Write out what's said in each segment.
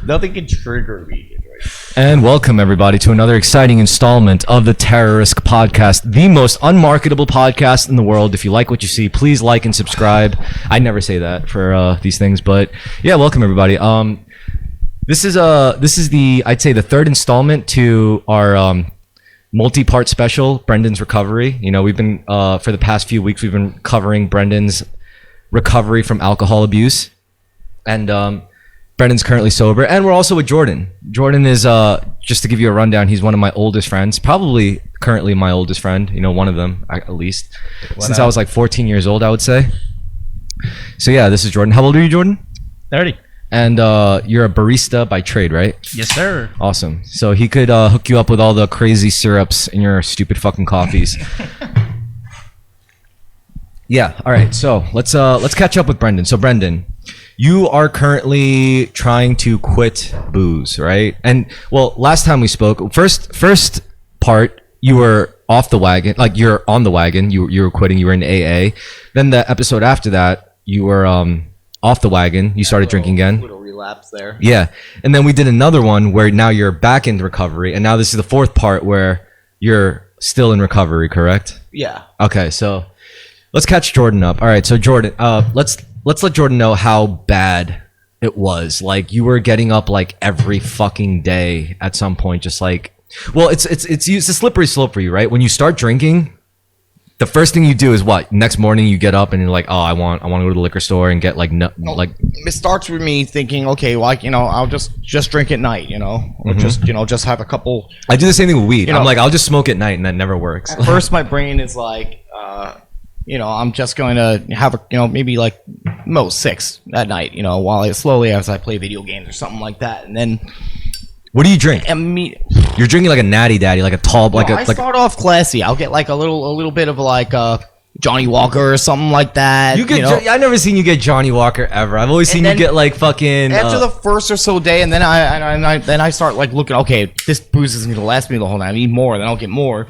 Nothing can trigger me. And welcome everybody to another exciting installment of the Terrorisk podcast, the most unmarketable podcast in the world. If you like what you see, please like and subscribe. I never say that for these things, but yeah, welcome everybody. This is the I'd say the third installment to our multi-part special, Brendan's recovery. You know, we've been for the past few weeks we've been covering Brendan's recovery from alcohol abuse, and Brendan's currently sober, and we're also with Jordan. Jordan is, just to give you a rundown, he's one of my oldest friends, probably currently my oldest friend, you know, one of them at least, since I was like 14 years old, I would say. So yeah, this is Jordan. How old are you, Jordan? 30. And you're a barista by trade, right? Yes, sir. Awesome. So he could hook you up with all the crazy syrups in your stupid fucking coffees. Yeah, all right, so let's catch up with Brendan. So Brendan, you are currently trying to quit booze, right? And well, last time we spoke, first part, you were off the wagon, like you're on the wagon, you were quitting, you were in AA. Then the episode after that, you were off the wagon, you started drinking again. Little relapse there. Yeah, and then we did another one where now you're back in recovery, and now this is the fourth part where you're still in recovery, correct? Yeah. Okay, so let's catch Jordan up. All right, so Jordan, let's let Jordan know how bad it was. Like you were getting up like every fucking day at some point, just like, well, it's a slippery slope for you, right? When you start drinking, the first thing you do is what? Next morning you get up and you're like, oh, I want to go to the liquor store and get like It starts with me thinking, okay, well, I'll just drink at night, or just have a couple. I do the same thing with weed. I'm like, I'll just smoke at night, and that never works. At first, my brain is like, I'm just going to have maybe like most 6 at night, while as I play video games or something like that. And then what do you drink? You're drinking like a natty daddy, like a tall, I start off classy. I'll get like a little bit of like Johnny Walker or something like that. I've never seen you get Johnny Walker ever. I've always seen you get like fucking after the first or so day, and then I start like looking. Okay, this booze isn't gonna last me the whole night. I need more. Then I'll get more,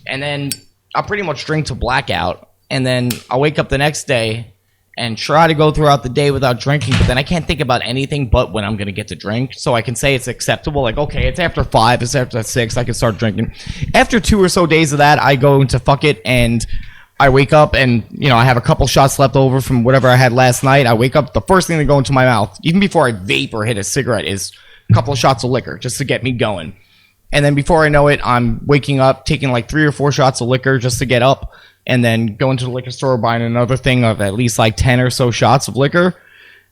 and then I'll pretty much drink to blackout. And then I'll wake up the next day and try to go throughout the day without drinking. But then I can't think about anything but when I'm going to get to drink. So I can say it's acceptable. Like, okay, it's after 5, it's after 6, I can start drinking. After 2 or so days of that, I go into fuck it. And I wake up and, I have a couple shots left over from whatever I had last night. I wake up, the first thing that go into my mouth, even before I vape or hit a cigarette, is a couple of shots of liquor just to get me going. And then before I know it, I'm waking up, taking like 3 or 4 shots of liquor just to get up. And then going to the liquor store, buying another thing of at least like 10 or so shots of liquor.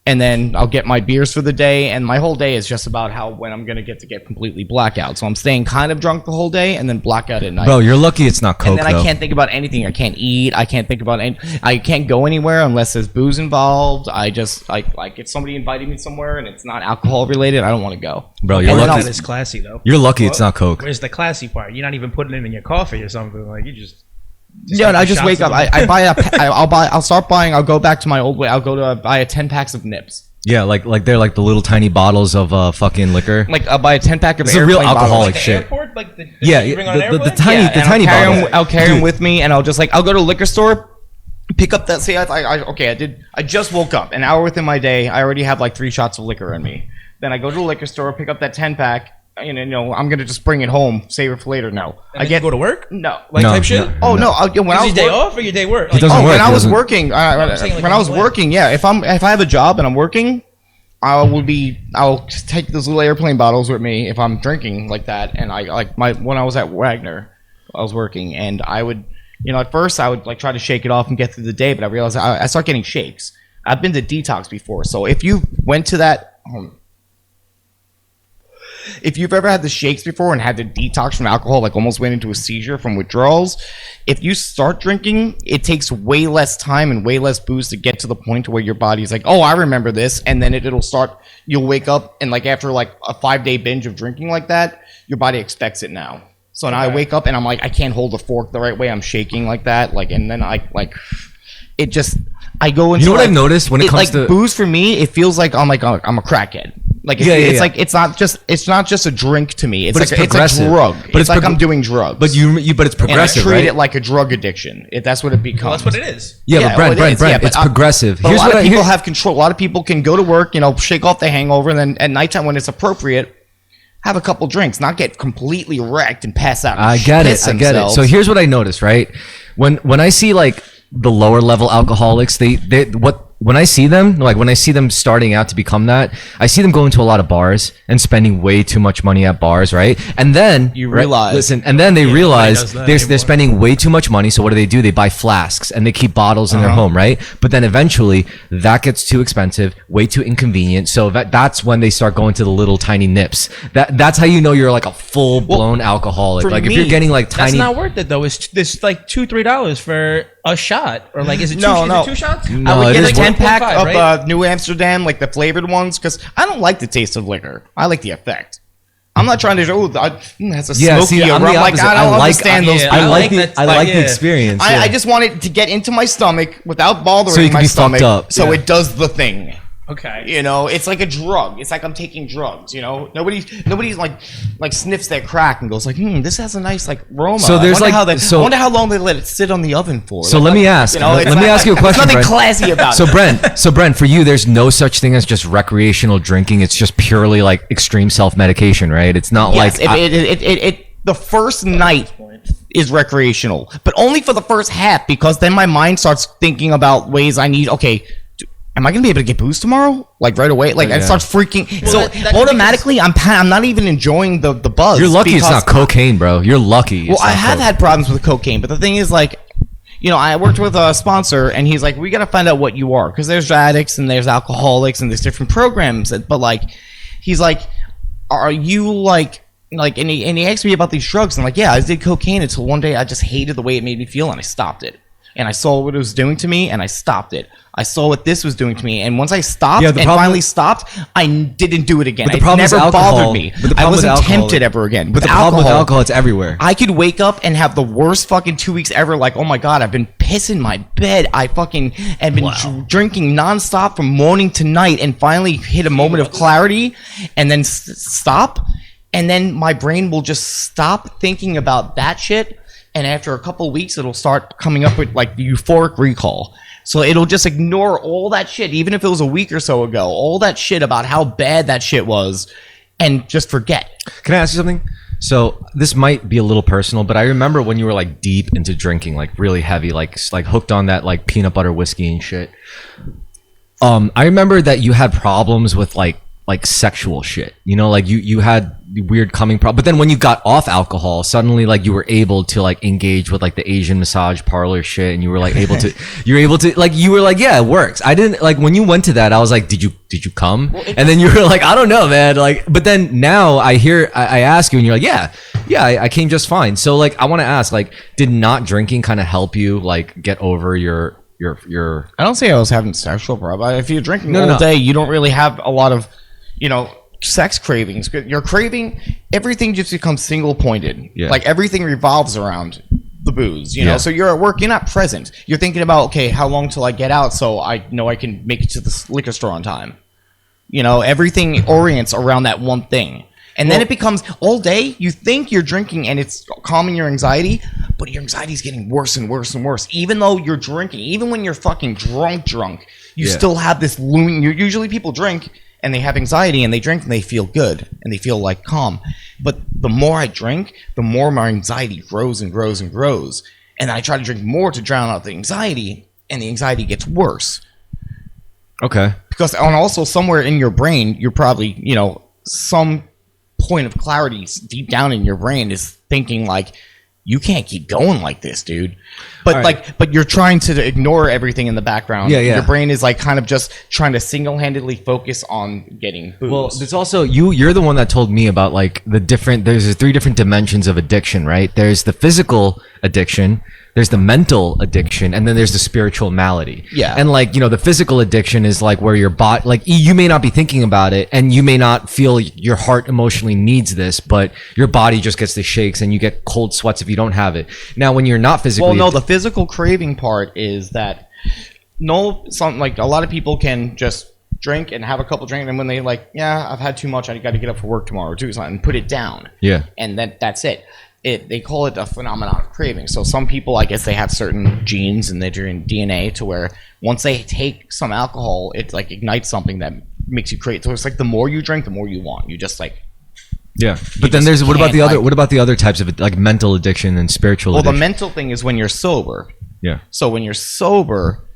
And then I'll get my beers for the day. And my whole day is just about when I'm going to get completely blackout. So I'm staying kind of drunk the whole day and then blackout at night. Bro, you're lucky it's not Coke, and then I can't think about anything. I can't eat. I can't think about I can't go anywhere unless there's booze involved. I just, like if somebody invited me somewhere and it's not alcohol related, I don't want to go. Bro, you're lucky. It's classy, though. You're lucky it's not Coke. Where's the classy part? You're not even putting it in your coffee or something. Like, you just... Yeah, I just wake up. I'll start buying. I'll go back to my old way. I'll go to buy 10 packs of Nips. Yeah, like they're like the little tiny bottles of fucking liquor. Like I'll buy a 10 pack of. It's a real alcoholic like shit. Airport, like the tiny bottles. I'll carry them with me, and I'll just I'll go to a liquor store, pick up that. I just woke up. An hour within my day, I already have like 3 shots of liquor in me. Then I go to the liquor store, pick up that 10 pack. I'm gonna just bring it home, save it for later. No, I get go to work. No, type shit. Oh no, when I was your day off or your day work. He doesn't work. When I was working, when I was working, yeah. If I have a job and I'm working, I'll take those little airplane bottles with me if I'm drinking like that. And when I was at Wagner, I was working, and I would, at first I would try to shake it off and get through the day, but I realized I start getting shakes. I've been to detox before, so if you went to that. If you've ever had the shakes before and had to detox from alcohol, almost went into a seizure from withdrawals, if you start drinking, it takes way less time and way less booze to get to the point where your body's like, oh, I remember this. And then it'll start, you'll wake up and after a 5-day binge of drinking like that, your body expects it now. So now I wake up and I'm like, I can't hold the fork the right way. I'm shaking like that. And then it just, I go into what I've noticed when it comes to booze for me, it feels like I'm a crackhead. Like Yeah, it's yeah. like it's not just a drink to me. It's But like it's it's a progressive. drug. But It's it's like I'm doing drugs. But but it's and I progressive, treat right? it like a drug addiction. That's what it becomes. Well, that's what it is. Yeah, but Brent, well, it is, yeah, it's but progressive. But a lot of people have control. A lot of people can go to work, shake off the hangover, and then at nighttime when it's appropriate, have a couple drinks, not get completely wrecked and pass out. And I get piss it. themselves. So here's what I noticed, right? When I see like the lower level alcoholics, when I see them starting out to become that, I see them going to a lot of bars and spending way too much money at bars, right? And then You realize- and then they realize does that they're anymore. spending way too much money. So what do? They buy flasks and they keep bottles in their home, right? But then eventually that gets too expensive, way too inconvenient. So that's when they start going to the little tiny nips. That's how you know you're like a full blown alcoholic. for Like if me, you're getting like That's tiny. not worth it though. It's like $2-3 for a shot, or like is it No, is no. it 2 shots? No, I would it get is like 10 pack 1.5, of right? New Amsterdam, like the flavored ones, because I don't like the taste of liquor. I like the effect. I'm not trying to show that's a Yeah, smoky see, I'm aroma. the Like, opposite. I don't I like- understand those. yeah, I I like like the that- I like the yeah. experience. I yeah. just want it to get into my stomach without bothering So you can my be fucked stomach, up. so Yeah. it does the thing. Okay. It's like a drug. It's like I'm taking drugs. Nobody's like sniffs their crack and goes like, this has a nice like aroma. So there's I wonder like- how they, so- I wonder how long they let it sit on the oven for. So let me ask. it's Let me not- ask you a question, There's nothing Brent. classy about So it. Brent, for you, there's no such thing as just recreational drinking. It's just purely like extreme self-medication, right? It's not Yes, like the first night is recreational, but only for the first half, because then my mind starts thinking about ways I need. Okay, am I gonna be able to get booze tomorrow? Like right away? Like it Yeah. starts freaking. So that- automatically, I'm not even enjoying the buzz. you're lucky it's because- not cocaine, bro. You're lucky. Well, it's I not have coke. had problems with cocaine, but the thing is, like, I worked with a sponsor, and he's like, we got to find out what you are, because there's addicts and there's alcoholics and there's different programs. But like, he's like, are you like, and he asked me about these drugs, and I'm like, yeah, I did cocaine until one day I just hated the way it made me feel, and I stopped it. And I saw what it was doing to me, and I stopped it. I saw what this was doing to me, and once I stopped Yeah, and the problem- finally stopped, I didn't do it again. But the It problem is never alcohol. bothered me. But the I problem with wasn't alcohol- tempted ever again. But the problem with alcohol, it's everywhere. I could wake up and have the worst fucking 2 weeks ever. Like, oh my God, I've been pissing my bed. I fucking have been drinking nonstop from morning to night, and finally hit a moment of clarity and then stop. And then my brain will just stop thinking about that shit. And after a couple of weeks, it'll start coming up with like the euphoric recall. So it'll just ignore all that shit, even if it was a week or so ago, all that shit about how bad that shit was, and just forget. Can I ask you something? So this might be a little personal, but I remember when you were like deep into drinking, like really heavy, like hooked on that like peanut butter whiskey and shit. I remember that you had problems with like sexual shit, like you had weird coming problem. But then when you got off alcohol, suddenly like you were able to like engage with like the Asian massage parlor shit, and you were like able to you were like, yeah, it works. I didn't like when you went to that, I was like, did you come? And then you were like, I don't know, man. Like, but then now I ask you and you're like, yeah, I came just fine. So like I want to ask, like, did not drinking kind of help you like get over your I don't say I was having sexual problems. If you're drinking No, all no. day, you don't really have a lot of, sex cravings. You're craving, everything just becomes single pointed. Yeah. Like everything revolves around the booze, Yeah. So you're at work, you're not present. You're thinking about, okay, how long till I get out so I know I can make it to the liquor store on time. Everything orients around that one thing. And then it becomes all day, you think you're drinking and it's calming your anxiety, but your anxiety is getting worse and worse and worse. Even though you're drinking, even when you're fucking drunk, you Yeah. still have this looming. Usually people drink and they have anxiety and they drink and they feel good and they feel like calm. But the more I drink, the more my anxiety grows and grows and grows. And then I try to drink more to drown out the anxiety, and the anxiety gets worse. okay. Because and also somewhere in your brain, you're probably, some point of clarity deep down in your brain is thinking like, you can't keep going like this, dude. But All right. but you're trying to ignore everything in the background. Yeah, yeah. Your brain is like kind of just trying to single-handedly focus on getting booze. Well, there's also you're the one that told me about like there's 3 different dimensions of addiction, right? There's the physical addiction, there's the mental addiction, and then there's the spiritual malady. Yeah. And like, the physical addiction is like where your body, like you may not be thinking about it and you may not feel your heart emotionally needs this, but your body just gets the shakes and you get cold sweats if you don't have it. Now, when you're not physically, well, no, the physical craving part is that something like a lot of people can just drink and have a couple drinks, and when they like, yeah, I've had too much, I got to get up for work tomorrow or do something, and put it down. Yeah. And that's it. They call it a phenomenon of craving. So some people, I guess, they have certain genes in their DNA to where once they take some alcohol, it like ignites something that makes you crave. So it's like the more you drink, the more you want. You just like. Yeah, but then there's what about the other types of like mental addiction and spiritual addiction? Well, the mental thing is when you're sober. Yeah. So when you're sober,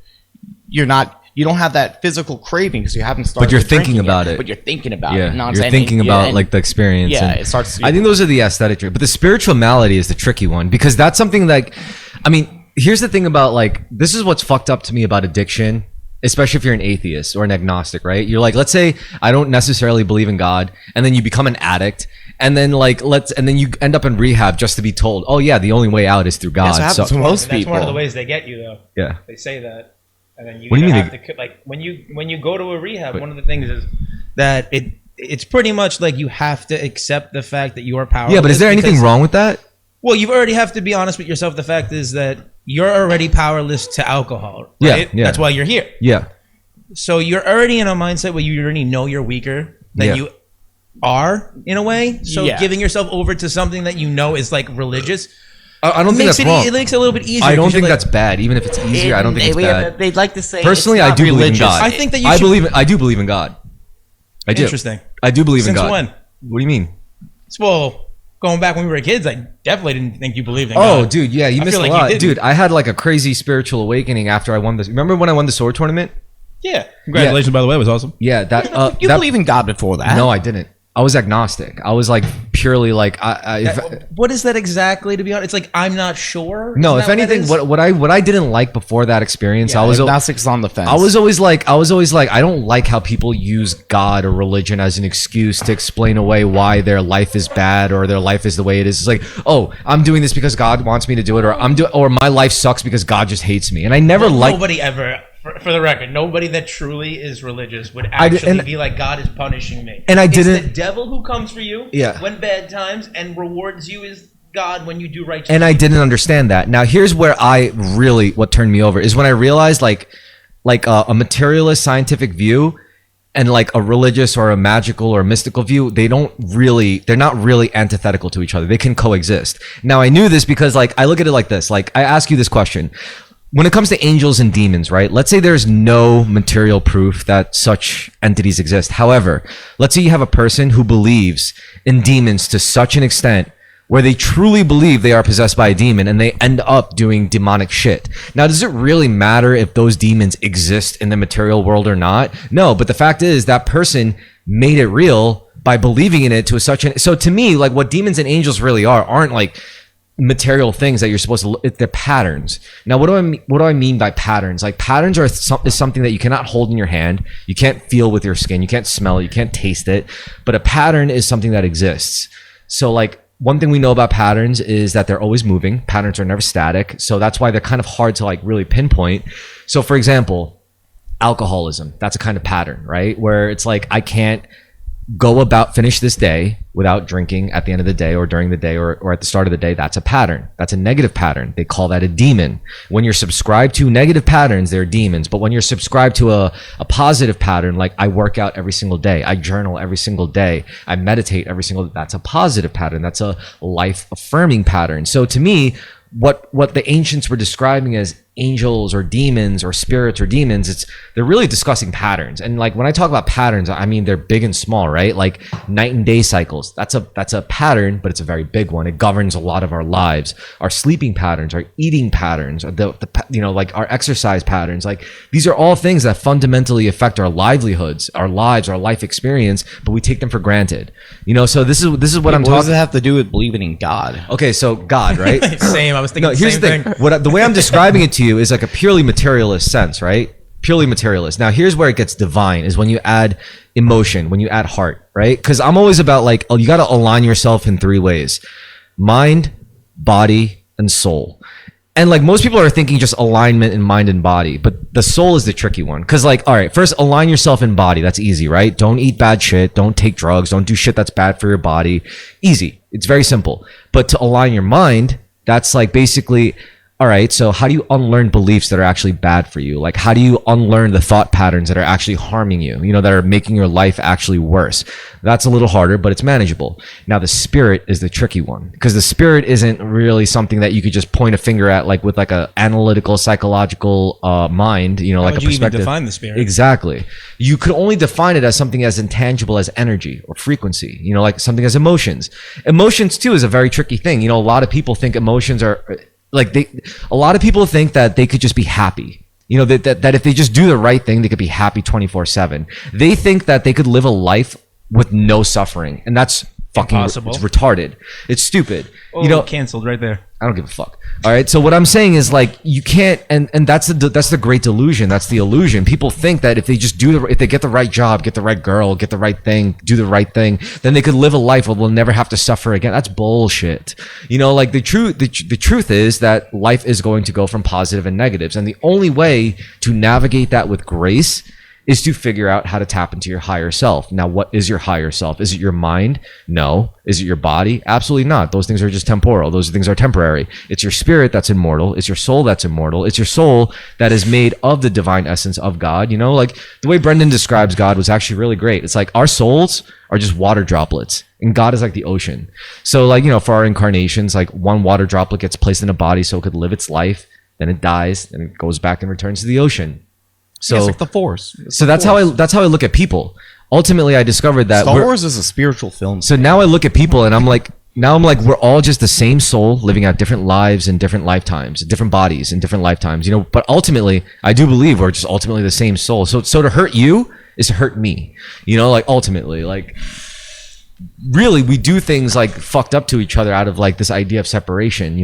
you don't have that physical craving because you haven't started. But you're thinking about it. But you're thinking about it. Yeah, you're thinking about like the experience. Yeah, and it starts. I think those are the aesthetic traits, but the spiritual malady is the tricky one because that's something like, I mean, here's the thing about like this is what's fucked up to me about addiction. Especially if you're an atheist or an agnostic, right? You're like, let's say I don't necessarily believe in God, and then you become an addict, and then and then you end up in rehab just to be told, oh yeah, the only way out is through God. That's what happens to most people. That's one of the ways they get you, though. Yeah. They say that, and then you what do you mean have to like when you go to a rehab. One of the things is that it's pretty much like you have to accept the fact that you are powerless. Yeah, but is there anything wrong with that? Well, you already have to be honest with yourself. The fact is that you're already powerless to alcohol, right? Yeah. That's why you're here. Yeah. So you're already in a mindset where you already know you're weaker than you are in a way. So giving yourself over to something that you know is like religious. I don't think that's wrong. It makes it a little bit easier. I don't think that's bad. Even if it's easier, I don't think it's bad. They'd like to say. Personally, I do believe in God. I think that you I do believe in God. I do. Interesting. I do believe in God. Since when? What do you mean? Well, going back when we were kids, I definitely didn't think you believed in God. Oh, dude, yeah, you missed a lot. Dude, I had like a crazy spiritual awakening after I won this. Remember when I won the sword tournament? Yeah. Congratulations, by the way. It was awesome. Yeah, that You believe in God before that? No, I didn't. I was agnostic. I was like purely like what is that exactly? To be honest, it's like I'm not sure. No, if anything, what I didn't like before that experience, I was agnostic's on the fence. I was always like I don't like how people use God or religion as an excuse to explain away why their life is bad or their life is the way it is. It's like, oh, I'm doing this because God wants me to do it, or my life sucks because God just hates me. And I never liked. Nobody ever. For the record, nobody that truly is religious would actually be like, God is punishing me. And it's the devil who comes for you Yeah. when bad times and rewards you is God when you do righteous And I didn't understand that. Now, here's where what turned me over is when I realized like a materialist scientific view and like a religious or a magical or a mystical view, they're not really antithetical to each other. They can coexist. Now, I knew this because like I look at it like this. Like I ask you this question. When it comes to angels and demons, right? Let's say there's no material proof that such entities exist. However, let's say you have a person who believes in demons to such an extent where they truly believe they are possessed by a demon and they end up doing demonic shit. Now, does it really matter if those demons exist in the material world or not? No, but the fact is that person made it real by believing in it so to me, like what demons and angels really aren't like material things that you're supposed to look at. They're patterns. Now, what do I mean by patterns? Like patterns is something that you cannot hold in your hand, you can't feel with your skin, you can't smell it, you can't taste it, but a pattern is something that exists. So like one thing we know about patterns is that they're always moving. Patterns are never static, so that's why they're kind of hard to like really pinpoint. So for example, alcoholism, that's a kind of pattern, right? Where it's like I can't finish this day without drinking at the end of the day or during the day or at the start of the day. That's a pattern. That's a negative pattern. They call that a demon. When you're subscribed to negative patterns, they're demons. But when you're subscribed to a positive pattern, like I work out every single day, I journal every single day, I meditate every single day, that's a positive pattern. That's a life affirming pattern. So to me, what the ancients were describing as angels or demons or spirits or demons, they're really discussing patterns. And like when I talk about patterns, I mean they're big and small, right? Like night and day cycles, that's a pattern, but it's a very big one. It governs a lot of our lives, our sleeping patterns, our eating patterns, or like our exercise patterns. Like these are all things that fundamentally affect our livelihoods, our lives, our life experience, but we take them for granted. So this is what I'm talking. What does it have to do with believing in God? Okay, so God, right? Same. I was thinking. No, here's the thing. The way I'm describing it to you is like a purely materialist sense, right? Purely materialist. Now, here's where it gets divine is when you add emotion, when you add heart, right? Because I'm always about like, you got to align yourself in 3 ways: mind, body, and soul. And like most people are thinking just alignment in mind and body, but the soul is the tricky one. Because like, all right, first align yourself in body. That's easy, right? Don't eat bad shit. Don't take drugs. Don't do shit that's bad for your body. Easy. It's very simple. But to align your mind, that's like basically all right, so how do you unlearn beliefs that are actually bad for you? Like, how do you unlearn the thought patterns that are actually harming you, that are making your life actually worse? That's a little harder, but it's manageable. Now, the spirit is the tricky one, because the spirit isn't really something that you could just point a finger at, like with like a analytical, psychological mind, How like would a you even perspective. define the spirit? Exactly. You could only define it as something as intangible as energy or frequency, like something as emotions. Emotions, too, is a very tricky thing. A lot of people think emotions are... a lot of people think that they could just be happy. That if they just do the right thing, they could be happy 24/7. They think that they could live a life with no suffering, and that's fucking Impossible. it's retarded. It's stupid. Canceled right there. I don't give a fuck. All right. So what I'm saying is like you can't, and that's the great delusion. That's the illusion. People think that if they just if they get the right job, get the right girl, get the right thing, do the right thing, then they could live a life where they'll never have to suffer again. That's bullshit. Like the truth is that life is going to go from positive and negatives, and the only way to navigate that with grace is to figure out how to tap into your higher self. Now, what is your higher self? Is it your mind? No. Is it your body? Absolutely not. Those things are just temporal. Those things are temporary. It's your spirit that's immortal. It's your soul that's immortal. It's your soul that is made of the divine essence of God. Like the way Brendan describes God was actually really great. It's like our souls are just water droplets, and God is like the ocean. So like, for our incarnations, like one water droplet gets placed in a body so it could live its life, then it dies, then it goes back and returns to the ocean. So it's like the Force. That's how I look at people. Ultimately, I discovered that Star Wars is a spiritual film. So now I look at people and I'm like, we're all just the same soul living out different lives in different lifetimes, different bodies in different lifetimes. But ultimately, I do believe we're just ultimately the same soul. So to hurt you is to hurt me. Like ultimately, like really we do things like fucked up to each other out of like this idea of separation,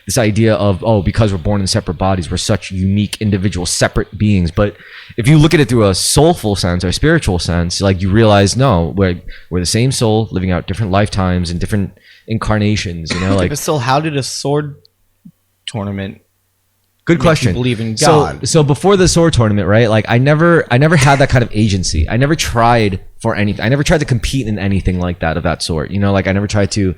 this idea of, because we're born in separate bodies, we're such unique individual separate beings. But if you look at it through a soulful sense or a spiritual sense, like you realize, no, we're the same soul living out different lifetimes and different incarnations, like. But still, how did a sword tournament Good question. Believe in God. So before the sword tournament, right? Like I never had that kind of agency. I never tried for anything. I never tried to compete in anything like that of that sort. Like I never tried to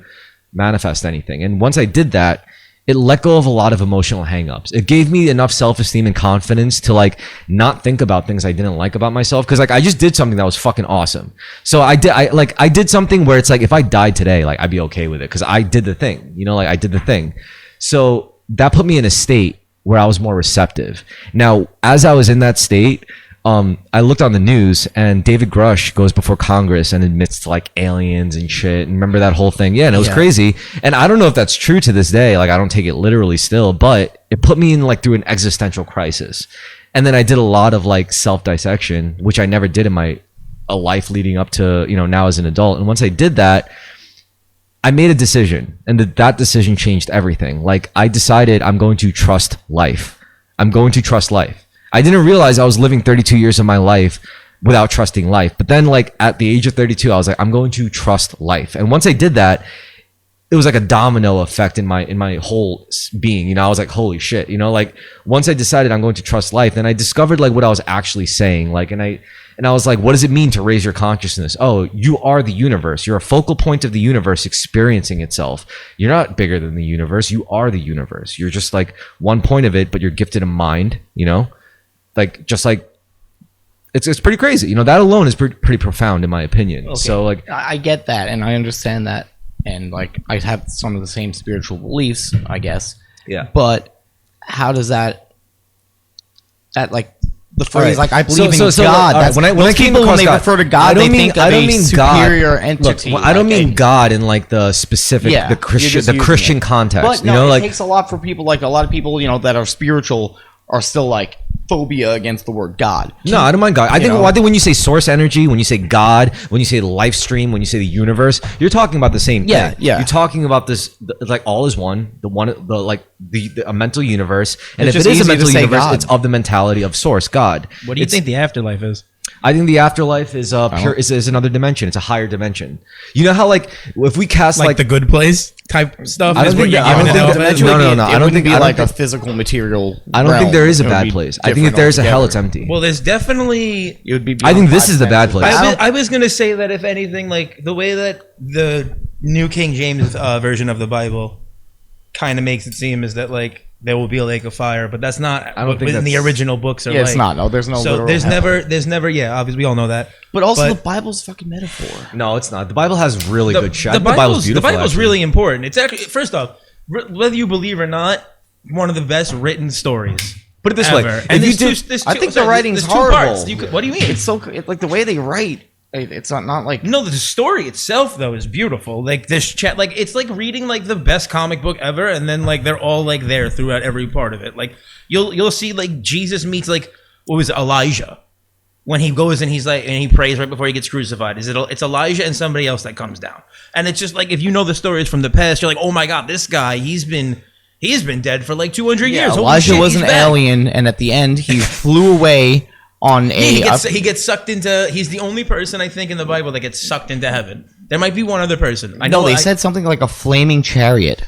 manifest anything. And once I did that, it let go of a lot of emotional hangups. It gave me enough self-esteem and confidence to like not think about things I didn't like about myself. Cause like I just did something that was fucking awesome. So I did something where it's like, if I died today, like I'd be okay with it. Cause I did the thing, like I did the thing. So that put me in a state where I was more receptive. Now, as I was in that state, I looked on the news and David Grush goes before Congress and admits to like aliens and shit. And remember that whole thing? Yeah, and it was crazy. And I don't know if that's true to this day. Like I don't take it literally still, but it put me in like through an existential crisis. And then I did a lot of like self-dissection, which I never did in my life leading up to, now as an adult. And once I did that, I made a decision, and that decision changed everything. Like I decided I'm going to trust life. I'm going to trust life. I didn't realize I was living 32 years of my life without trusting life. But then like at the age of 32, I was like, I'm going to trust life. And once I did that, it was like a domino effect in my whole being. I was like, holy shit, like once I decided I'm going to trust life, then I discovered like what I was actually saying. Like, and I was like, what does it mean to raise your consciousness? Oh, you are the universe. You're a focal point of the universe experiencing itself. You're not bigger than the universe. You are the universe. You're just like one point of it, but you're gifted a mind, like just like it's pretty crazy. That alone is pretty profound in my opinion. Okay. So like I get that and I understand that. And like I have some of the same spiritual beliefs, I guess. Yeah. But how does that like the phrase like I believe in God? That's when I came across when they refer to God, they think of a superior entity. Look, I don't mean God in like the specific the Christian context. But no, it takes a lot for people. Like a lot of people, that are spiritual are still like phobia against the word God. No, I don't mind God. I think when you say source energy, when you say God, when you say the life stream, when you say the universe, you're talking about the same thing. Yeah. You're talking about this like all is one, a mental universe. And it's if it is a mental universe, God. it's of the mentality of source, God. What do you think the afterlife is? I think the afterlife is is another dimension. It's a higher dimension. You know how like if we cast like the Good Place type stuff. I don't think no. I don't think like a physical material. I don't think there is a bad place. I think if there is a hell, it's empty. Well, there's definitely. It would be. I think this is the bad place. I was gonna say that if anything, like the way that the New King James version of the Bible kind of makes it seem is that like there will be a lake of fire, but that's not. I don't think in the original books are. Yeah, it's like. not. No, there's no. So literal there's hell. never. Yeah, obviously we all know that. But also, the Bible's a fucking metaphor. No, it's not. The Bible has really good shit. The Bible's beautiful. The Bible's actually. really important. It's actually, first off, whether you believe or not, one of the best written stories. Put it this ever. way: And if you did, I think the writing's horrible. What do you mean? It's so like the way they write. It's not like No, the story itself though is beautiful. Like this chat, like it's like reading like the best comic book ever, and then like they're all like there throughout every part of it. Like you'll see like Jesus meets like what was it, Elijah when he goes and he's like and he prays right before he gets crucified. It's Elijah and somebody else that comes down, and it's just like if you know the stories from the past, you're like, oh my god, this guy he's been dead for like 200 years. Holy Elijah shit, was he's an back. alien, and at the end he flew away on a. He gets sucked into. He's the only person I think in the Bible that gets sucked into heaven. There might be one other person. I know they said something like a flaming chariot.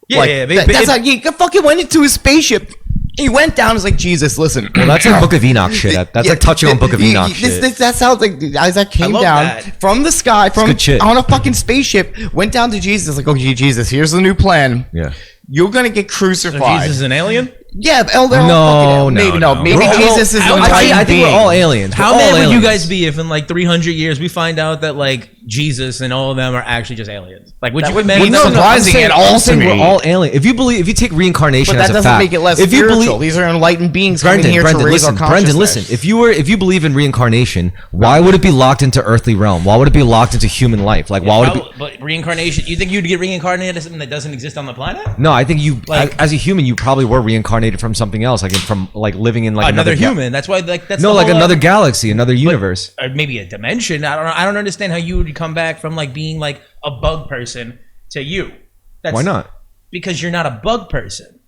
Yeah, Like, yeah. that's how he fucking went into his spaceship. He went down. Was like, Jesus, listen. well, that's like Book of Enoch shit. That's like touching on Book of Enoch shit. That sounds like Isaac came love down that. from the sky good shit. on a fucking spaceship. Went down to Jesus. Like, okay, Jesus, here's the new plan. Yeah. You're gonna get crucified. Jesus is an alien. Yeah, No, maybe no. maybe We're all- Jesus is how- an I enlightened I think being. we're all aliens. How We're all mad would you aliens. guys be if in like 300 years we find out that like Jesus and all of them are actually just aliens? Like, would That you would imagine? be that? surprising at all I'm to saying me. we're all alien. If you take reincarnation But that as a doesn't fact, make it less if you spiritual. believe, These are enlightened beings coming here to raise our consciousness. Listen. If you believe in reincarnation, why would it be locked into earthly realm? Why would it be locked into human life? Like, why would it be? But reincarnation? You think you'd get reincarnated as something that doesn't exist on the planet? No, I think you, Like- as a human, you probably were reincarnated from something else, like from like living in like Another ga- human. That's why like that's No, the like whole, another galaxy, another universe. or maybe a dimension. I don't understand how you would come back from like being like a bug person to you. That's Why not? Because you're not a bug person.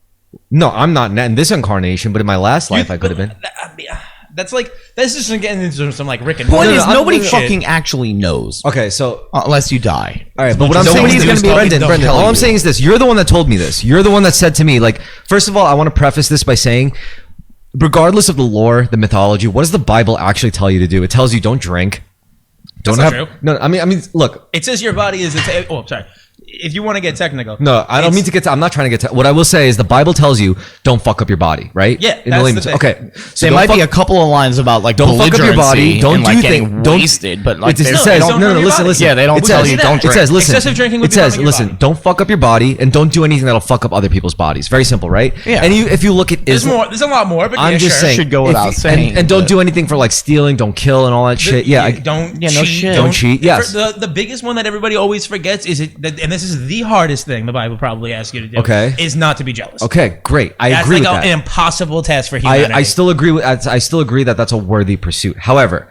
No, I'm not in this incarnation, but in my last life, I could have been. That's like that's just getting into some like Rick and Point Morty is, nobody shit. fucking actually knows Okay, so unless you die. all right, but what I'm saying Nobody's is, gonna be able to Brendan, tell all I'm you. saying is this: you're the one that told me this. You're the one that said to me, like, first of all, I want to preface this by saying, regardless of the lore, the mythology, what does the Bible actually tell you to do? It tells you don't drink, don't That's have. not true. No, I mean, look. It says your body is. Oh, sorry. If you want to get technical, No, I don't it's- mean to get to. I'm not trying to get to. What I will say is the Bible tells you don't fuck up your body, right? Yeah, In that's layman's- the thing. Okay, so There don't might fuck- be a couple of lines about like Don't fuck up your body. belligerency Don't and, like, do getting things. Don't wasted, but like it they says don't no. harm your Listen, body. listen. Yeah, they don't It tell says- you don't It drink. says, listen. Excessive drinking would It be says, harming your listen. body. Don't fuck up your body and don't do anything that'll fuck up other people's bodies. Very simple, right? Yeah. And if you look at There's Islam, more. There's a lot more. But I'm yeah, just sure. saying. Should go if without you- saying, and don't but- do anything for like stealing, don't kill, and all that shit. Yeah, Don't Yeah, no cheat. shit. Don't cheat, yes. The biggest one that everybody always forgets is it, and this is the hardest thing the Bible probably asks you to do. Okay. Is not to be jealous. okay, great. I That's agree like with that. an impossible task for humanity. I still agree with. I still agree that that's a worthy pursuit. However,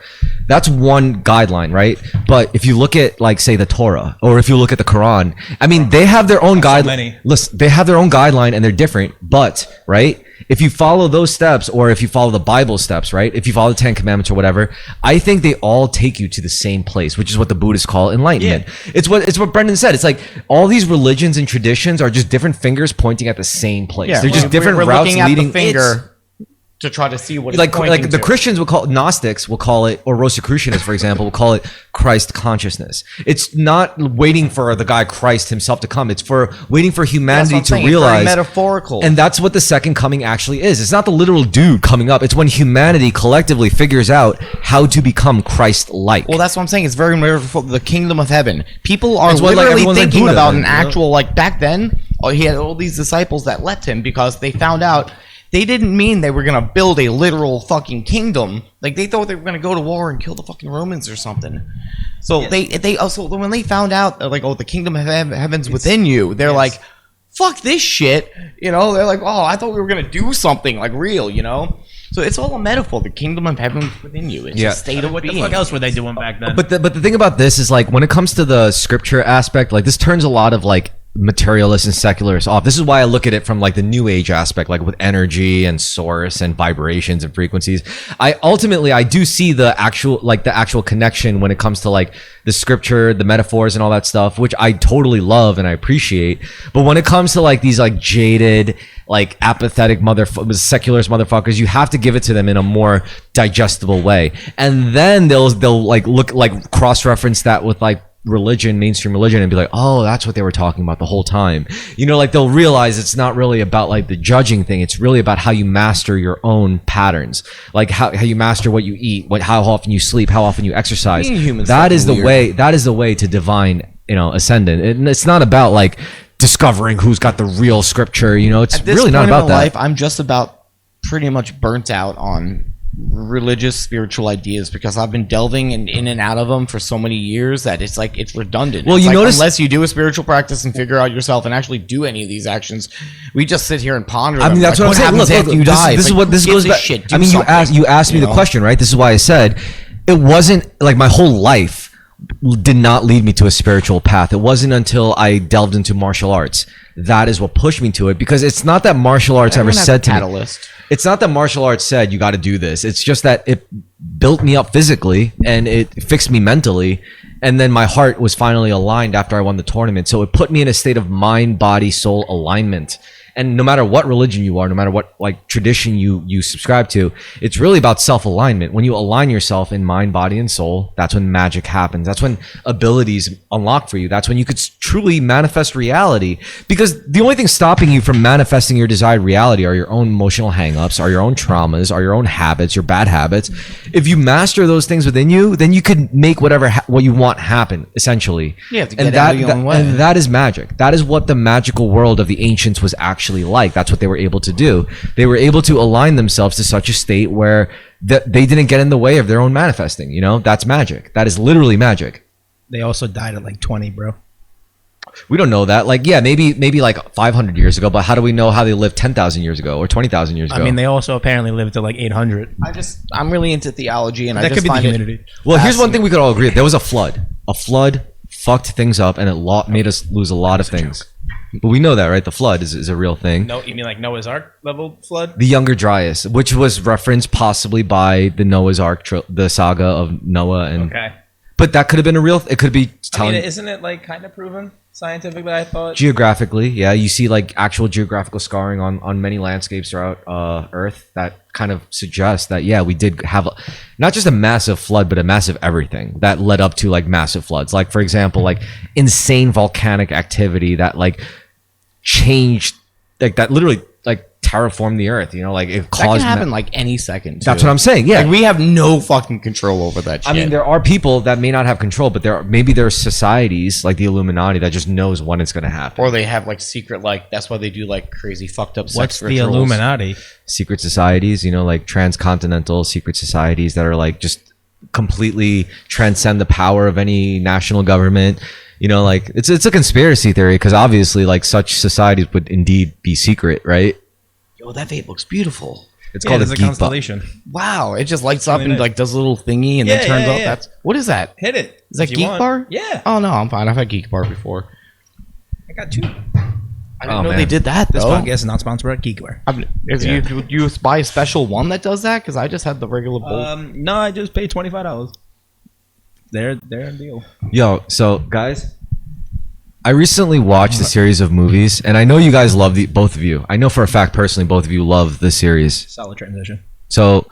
that's one guideline, right? But if you look at, like, say, the Torah, or if you look at the Quran, I mean, they have their own guideline. many. Listen, they have their own guideline, and they're different. But right, if you follow those steps, or if you follow the Bible steps, right? If you follow the Ten Commandments or whatever, I think they all take you to the same place, which is what the Buddhists call enlightenment. It's what Brendan said. It's like all these religions and traditions are just different fingers pointing at the same place. They're just different we're routes looking at leading. the finger to try to see what it's like pointing the to. Christians will call Gnostics will call it, or Rosicrucianists, for example, will call it Christ consciousness. It's not waiting for the guy Christ himself to come. It's for waiting for That's what humanity I'm to saying, it's very realize. metaphorical. And that's what the second coming actually is. It's not the literal dude coming up. It's when humanity collectively figures out how to become Christ-like. Well, that's what I'm saying. It's very metaphorical. The kingdom of heaven. People are It's what, like, literally everyone's like thinking Buddha, about then, an you know? actual, like, back then, he had all these disciples that left him because they found out they didn't mean they were going to build a literal fucking kingdom. Like, they thought they were going to go to war and kill the fucking Romans or something. So they also, when they found out, they're like, oh, the kingdom of heaven's within you, they're like, fuck this shit. You know, they're like, oh, I thought we were going to do something, like, real, you know? So it's all a metaphor. The kingdom of heaven is within you. It's Yeah. a state of What being. the fuck else were they doing back then? But the thing about this is, like, when it comes to the scripture aspect, like, this turns a lot of, like, materialists and secularists off. This is why I look at it from, like, the new age aspect, like with energy and source and vibrations and frequencies. I do see the actual connection when it comes to, like, the scripture, the metaphors and all that stuff, which I totally love and I appreciate. But when it comes to, like, these, like, jaded, like, apathetic secularist motherfuckers, you have to give it to them in a more digestible way. And then they'll like look, like, cross-reference that with, like, religion, mainstream religion, and be like, oh, that's what they were talking about the whole time. You know, like they'll realize it's not really about like the judging thing. It's really about how you master your own patterns, like how you master what you eat, how often you sleep, how often you exercise. That is the way. That is the way to divine, ascendant. And it's not about like discovering who's got the real scripture. You know, it's really not about that. Life, I'm just about pretty much burnt out on religious spiritual ideas because I've been delving in and out of them for so many years that it's like it's redundant. Well, it's you like, notice unless you do a spiritual practice and figure out yourself and actually do any of these actions, we just sit here and ponder. I mean, that's like, what I'm saying. happens after you die. This is what this goes back. Shit, I mean, you asked me the question, right? This is why I said it wasn't like my whole life did not lead me to a spiritual path. It wasn't until I delved into martial arts that is what pushed me to it, because it's not that martial arts ever said to me. It's not that martial arts said you got to do this. It's just that it built me up physically and it fixed me mentally, and then my heart was finally aligned after I won the tournament. So it put me in a state of mind, body, soul alignment. And no matter what religion you are, no matter what like tradition you subscribe to, it's really about self-alignment. When you align yourself in mind, body, and soul, that's when magic happens. That's when abilities unlock for you. That's when you could truly manifest reality. Because the only thing stopping you from manifesting your desired reality are your own emotional hangups, are your own traumas, are your own habits, your bad habits. If you master those things within you, then you could make what you want happen, essentially. Yeah, to get out of your own way. And that is magic. That is what the magical world of the ancients was actually like. That's what they were able to do. They were able to align themselves to such a state where they didn't get in the way of their own manifesting. You know, that's magic. That is literally magic. They also died at like 20, bro. We don't know that. Like, yeah, maybe like 500 years ago, but how do we know how they lived 10,000 years ago or 20,000 years ago? I mean, they also apparently lived to like 800. I'm really into theology, and that could be the community. Well, here's one thing we could all agree. There was a flood. A flood fucked things up, and it made us lose a lot of things. But we know that, right? The flood is a real thing. No, you mean like Noah's Ark level flood? The Younger Dryas, which was referenced possibly by the Noah's Ark, the saga of Noah, and but that could have been a real. It could be telling. I mean, isn't it like kind of proven scientifically? I thought geographically, yeah, you see like actual geographical scarring on many landscapes throughout Earth that kind of suggests that we did have not just a massive flood, but a massive everything that led up to like massive floods. Like for example, like insane volcanic activity that like changed, like that literally like terraformed the earth, you know, like it caused. That can happen like any second. That's what I'm saying. Yeah, like, we have no fucking control over that shit. I mean, there are people that may not have control, but there are societies like the Illuminati that just knows when it's going to happen. Or they have like secret, like that's why they do like crazy fucked up sex What's the rituals. Illuminati? Secret societies, you know, like transcontinental secret societies that are like just completely transcend the power of any national government. You know, like it's a conspiracy theory because obviously like such societies would indeed be secret, right? Yo, that vape looks beautiful. It's called a geek constellation. Wow, it just lights up and like does a little thingy and then turns off. That's what is that? Hit it. Is that Geek Bar? Yeah. Oh no, I'm fine. I've had Geek Bar before. I got 2. I didn't know they did that. This though. podcast is not sponsored by Geek Bar. You buy a special one that does that? Because I just had the regular bowl. No, I just paid $25. They're a deal. Yo, so guys, I recently watched a series of movies, and I know you guys love both of you. I know for a fact personally, both of you love the series. Solid transition. So,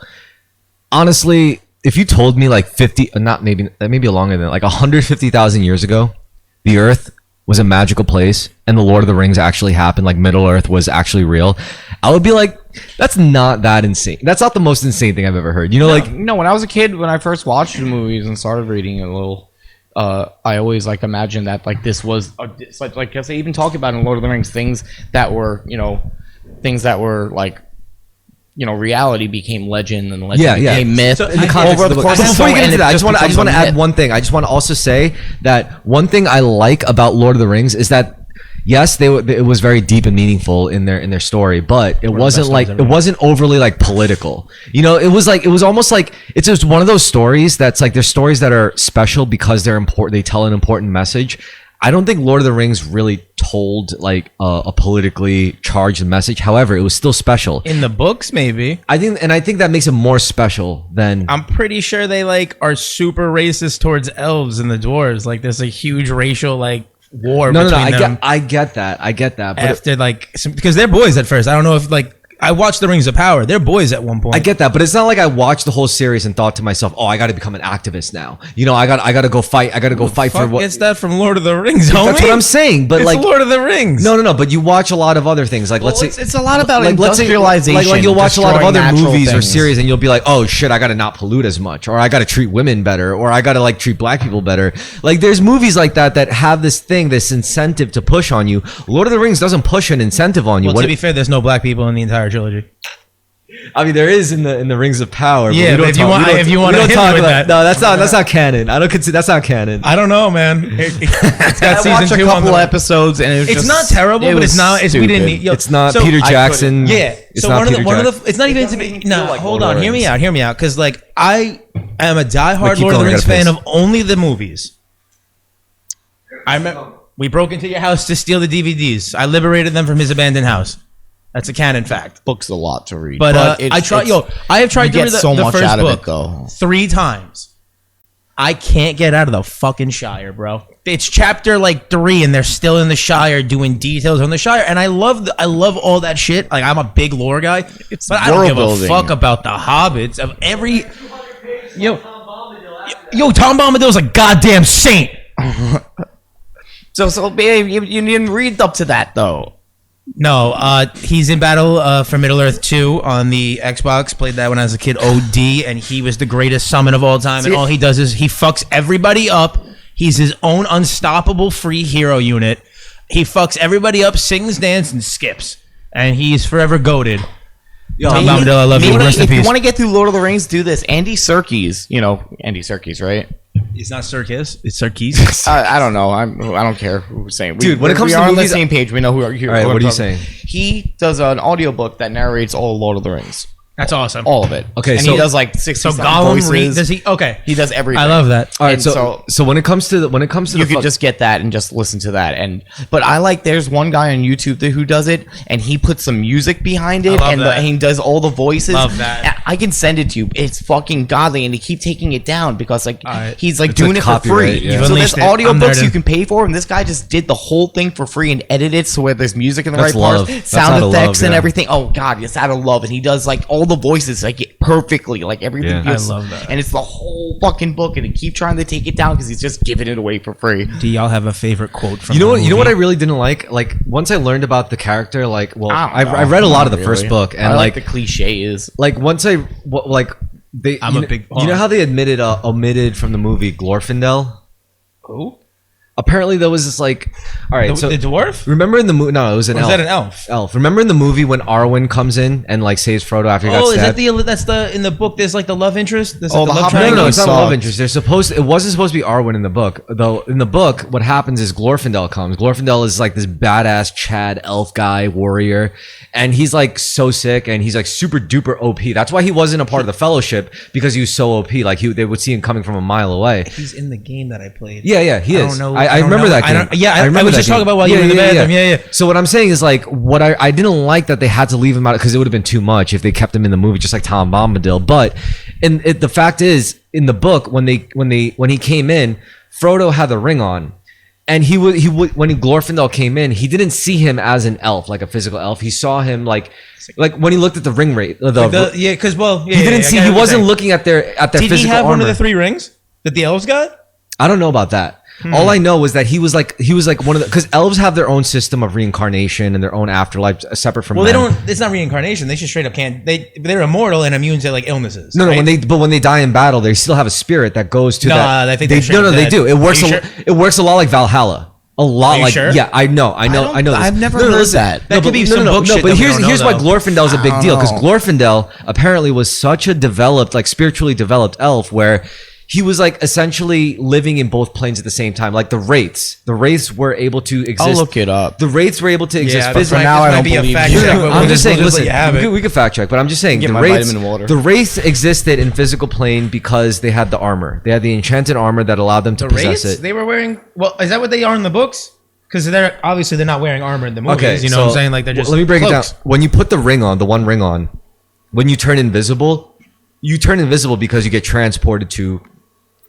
honestly, if you told me like maybe longer than like 150,000 years ago, the Earth was a magical place and the Lord of the Rings actually happened, like Middle Earth was actually real, I would be like, that's not that insane. That's not the most insane thing I've ever heard. You know, no, when I was a kid, when I first watched the movies and started reading a little, I always like imagined that like this was like because they even talk about in Lord of the Rings things that were like reality became legend and legend became myth. So in the context of the book. Before you get into that, I just want to add one thing. I just want to also say that one thing I like about Lord of the Rings is that yes, it was very deep and meaningful in their story, but it wasn't overly like political. You know, it was almost like it's just one of those stories that's like there's stories that are special because they're important. They tell an important message. I don't think Lord of the Rings really told like a politically charged message. However, it was still special in the books. Maybe I think that makes it more special than. I'm pretty sure they like are super racist towards elves and the dwarves. Like there's a huge racial like war. No, I get that. But after because they're boys at first. I don't know if like I watched The Rings of Power. They're boys at one point. I get that, but it's not like I watched the whole series and thought to myself, "Oh, I got to become an activist now." You know, I got to go fight. I got to go fight for Fuck what. gets that from Lord of the Rings, homie? That's what I'm saying. But It's like, Lord of the Rings. no. But you watch a lot of other things. Like, let's say it's a lot about let's say, industrialization. like you'll watch a lot of destroying other natural movies or things. series, and you'll be like, "Oh shit, I got to not pollute as much, or I got to treat women better, or I got to like treat black people better." Like, there's movies like that have this thing, this incentive to push on you. Lord of the Rings doesn't push an incentive on you. Well, to be fair, there's no black people in the entire trilogy. I mean, there is in the Rings of Power. Yeah, we don't but if you talk- want- we don't- if you want we to don't hit talk with about that. no, that's not canon. I don't consider that's not canon. I don't know, man. It's got I season watched a 2 on couple the. episodes, and It's not terrible, but it's not. We didn't need. Yo, It's not so- Peter I Jackson. Yeah. It's So not one of the Peter one of Jackson. the. It's not even to be. No, like hold Lord of on. the Hear me out. Because like I am a diehard Wait, keep Lord of the going, I Rings gotta fan piss. of only the movies. I remember we broke into your house to steal the DVDs. I liberated them from his abandoned house. That's a canon fact. Book's a lot to read, But it's- I try. it's- I have tried you to get read so the much first out of it, book though. 3 times. I can't get out of the fucking Shire, bro. It's chapter like 3, and they're still in the Shire doing details on the Shire, and I love all that shit. Like I'm a big lore guy, It's but I don't give a world building. fuck about the hobbits of every. Yo, Tom Bombadil's a goddamn saint. So babe, you didn't read up to that though. No, he's in Battle for Middle Earth 2 on the Xbox. Played that when I was a kid, OD, and he was the greatest summon of all time. And all he does is he fucks everybody up. He's his own unstoppable free hero unit. He fucks everybody up, sings, dances, and skips. And he's forever goated. Tom Bombadil, I love you. Rest in If you peace. want to get through Lord of the Rings, do this. Andy Serkis, you know Andy Serkis, right? It's not Serkis. It's Serkis. I don't know. I don't care who we're saying. Dude, when it comes we to are on movies- the same page. We know who are. All right, what are you saying? He does an audiobook that narrates all of Lord of the Rings, That's awesome. all of it. Okay, and so- he does like 60 So some Gollum voices. does he? Okay. He does everything. I love that. All right, And so when it comes to you the could fuck- just get that and just listen to that. But I like there's one guy on YouTube who does it, and he puts some music behind it, love and, that. and he does all the voices. Love that. And I can send it to you. It's fucking godly, and they keep taking it down because like Alright. he's like It's doing like it for free. copyright, yeah. You've So there's unleashed it. I'm there audiobooks to- you can pay for, and this guy just did the whole thing for free and edited it so where there's music in the That's right love. parts, That's sound out of effects, love, and yeah. everything. Oh god, it's out of love, and he does like all the voices like perfectly, like everything. Yeah. feels- I love that. and it's the whole fucking book, and they keep trying to take it down because he's just giving it away for free. Do y'all have a favorite quote from You know the what? You know what I movie? really didn't like. Like once I learned about the character, like well, I don't know. I read a lot of the Not first really. book, and I like the cliche is like once I like they. I'm you a know, big- You know how they admitted omitted from the movie Glorfindel? Who? Apparently there was this like, all right. So The dwarf? remember in the movie? No, it was an Or is elf. that an elf? Elf. Remember in the movie when Arwen comes in and like saves Frodo after he got Oh, is that stabbed? that's the in the book? There's like the love interest. There's Oh, like the love Hobbit- No, triangle. no, it's not a Sucked. love interest. It wasn't supposed to be Arwen in the book. Though in the book, what happens is Glorfindel comes. Glorfindel is like this badass Chad elf guy warrior, and he's like so sick, and he's like super duper OP. That's why he wasn't a part of the Fellowship, because he was so OP. Like they would see him coming from a mile away. He's in the game that I played. Yeah, he is. don't know- I I don't remember know. that I game. don't- yeah, I remember was that just talking game. about while you were in the bathroom. Yeah. So what I'm saying is like what I didn't like that they had to leave him out because it would have been too much if they kept him in the movie just like Tom Bombadil. But the fact is in the book when he came in, Frodo had the ring on. And he would when Glorfindel came in, he didn't see him as an elf, like a physical elf. He saw him like when he looked at the ring rate. Because he didn't see. He wasn't looking at their Did he physical have armor. one of the 3 rings that the elves got? I don't know about that. All I know is that he was like one of the, because elves have their own system of reincarnation and their own afterlife separate from. Well, men. they don't. It's not reincarnation. They just straight up can't. They're immortal and immune to like illnesses. No, right? when they die in battle, they still have a spirit that goes to No, that. I think they're straight no, up they dead. do. It works. Are you It works a lot like Valhalla. A lot Are you like sure? yeah. I know. I know this. I've never heard listen. that. That could be some book shit But that we here's don't know, here's why though. Glorfindel's a big I deal don't because know. Glorfindel apparently was such a developed, like spiritually developed elf where. He was like essentially living in both planes at the same time. Like the wraiths were able to exist. I'll look it up. The wraiths were able to exist. Yeah, but for now, I don't believe you. I'm just saying. We'll Listen, let you have it. we could fact check, but I'm just saying Get the my wraiths. vitamin water. The wraiths existed in physical plane because they had the armor. They had the enchanted armor that allowed them to The possess wraiths? it. They were wearing. Well, is that what they are in the books? Because they're obviously they're not wearing armor in the movies. Okay, you know what I'm saying? Like they're just. Let me break cloaks. it down. When you put the ring on, the one ring on, when you turn invisible, because you get transported to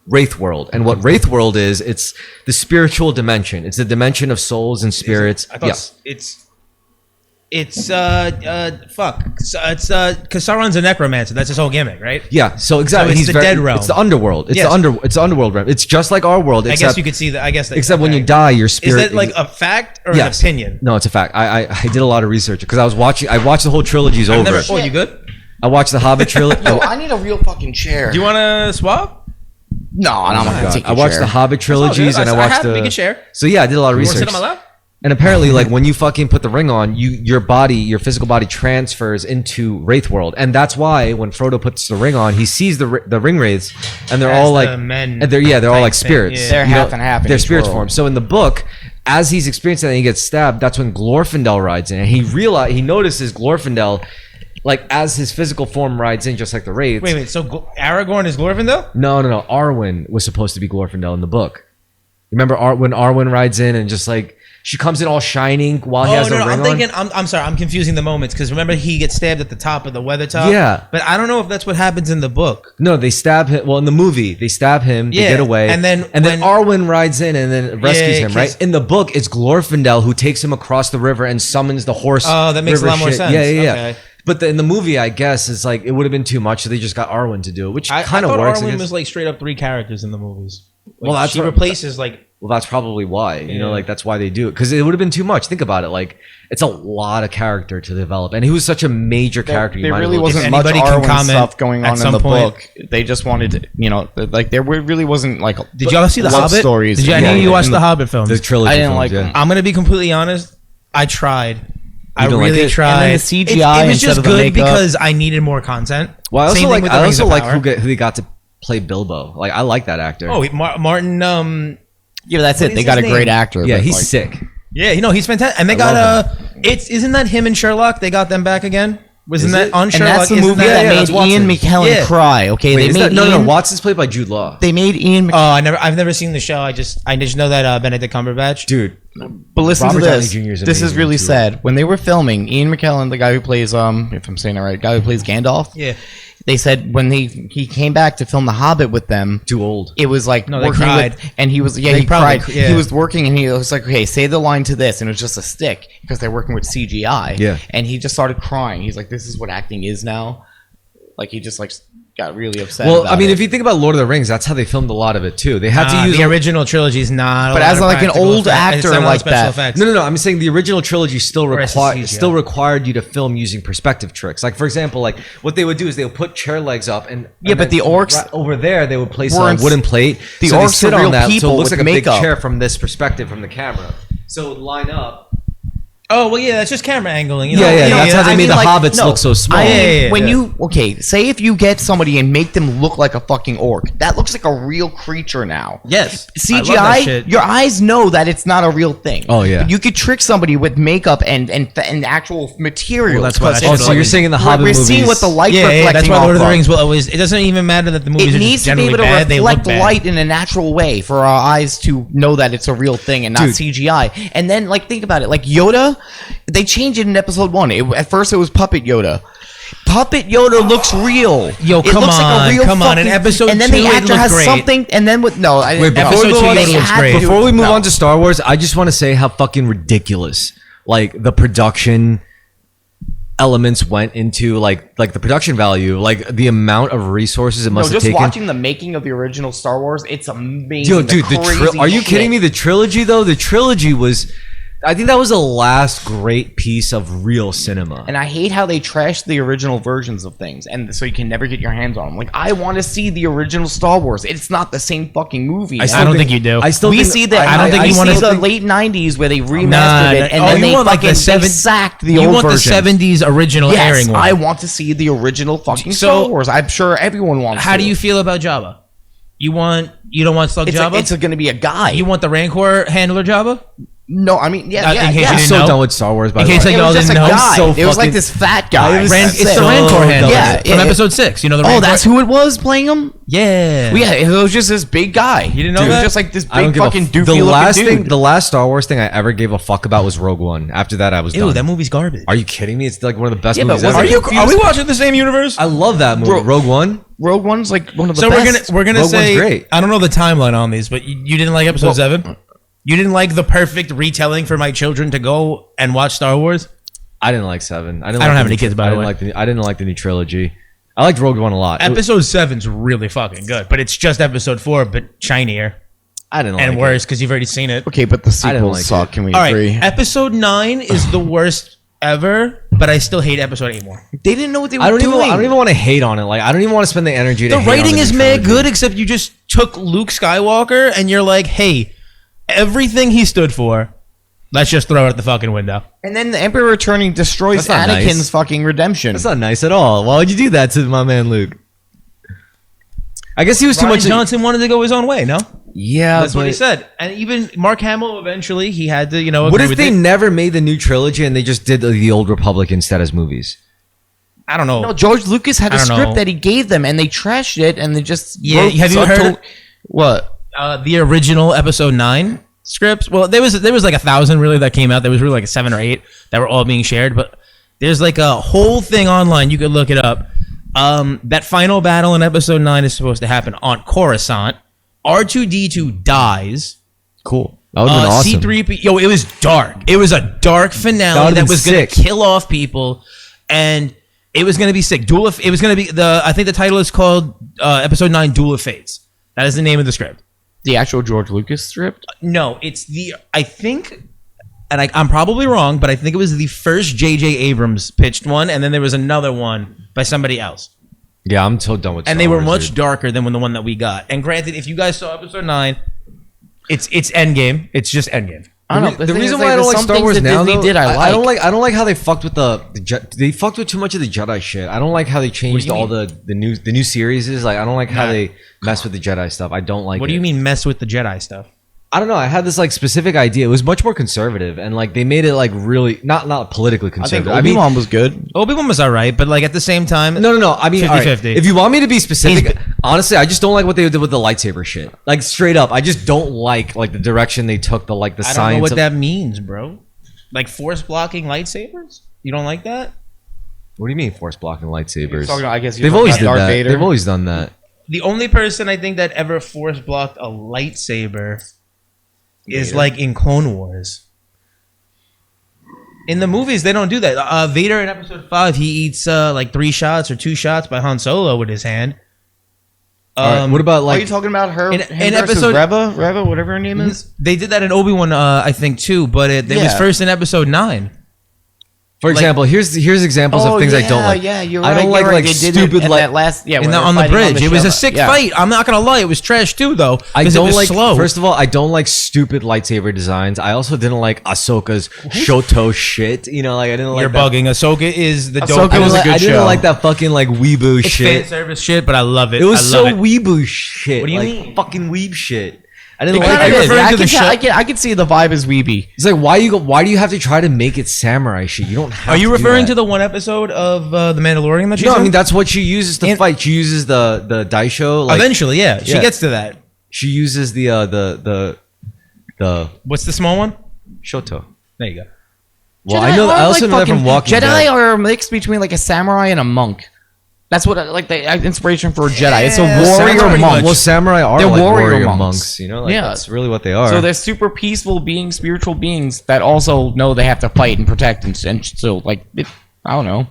Wraith World. And what Wraith World is, it's the spiritual dimension. It's the dimension of souls and spirits. I thought it's It's because Sauron's a necromancer. That's his whole gimmick, right? Yeah, so exactly. So it's he's the very, dead realm. It's the underworld. It's Yes. It's the underworld realm. It's just like our world. I guess you could see that. I guess that, except when okay. you die, your Is spirit. that like a fact or Yes. an opinion? No, it's a fact. I did a lot of research because I watched the whole trilogies over. Never, oh, you good? I watched the Hobbit trilogy. Yo, I need a real fucking chair. Do you want to swap? No, I'm not gonna take I your watched chair. the Hobbit trilogies and I watched We the. can share. So yeah, I did a lot of You want to research. sit on my lap? And apparently, like when you fucking put the ring on, your physical body transfers into Wraith World, and that's why when Frodo puts the ring on, he sees the ring wraiths, and they're As all the like men and they're all like type thing, spirits. yeah. They're You half know, and half in They're each spirits world. form. So in the book, as he's experiencing that, and he gets stabbed. That's when Glorfindel rides in, and he notices Glorfindel, like as his physical form rides in, just like the wraiths. Wait. So Aragorn is Glorfindel? No. Arwen was supposed to be Glorfindel in the book. Remember when Arwen rides in and just like she comes in all shining while he has the ring I'm on? thinking. I'm sorry. I'm confusing the moments because remember he gets stabbed at the top of the Weathertop. Yeah. But I don't know if that's what happens in the book. No, they stab him. Well, in the movie, they stab him. They Yeah, get away, and then then Arwen rides in and then rescues him. Right 'cause- in the book, it's Glorfindel who takes him across the river and summons the horse. Oh, that makes a river lot more shit. sense. Yeah. Okay. But in the movie, I guess it's like it would have been too much, so they just got Arwen to do it, which I kind of thought works. I Arwen guess. was like straight up 3 characters in the movies. Like, Well, that's she what- replaces like. Well, that's probably why. You know, Yeah. like that's why they do it because it would have been too much. Think about it. Like it's a lot of character to develop, and he was such a major character. There you might really as well wasn't If much anybody can Arwen comment stuff going at on in some the point. book. They just wanted to, like there really wasn't like. Did y'all see the love Hobbit? stories? Did you? I know Yeah, you in watched the Hobbit films. the trilogy. I didn't films, like yeah. them. I'm gonna be completely honest. I tried. I don't like really it? tried. And then the CGI It was instead just of the good makeup. because I needed more content. Well, I Same also thing like with the Rings of Power. who they got to play Bilbo. Like I like that actor. Oh, Martin. Yeah, that's What it. They is got a his great name? actor. yeah, but, he's like, sick. Yeah, he's fantastic. And they I got love isn't that him and Sherlock? They got them back again. Wasn't Is that it? on And Sherlock? that's the Isn't movie that- that yeah, made that's Watson. Ian McKellen Yeah. cry. Okay, Wait, they is made that, no, Ian. Watson's played by Jude Law. They made Ian. Oh, I've never seen the show. I just know that Benedict Cumberbatch. Dude, But listen Robert to Downey this. Jr. is This is amazing, really too. sad. When they were filming, Ian McKellen, the guy who plays if I'm saying it right, guy who plays Gandalf. Yeah. They said when he came back to film The Hobbit with them, too old. it was like No, they working cried. with, and he was They he probably- cried. yeah. He was working, and he was like, okay, say the line to this, and it was just a stick because they're working with CGI. Yeah. and he just started crying. He's like, this is what acting is now. Like he just like got really upset. Well, about I mean, it. if you think about Lord of the Rings, that's how they filmed a lot of it too. They had to use the original trilogy is not. But as like an old actor like that. effects. No. I'm saying the original trilogy still Or SCG, yeah. required you to film using perspective tricks. Like for example, like what they would do is they would put chair legs up and Yeah, but then the orcs right over there they would place a weren't- wooden plate. the so they orcs sit are on real that, so people it looks with like a makeup. big chair from this perspective from the camera. So it would line up. Oh well, yeah, that's just camera angling. You Yeah, know? yeah, You know, that's how they I made mean, the like, hobbits no, look so small. I mean, Yeah. when you say if you get somebody and make them look like a fucking orc, that looks like a real creature now. Yes, I love that CGI, shit. your eyes know that it's not a real thing. Oh, yeah. but you could trick somebody with makeup and actual materials. Well, that's why 'cause that Oh, shit so always- you're saying in the Hobbit we're movies? seeing what the light Yeah, reflecting that's why off Lord of the of. Rings will always. It doesn't even matter that the movies It are needs just to be generally able to bad. They look reflect bad. light in a natural way for our eyes to know that it's a real thing and not Dude. CGI. And then, like, think about it. Like Yoda, they changed it in episode 1. At first, it was Puppet Yoda. Puppet Yoda looks real. Yo, It come looks like on, a real come on. In fucking- episode and then 2, the it actor looked has great. something. And then with no, I, Wait, before episode we move 2 on, they it looks had great. to- Before we move no. on to Star Wars, I just want to say how fucking ridiculous like the production elements went into like the production value, like the amount of resources it No, must have just taken. watching the making of the original Star Wars, it's amazing. Yo, dude, are you kidding me? The trilogy though, the trilogy was, I think that was the last great piece of real cinema. And I hate how they trash the original versions of things, and so you can never get your hands on them. Like, I want to see the original Star Wars. It's not the same fucking movie. I now. don't think you do. I still we think, see the. I don't think I you see wanna the think- late '90s where they remastered Nah, it, and oh, then you they want like fucking the seven- sacked the You old want version. the '70s original Yes, airing one. I want to see the original fucking So- Star Wars. I'm sure everyone wants. How to. do you feel about Jabba? You don't want Slug It's Jabba? it's going to be a guy. You want the Rancor handler Jabba? No, I mean, yeah, In yeah, case you yeah. I'm didn't so know. done with Star Wars. By In the case way. like It y'all was just didn't a know. guy. so It was like fucking- this fat guy. was- That's It's it. the Rancor handler Yeah, from yeah. episode 6. You know the Oh, Rancor? that's who it was playing him. Yeah. Yeah, it was just this big guy. You didn't know Dude, It that? was just like this I don't big give fucking a doofy the looking last dude. thing, the last Star Wars thing I ever gave a fuck about was Rogue One. After that, I was Ew, done. that movie's garbage. Are you kidding me? It's like one of the best Yeah, but movies was ever. it- Are we watching the same universe? I love that movie. Rogue One. Rogue One's like one of the So best. we're gonna Rogue say One's great. I don't know the timeline on these, but you didn't like episode 7? You didn't like the perfect retelling for my children to go and watch Star Wars? I didn't like 7. I don't have any kids, by the way. I didn't like the new trilogy. I liked Rogue One a lot. Episode 7's really fucking good, but it's just episode 4, but shinier I didn't like and it. worse because you've already seen it. Okay, but the I didn't sequels like suck. it. Can we All agree? right, episode 9 is the worst ever, but I still hate episode 8 more. They didn't know what they were I don't doing. even want to hate on it. Like I don't even want to spend the energy. The to hate on writing the is new mad trilogy. good, except you just took Luke Skywalker and you're like, hey, everything he stood for, let's just throw it at the fucking window. And then the Emperor Returning destroys That's not Anakin's nice. fucking redemption. That's not nice at all. Why would you do that to my man Luke? I guess he was too Ryan much. Johnson wanted to go his own way, no? Yeah, That's what he but said. And even Mark Hamill, eventually, he had to, what agree if with they it. never made the new trilogy and they just did the Old Republic instead as movies? I don't know. No, George Lucas had I a don't script know. that he gave them, and they trashed it, and they just Yeah, wrote have you heard what? The original episode 9 scripts? Well, there was like 1,000 really that came out. There was really like 7 or 8 that were all being shared, but there's like a whole thing online. You could look it up. That final battle in episode 9 is supposed to happen on Coruscant. R2-D2 dies. Cool. That would have been awesome. C-3P. Yo, it was dark. It was a dark finale That that would've was been going to sick. kill off people, and it was going to be sick. It was going to be I think the title is called episode 9 Duel of Fates. That is the name of the script. The actual George Lucas script? No, it's I think, and I'm probably wrong, but I think it was the first J.J. Abrams pitched one, and then there was another one by somebody else. Yeah, I'm so done with. And Star they were Wars, much dude. darker than the one that we got. And granted, if you guys saw episode 9, it's Endgame. It's just Endgame. I don't know. The thing reason is, why I don't there's like some Star things Wars that now, Disney though, did, I don't like how they fucked with they fucked with too much of the Jedi shit. I don't like how they changed you all the new series. Like I don't like how they mess with the Jedi stuff. I don't like. What do you mean mess with the Jedi stuff? I don't know. I had this like specific idea. It was much more conservative, and like they made it like really not politically I think conservative. Obi-Wan was good. Obi-Wan was alright, but like at the same time, No. I mean, 50-50. all right, if you want me to be specific, honestly, I just don't like what they did with the lightsaber shit. Like straight up, I just don't like the direction they took. The I don't science. know what of, that means, bro. Like force blocking lightsabers? You don't like that? What do you mean force blocking lightsabers? I guess They've always did that. They've always done that. The only person I think that ever force blocked a lightsaber is like in Clone Wars. In the movies, they don't do that. Vader in episode 5, he eats like 3 shots or 2 shots by Han Solo with his hand. All right, what about Are like you talking about her in him versus episode- Reva, whatever her name is? They did that in Obi-Wan, I think, too, but it was Yeah. first in episode 9. for example, here's examples of things I don't like. Yeah, you're I right. don't like you're right. like They did it stupid in like that last. Yeah, And when they were on the fighting bridge. It was a ship. sick Yeah. fight. I'm not going to lie. It was trash, too, though. I 'cause it don't was like. slow. First of all, I don't like stupid lightsaber designs. I also didn't like Ahsoka's Shoto shit. You know, like I didn't like. You're that. bugging. Ahsoka is the Ahsoka dope. was a good I didn't show. like that fucking like weeboo It's shit. fan service shit, but I love it. It was I so love it. weeboo shit. What do you like, mean? Fucking weeb shit. I didn't It like kinda it. is. Referring to the show. I can see the vibe as weeby. It's like why do you have to try to make it samurai shit? You don't have. Are you to do referring that. to the one episode of The Mandalorian that she's No, I in? mean that's what she uses to And- fight. She uses the daisho. Like, Eventually, yeah. She Yeah. gets to that. she uses the What's the small one? shoto. There you go. Well, Jedi I know. are I also like know that from fucking- Walking Jedi Dead. are a mix between like a samurai and a monk. That's what like the inspiration for a Jedi. It's a Yeah, warrior pretty monk. much. Well, samurai are They're like warrior warrior monks. monks. You know, like, Yeah. that's really what they are. So they're super peaceful beings, spiritual beings that also know they have to fight and protect and so like I don't know.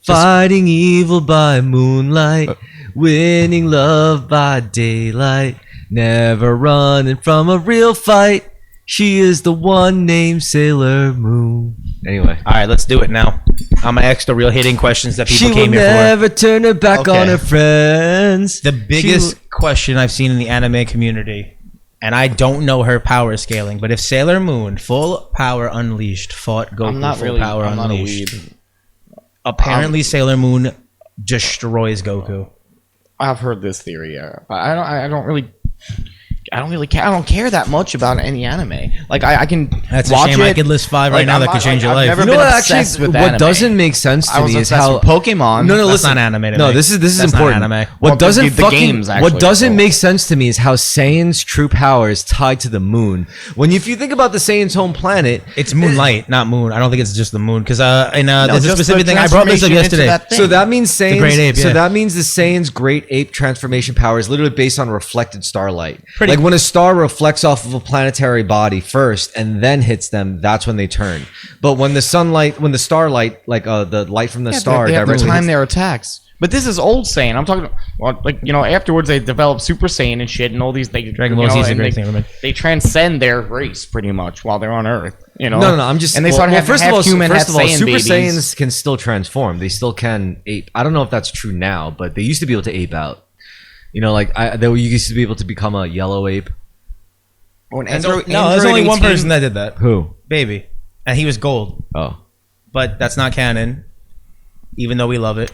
fighting evil by moonlight, winning love by daylight, never running from a real fight. She is the one named Sailor Moon. Anyway, All right, let's do it now. On my extra real hitting questions that she people will came here never turn her back Okay. on her friends. for. The biggest question I've seen in the anime community, and I don't know her power scaling, but if Sailor Moon, full power unleashed, fought Goku I'm not full really. power I'm not a unleashed, weeb. apparently Sailor Moon destroys Goku. I've heard this theory, but I don't really care. I don't care that much about any anime. Like I can That's a watch shame. it. I could list 5 right Like, now I'm that not- could change your I've life. never You know been what? obsessed Actually, with what anime. doesn't make sense to I was me is obsessed how with Pokemon. No, That's listen. not anime to No, me. this is That's not important. anime. What Well, doesn't the fucking games, actually, what doesn't so. make sense to me is how Saiyan's true power is tied to the moon. If you think about the Saiyan's home planet, It's moonlight, not moon. I don't think it's just the moon because there's a just the specific thing. I brought this up transformation into yesterday. that thing. so that means Saiyan's, great ape, so yeah. that means the Saiyan's great ape transformation power is literally based on reflected starlight. Pretty Like when a star reflects off of a planetary body first and then hits them, that's when they turn. But when the starlight, like the light from the star, they have to directly time hits- their attacks. But this is old Saiyan. I'm talking, well, like, you know, afterwards they develop Super Saiyan and shit, and all these Dragon Ball Z is a great thing, remember? they transcend their race pretty much while they're on Earth. You know, No, I'm just. and they start having first of all, human, first of all, Saiyan Super babies. Saiyans can still transform. They still can ape. I don't know if that's true now, but they used to be able to ape out. You know, like you used to be able to become a yellow ape. When There's Android only one 18 person that did that. Who? Baby. And he was gold. Oh. But that's not canon. Even though we love it.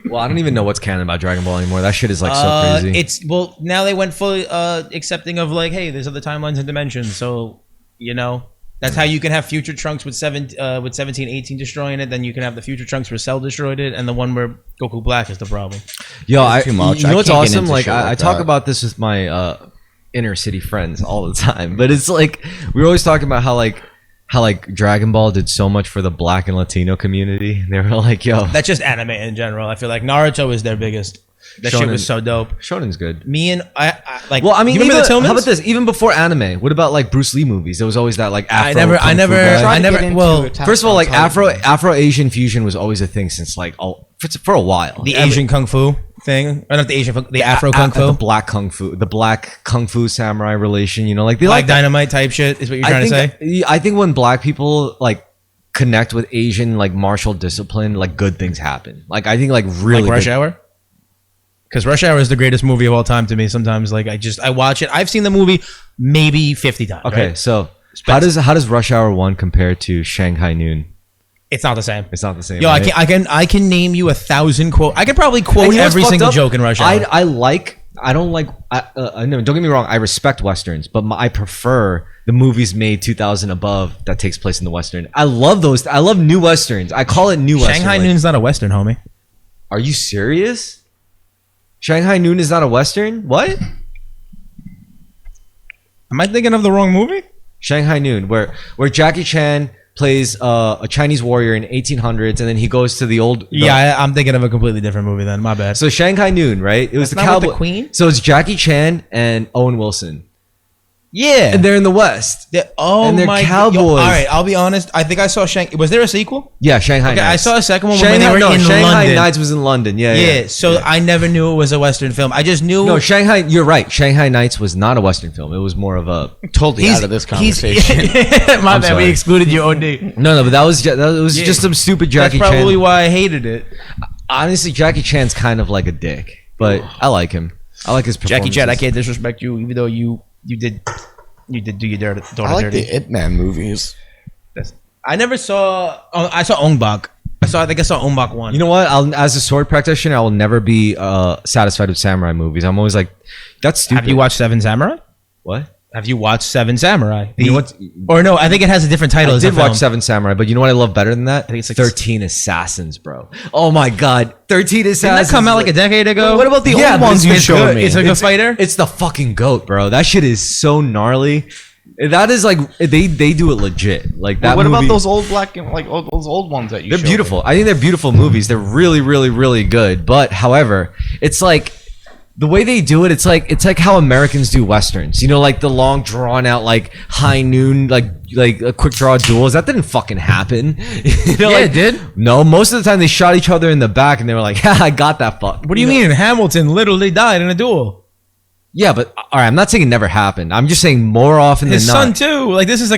Well, I don't even know what's canon about Dragon Ball anymore. That shit is like so crazy. It's well now they went fully accepting of like, hey, there's other timelines and dimensions. So, you know, that's how you can have future Trunks with 17, 18 destroying it. Then you can have the future Trunks where Cell destroyed it, and the one where Goku Black is the problem. Yo, too much. You know I what's can't get awesome? into Like shit I like talk that. about this with my inner city friends all the time, but it's like we're always talking about how Dragon Ball did so much for the Black and Latino community. They were like, yo, That's just anime in general. I feel like Naruto is their biggest. That shit Shonen. was so dope. Shonen's good. Me and I like. Well, I mean, you remember even, the Tillmans? how about this? Even before anime, what about like Bruce Lee movies? There was always that like Afro. I never. Kung Fu guy. Tried to get into Well, Attack First of all, on like Titan. Afro Asian fusion was always a thing since like for a while. the Asian Kung Fu thing, or not the Asian, the Afro Kung Fu, the black Kung Fu samurai relation. You know, like they Black like that. Dynamite type shit is what you're trying to say. I think when black people like connect with Asian like martial discipline, like good things happen. Like I think like really Like Rush good- Hour. Because Rush Hour is the greatest movie of all time to me. Sometimes, like I watch it. I've seen the movie maybe 50 times. Okay, right? so how does Rush Hour 1 compare to Shanghai Noon? It's not the same. It's not the same. Yo, right? I can name you 1,000 quote. I could probably quote And you know what's every fucked single up? joke in Rush Hour. I don't like. No, don't get me wrong. I respect westerns, but I prefer the movies made 2000 above that takes place in the western. I love those. I love new westerns. I call it new western. Shanghai like- Noon's not a western, homie. Are you serious? Shanghai Noon is not a western. What? Am I thinking of the wrong movie? Shanghai Noon, where Jackie Chan plays a Chinese warrior in 1800s, and then he goes to the old. I'm thinking of a completely different movie then. My bad. So Shanghai Noon, right? It was That's the not with cowboy the Queen? So it's Jackie Chan and Owen Wilson, Yeah. and they're in the West. and they're my cowboys. Yo, all right, I'll be honest. I think I saw Was there a sequel? Yeah, Shanghai Okay, Nights. I saw a second one when they were in Shanghai London. Nights was in London. Yeah, Yeah. So I never knew it was a western film. I just knew. No, Shanghai. You're right. Shanghai Nights was not a Western film. It was more of a. totally out of this conversation. My I'm bad. sorry. We excluded you, OD. No, but that was just some stupid That's Jackie probably Chan. why I hated it. Honestly, Jackie Chan's kind of like a dick, but I like him. I like his performance. Jackie Chan, I can't disrespect you, even though you did do your daughter I like dirty. the Ip Man movies. I never saw. Oh, I saw Ong Bak. I think I saw Ong Bak 1. You know what? As a sword practitioner, I will never be satisfied with samurai movies. I'm always like, that's stupid. Have you watched Seven Samurai? What? Have you watched Seven Samurai? You know what? Or no, I think it has a different title. I as a did watch film. Seven Samurai, but you know what I love better than that? I think it's like 13 Assassins, bro. Oh my god, 13 Assassins. Didn't that come out like a decade ago? What about the old but ones you it's showed good. me? It's like a fighter. It's the fucking goat, bro. That shit is so gnarly. That is like they do it legit. Like that. What movie, about those old black and those old ones that you? They're showed beautiful. I think they're beautiful movies. They're really, really, really good. But however, it's like the way they do it. It's like how Americans do westerns. You know, like the long, drawn out, like high noon, like a quick draw duels. That didn't fucking happen. You know, Yeah, like, it did. No, most of the time they shot each other in the back, and they were like, "Ha, I got that fuck." What do you mean? Hamilton literally died in a duel. Yeah, but all right. I'm not saying it never happened. I'm just saying more often His than son not. too. Like this is a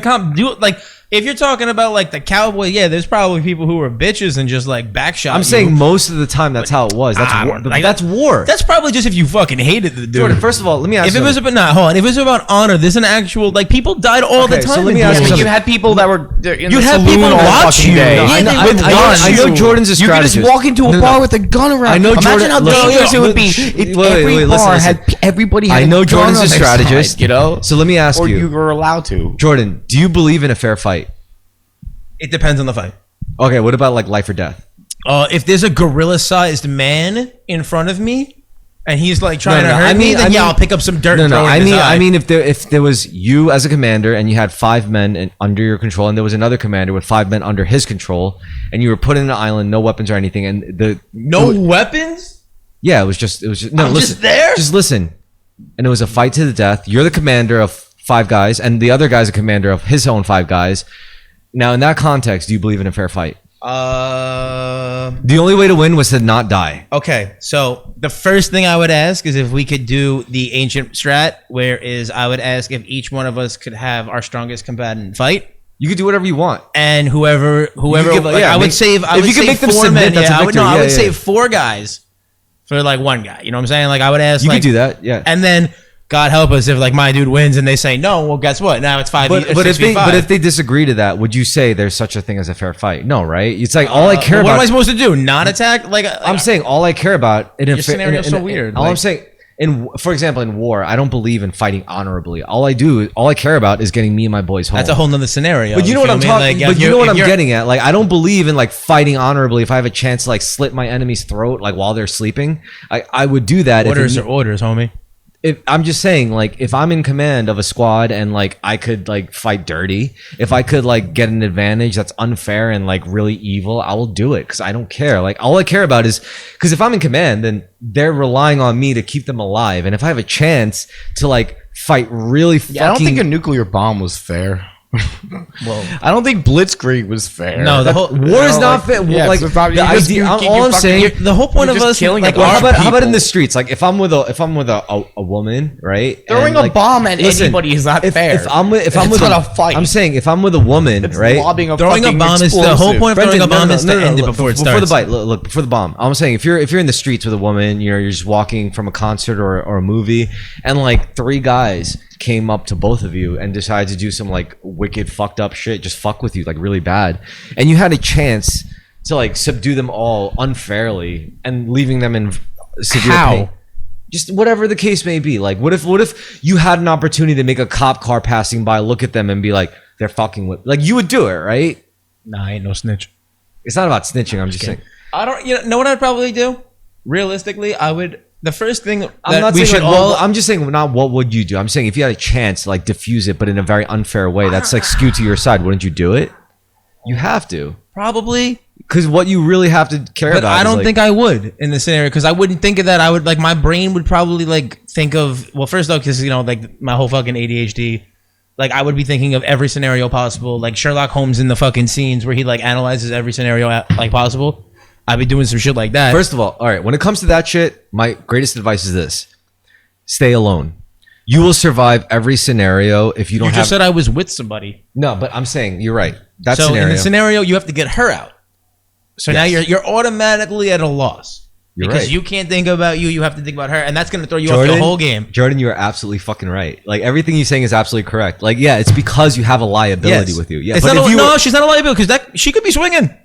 like if you're talking about like the cowboy, yeah, there's probably people who were bitches and just like backshot. I'm you. saying most of the time that's how it was. That's I war. don't- like, That's war. That's probably just if you fucking hated the dude. Jordan, first of all, let me ask if you it was something. about hold on, if it was about honor, there's an actual like people died all the Okay, so time. let me in ask you duels. something. You had people that were in You the had saloon people all watch fucking you. day. Yeah, I know- they I would know- watch I know you. Jordan's a You could just strategist. walk into a No, bar no. with a gun around. I know Imagine Jordan- how no, dangerous no, it would no, be shh, if wait, every wait, bar listen. had everybody. I Had know a gun Jordan's on a their strategist. side, you know. So let me ask or you, you were allowed to. Jordan, do you believe in a fair fight? It depends on the fight. Okay, what about like life or death? If there's a gorilla-sized man in front of me and he's like trying No, to no, hurt I me, mean- then I mean- I'll pick up some dirt. No, and no. throw it I in his mean, eye. I mean, if there was you as a commander and you had 5 men under your control, and there was another commander with 5 men under his control, and you were put in an island, no weapons or anything, and no weapons. yeah, it was just no. I'm listen, just there? Just listen. and it was a fight to the death. You're the commander of 5 guys, and the other guy's a commander of his own 5 guys. Now, in that context, do you believe in a fair fight? The only way to win was to not die. Okay, so the first thing I would ask is if we could do the ancient strat, where is I would ask if each one of us could have our strongest combatant fight. You could do whatever you want. And whoever, give, like, I would save. I if would you can save make them 4 submit, men. that's a I would victory. no. I Yeah, would yeah. save 4 guys for like 1 guy. You know what I'm saying? Like I would ask. You like, could do that, yeah. And then God help us if like my dude wins and they say no. Well, guess what? Now it's 5. But if they disagree to that, would you say there's such a thing as a fair fight? No, right? It's like all I care what about. am I supposed to do? Not attack? Like I'm saying all I care about. Your scenario's so weird. All I'm saying. For example, in war, I don't believe in fighting honorably. All I care about is getting me and my boys home. That's a whole nother scenario. But you know what I'm talking. Like, but you know what I'm getting at. Like I don't believe in like fighting honorably. If I have a chance to like slit my enemy's throat like while they're sleeping, I would do that. Orders are orders, homie. If I'm just saying, like, if I'm in command of a squad and like I could like fight dirty, if I could like get an advantage that's unfair and like really evil, I will do it because I don't care. Like all I care about is because if I'm in command, then they're relying on me to keep them alive, and if I have a chance to like fight really fucking, I don't think a nuclear bomb was fair. Well, I don't think Blitzkrieg was fair. No, the whole war is not fair. Yeah, like so it's not, the idea, all I'm saying, the whole point of just us killing like a bunch how of about in people. the streets? Like if I'm with a woman, right? Throwing and, a bomb at anybody is not fair. If I'm with It's not a fight. I'm saying if I'm with a woman, It's right? lobbing a throwing a fucking bomb is the whole explosive. point of throwing a Brendan, bomb is to end it before it starts. Before the bite, look, before the bomb. I'm saying if you're in the streets with a woman, you're just walking from a concert or a movie, and like 3 guys came up to both of you and decided to do some like wicked fucked up shit, just fuck with you like really bad, and you had a chance to like subdue them all unfairly and leaving them in severe pain. Just whatever the case may be. Like what if you had an opportunity to make a cop car passing by look at them and be like, they're fucking with, like you would do it, right? Nah, I ain't no snitch. It's not about snitching. I'm just saying. I don't. You know what I'd probably do? Realistically, I would. The first thing I'm not we saying should like, all. I'm just saying not what would you do. I'm saying if you had a chance to like diffuse it, but in a very unfair way, that's like skewed to your side. Wouldn't you do it? You have to, Probably, because what you really have to care but about. I is, don't like, think I would in this scenario because I wouldn't think of that. I would like my brain would probably like think of first off because like my whole fucking ADHD. Like I would be thinking of every scenario possible, like Sherlock Holmes in the fucking scenes where he like analyzes every scenario like possible. I'd be doing some shit like that. First of all right. When it comes to that shit, my greatest advice is this: stay alone. You will survive every scenario if you don't you have. just said I was with somebody. No, but I'm saying you're right. That So scenario. in the scenario, you have to get her out. So now you're automatically at a loss. You're because right. you can't think about you have to think about her, and that's going to throw you off your whole game. Jordan, you are absolutely fucking right. Like everything you're saying is absolutely correct. Like yeah, it's because you have a liability with you. Yeah, it's but not if you no, she's not a liability because she could be swinging.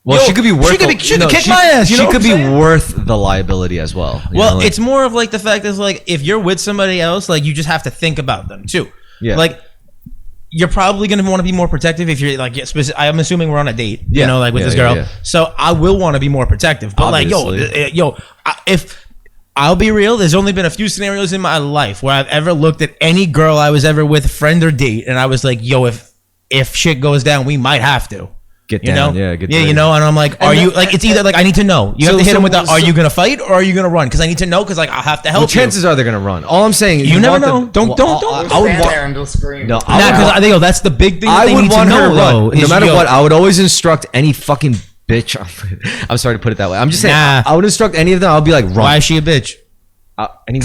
well, she could be worth. She could kick my ass. You she know could what I'm be saying? worth the liability as well. You Well, know, like- it's more of like the fact is like if you're with somebody else, like you just have to think about them too. Yeah. Like you're probably going to want to be more protective if you're like I'm assuming we're on a date, you Yeah. know, like with Yeah, this yeah, girl. yeah. So I will want to be more protective. But Obviously. if I'll be real, there's only been a few scenarios in my life where I've ever looked at any girl I was ever with, friend or date, and I was like, yo, if shit goes down, we might have to. get You down. know, Yeah, get yeah, down. you know, and I'm like, are you like? It's either like I need to know. You have to hit him with the, are you gonna fight or are you gonna run? Because I need to know because like I'll have to help Well, chances are they're gonna run. All I'm saying is You never want know. them- Don't. I would Stand want. there and just scream. No, Nah, because I think that's the big thing. That I they would need want to her know, to though, run. No is, matter yo, what, I would always instruct any fucking bitch. I'm sorry to put it that way. I'm just saying. Nah. I would instruct any of them. I'll be like, run. Why is she a bitch? Any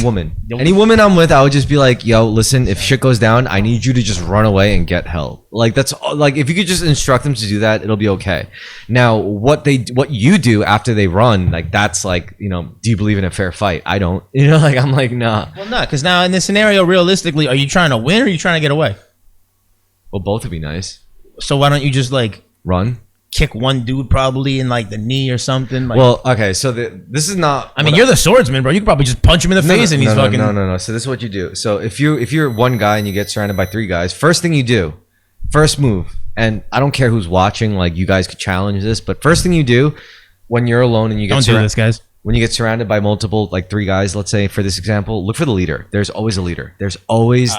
woman I'm with, I would just be like, yo, listen, if shit goes down, I need you to just run away and get help. Like that's like if you could just instruct them to do that, it'll be okay. Now what you do after they run, like that's like, you know, do you believe in a fair fight? I don't. You know, like I'm like, nah. Well, not because now in this scenario, realistically, are you trying to win or are you trying to get away? Well, both would be nice. So why don't you just like Run. kick one dude probably in like the knee or something? Like, Well, okay, so this is not. I mean, you're the swordsman, bro. You could probably just punch him in the face and he's fucking. No. So this is what you do. So if you're one guy and you get surrounded by 3 guys, first thing you do, first move, and I don't care who's watching, like you guys could challenge this, but first thing you do when you're alone and you get Don't do this, guys. when you get surrounded by multiple, like 3 guys, let's say for this example, look for the leader. There's always a leader. There's always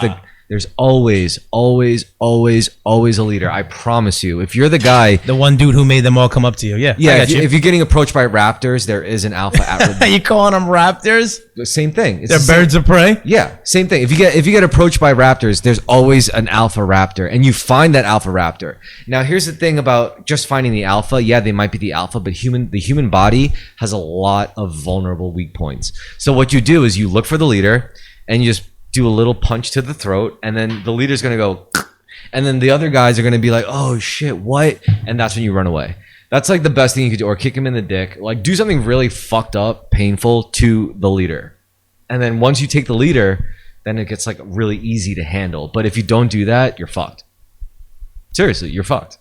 there's always a leader. I promise you. If you're the guy, The one dude who made them all come up to you. Yeah. yeah, I got you. if you're getting approached by raptors, there is an alpha. Are you calling them raptors? Same thing. It's They're the same- birds of prey. Yeah, same thing. If you get approached by raptors, there's always an alpha raptor, and you find that alpha raptor. Now, here's the thing about just finding the alpha. Yeah, they might be the alpha, but the human body has a lot of vulnerable weak points. So what you do is you look for the leader, and you just do a little punch to the throat, and then the leader's gonna go, and then the other guys are gonna be like, "Oh shit, what?" And that's when you run away. That's like the best thing you could do, or kick him in the dick. Like do something really fucked up, painful to the leader. And then once you take the leader, then it gets like really easy to handle. But if you don't do that, you're fucked. Seriously, you're fucked.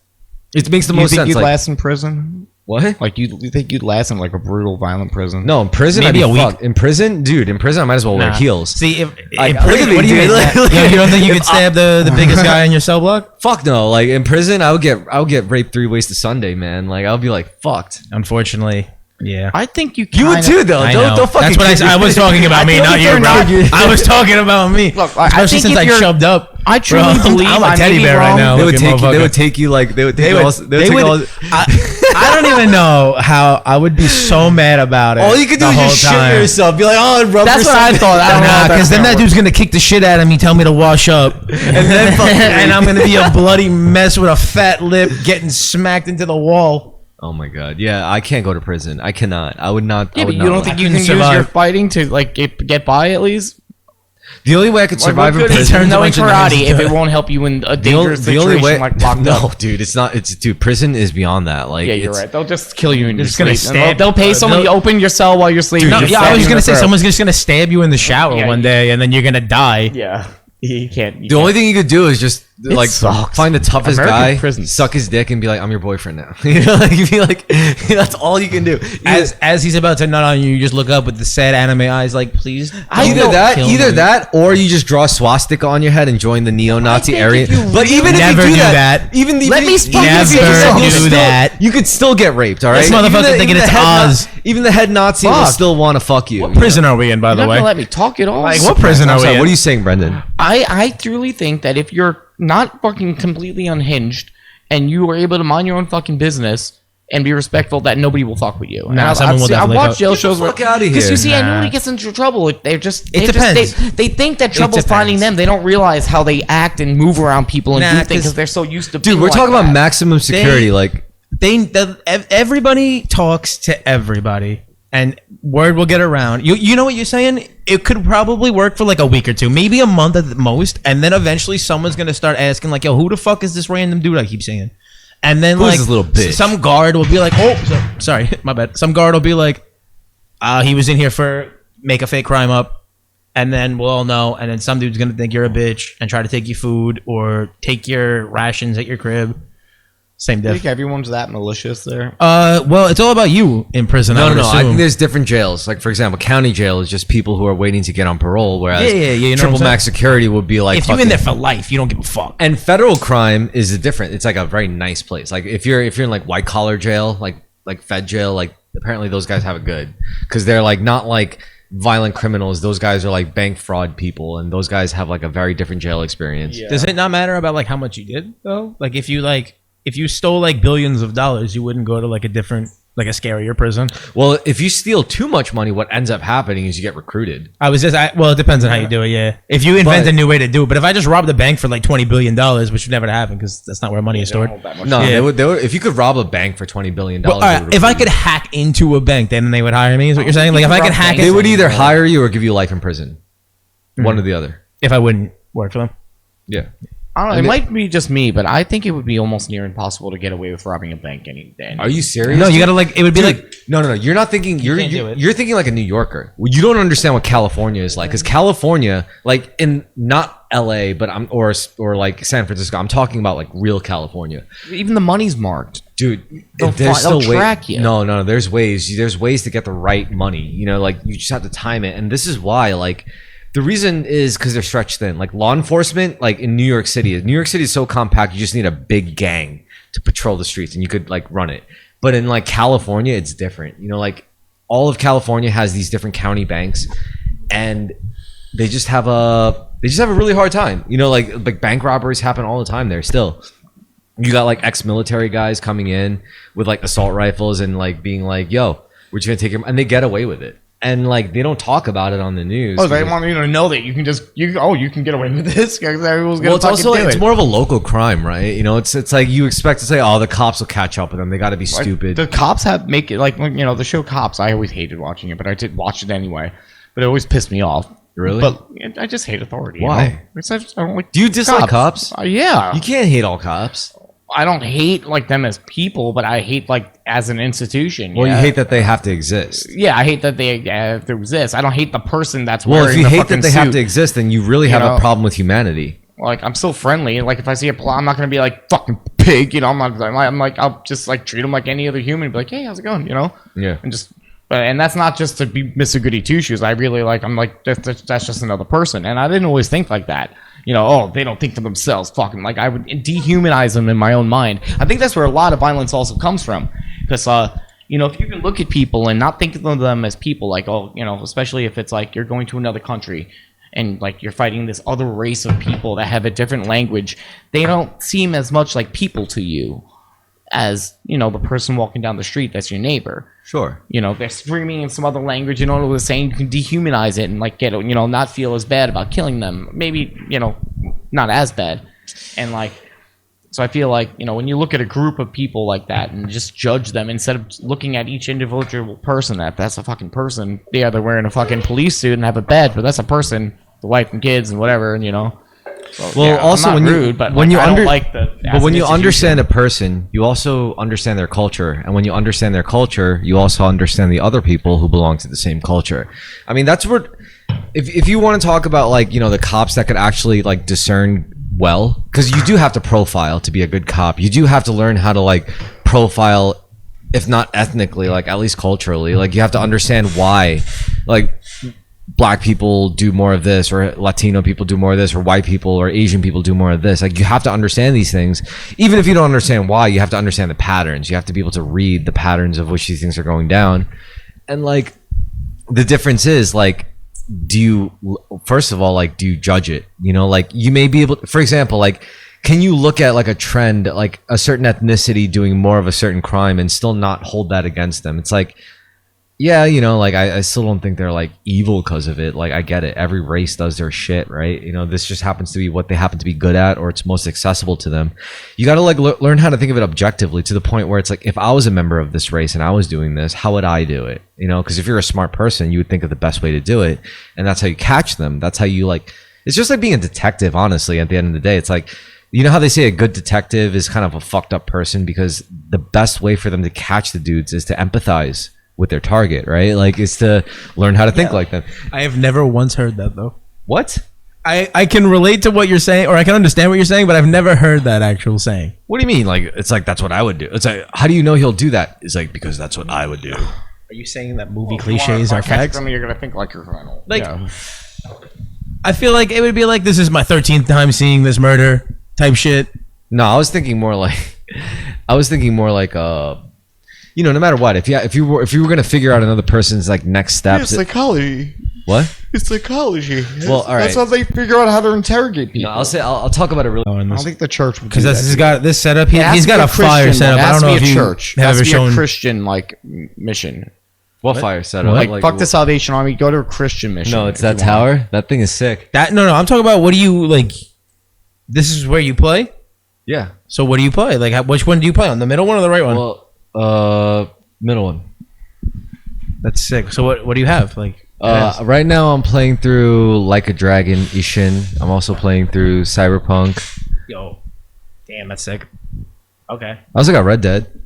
It makes the You most think sense. you'd Like, last in prison? what? Like you think you'd last in like a brutal, violent prison? No, in prison, Maybe I'd be a week. fucked. In prison, dude, in prison, I might as well wear Nah. heels. See, if Like, in look at prison, me, what do you dude. mean? Look- You don't think you could stab the biggest guy in your cell block? Fuck no. Like in prison, I would get raped 3 ways to Sunday, man. Like I'll be like fucked. Unfortunately, yeah. I think you. You would kinda- too, though. I Don't know. fucking. That's what kid I was yourself. talking about. Me, feel not like you, you're bro. not- I was talking about me. Look, I Especially think since if I you're- shoved up. I truly Bro, believe I'm a I teddy may be bear right wrong. now. They would Looking take you. They motherfucker. would take you like they would take They all. would. They would They take would. all. I don't even know how I would be so mad about it. All you could do the is whole just shit time. yourself. Be like, oh, rub That's what I yourself. thought. I don't know Nah, if that's because then gonna that work. dude's gonna kick the shit out of me, tell me to wash up, and then and I'm gonna be a bloody mess with a fat lip, getting smacked into the wall. Oh my god. Yeah, I can't go to prison. I cannot. I would not. Yeah, I but would you not don't like- think you couldn't can use your survive. fighting to like get by at least? The only way I could Like, survive what in good is prison. knowing turns a bunch of karate knives if into- it won't help you in a The only, dangerous the only situation way, like locked no, up? dude, it's not. It's dude. Prison is beyond that. Like, Yeah, you're it's, right. They'll just kill you in your just gonna sleep. And stab- they'll pay someone to they'll- open your cell while you're sleeping. No, Just yeah, stab I you was in gonna the say throat. someone's just gonna stab you in the shower Yeah, one you- day, and then you're gonna die. Yeah, you can't. The only thing you could do is just like sucks. find the toughest American guy, prisons. suck his dick, and be like, "I'm your boyfriend now." You know, like you be like, that's all you can do. As he's about to nut on you, you just look up with the sad anime eyes, like, please. Either don't that, kill either me. that, or you just draw a swastika on your head and join the neo-Nazi think area. if you But even if Never you do do that, that. even Let me speak. Never do that. You could still get raped. All right, This motherfucker thinking it's Oz. Even the head Nazi will Fuck. still want to fuck you. What prison are we in, by You're the not way? gonna let me talk at all. Like, what prison I'm are we sorry, in? what are you saying, Brendan? I truly think that if you're not fucking completely unhinged and you are able to mind your own fucking business and be respectful, that nobody will fuck with you. And Nah, someone will I've definitely watched fuck- jail Get the shows fuck where outta because here. you see, Nah. nobody gets into trouble. They're just It depends. they think that trouble's finding depends. them. They don't realize how they act and move around people and Nah, do things 'cause- because they're so used to. Dude, being we're like talking about that. maximum security. Like, Everybody talks to everybody, and word will get around. You know what you're saying? It could probably work for like a week or two, maybe a month at the most, and then eventually someone's gonna start asking like, "Yo, who the fuck is this random dude I keep seeing?" And then Who's like this little bitch? some guard will be like, "Oh, sorry, my bad." Some guard will be like, "He was in here for make a fake crime up." And then we'll all know, and then some dude's gonna think you're a bitch and try to take you food or take your rations at your crib. Same I diff. think everyone's that malicious there. Well, it's all about you in prison. I no, would no, no. I assume. think there's different jails. Like, for example, county jail is just people who are waiting to get on parole, whereas Yeah, you know what triple I'm max security would be like if you're in fucking- there for life, you don't give a fuck. And federal crime is different. It's like a very nice place. Like if you're in like white collar jail, like Fed jail, like apparently those guys have it good because they're like not like violent criminals. Those guys are like bank fraud people, and those guys have like a very different jail experience. Yeah. Does it not matter about like how much you did though? Like if you stole like billions of dollars, you wouldn't go to like a different like a scarier prison. Well, if you steal too much money, what ends up happening is you get recruited. Well, it depends on how you do it. Yeah, if you invent But- a new way to do it, but if I just robbed a bank for like $20 billion, which would never happen because that's not where money is stored. No, Yeah. they would. If you could rob a bank for $20 billion, Well, all right, if I could hack into a bank, then they would hire me. Is what you're saying? Like if I could hack they it, would either hire you or give you life in prison. Hmm. One or the other. if I wouldn't work for them. Yeah. I don't know. I mean- It might be just me, but I think it would be almost near impossible to get away with robbing a bank any day. Are you serious? No, you gotta like it would be Dude, like no. You're not thinking. You're can't do it. you're thinking like a New Yorker. Well, you don't understand what California is like, because California, like in not L.A., but or like San Francisco. I'm talking about like real California, Even the money's marked. dude. They'll there's they'll still track you. No. There's ways. There's ways to get the right money. You know, like you just have to time it, and this is why like. The reason is because they're stretched thin. Like law enforcement, like in New York City is so compact. You just need a big gang to patrol the streets, and you could like run it. But in like California, it's different. You know, like all of California has these different county banks, and they just have They just have a really hard time. You know, like bank robberies happen all the time there still. You got like ex-military guys coming in with like assault rifles and like being like, yo, we're just gonna take him, and they get away with it. And like they don't talk about it on the news. Oh, they want you to know that you can get away with this because everyone's gonna. Well, it's also do it's it. more of a local crime, right? You know, it's like you expect to say, oh, the cops will catch up with them. They got to be stupid. The cops make it like, you know, the show Cops. I always hated watching it, but I did watch it anyway. But it always pissed me off. Really? But I just hate authority. Why? You know? I don't like. Do you dislike cops? Yeah. You can't hate all cops. I don't hate like them as people, but I hate like as an institution. Well, yeah? you hate that they have to exist. Yeah, I hate that they have to exist. I don't hate the person that's Well, wearing if you the hate fucking that they have suit. to exist, then you really have a problem with humanity. Like, I'm still friendly. Like, if I see a plot, I'm not gonna be like fucking pig. You know, I'm like I'll just like treat them like any other human. Be like, hey, how's it going? You know? Yeah. And just. And that's not just to be Mr. Goody Two Shoes. I really like. I'm like that's just another person. And I didn't always think like that. You know, oh, they don't think for themselves. Fucking like I would dehumanize them in my own mind. I think that's where a lot of violence also comes from. Because you know, if you can look at people and not think of them as people, like, oh, you know, especially if it's like you're going to another country and like you're fighting this other race of people that have a different language, they don't seem as much like people to you as, you know, the person walking down the street that's your neighbor. Sure. You know, they're screaming in some other language, you know what they're saying, you can dehumanize it and like get, you know, not feel as bad about killing them. Maybe, you know, not as bad. And like, so I feel like, you know, when you look at a group of people like that and just judge them instead of looking at each individual person, that's a fucking person. Yeah, they're wearing a fucking police suit and have a badge, but that's a person, the wife and kids and whatever, and you know. So, Well, yeah, also I'm not when rude, you but when like, you I don't under like the but when you institution. understand a person, you also understand their culture, and when you understand their culture, you also understand the other people who belong to the same culture. I mean, that's what if you want to talk about like, you know, the cops that could actually like discern well, because you do have to profile to be a good cop. You do have to learn how to like profile, if not ethnically, like at least culturally. Like you have to understand why, like, black people do more of this, or Latino people do more of this, or white people or Asian people do more of this. Like you have to understand these things. Even if you don't understand why, you have to understand the patterns. You have to be able to read the patterns of which these things are going down. And like the difference is like, do you, first of all, like, do you judge it? You know, like you may be able to, for example, like, can you look at like a trend, like a certain ethnicity doing more of a certain crime and still not hold that against them? It's like, yeah, you know, like I still don't think they're like evil because of it. Like I get it. Every race does their shit, right? You know, this just happens to be what they happen to be good at, or it's most accessible to them. You got to like learn how to think of it objectively, to the point where it's like, if I was a member of this race and I was doing this, how would I do it? You know, because if you're a smart person, you would think of the best way to do it, and that's how you catch them. That's how you like. It's just like being a detective. Honestly, at the end of the day, it's like, you know how they say a good detective is kind of a fucked up person, because the best way for them to catch the dudes is to empathize with their target, right? Like, is to learn how to think like them. I have never once heard that though. What? I can relate to what you're saying, or I can understand what you're saying, but I've never heard that actual saying. What do you mean? Like, it's like, that's what I would do. It's like, how do you know he'll do that? It's like, because that's what I would do. Are you saying that movie cliches are facts? You're gonna think like you're criminal. Like, yeah. I feel like it would be like, this is my 13th time seeing this murder type shit. No, I was thinking more like, you know, no matter what, if you were gonna figure out another person's like next steps, It's psychology. what? It's psychology. Well, all right. That's how they figure out how to interrogate people. No, I'll talk about it really. I don't think the church would do Because that. he's got this setup. It has He's to got be a fire Christian setup. one. It I has don't to know be if a you church. It have has ever to be a shown. Christian like mission. What fire setup? Fuck the Salvation Army. Go to a Christian mission. No, it's if you that want. tower. That thing is sick. No, I'm talking about, what do you like? This is where you play. Yeah. So what do you play? Like, which one do you play on? The middle one or the right one? Well, middle one. That's sick. So what do you have? Like, Right now I'm playing through Like a Dragon Ishin. I'm also playing through Cyberpunk. yo, damn, that's sick. Okay, I also got Red Dead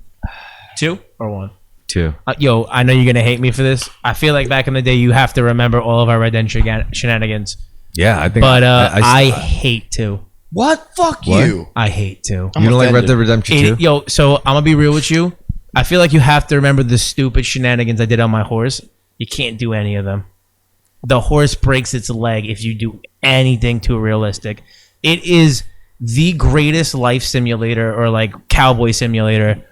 2 or 1? 2. Yo, I know you're gonna hate me for this. I feel like back in the day, you have to remember all of our Red Dead shenanigans. Yeah, I think. But I hate 2. What? Fuck What? you. I hate 2. You don't like Red offended. Dead Redemption 2? Yo, so I'm gonna be real with you. I feel like you have to remember the stupid shenanigans I did on my horse. You can't do any of them. The horse breaks its leg if you do anything too realistic. It is the greatest life simulator, or like cowboy simulator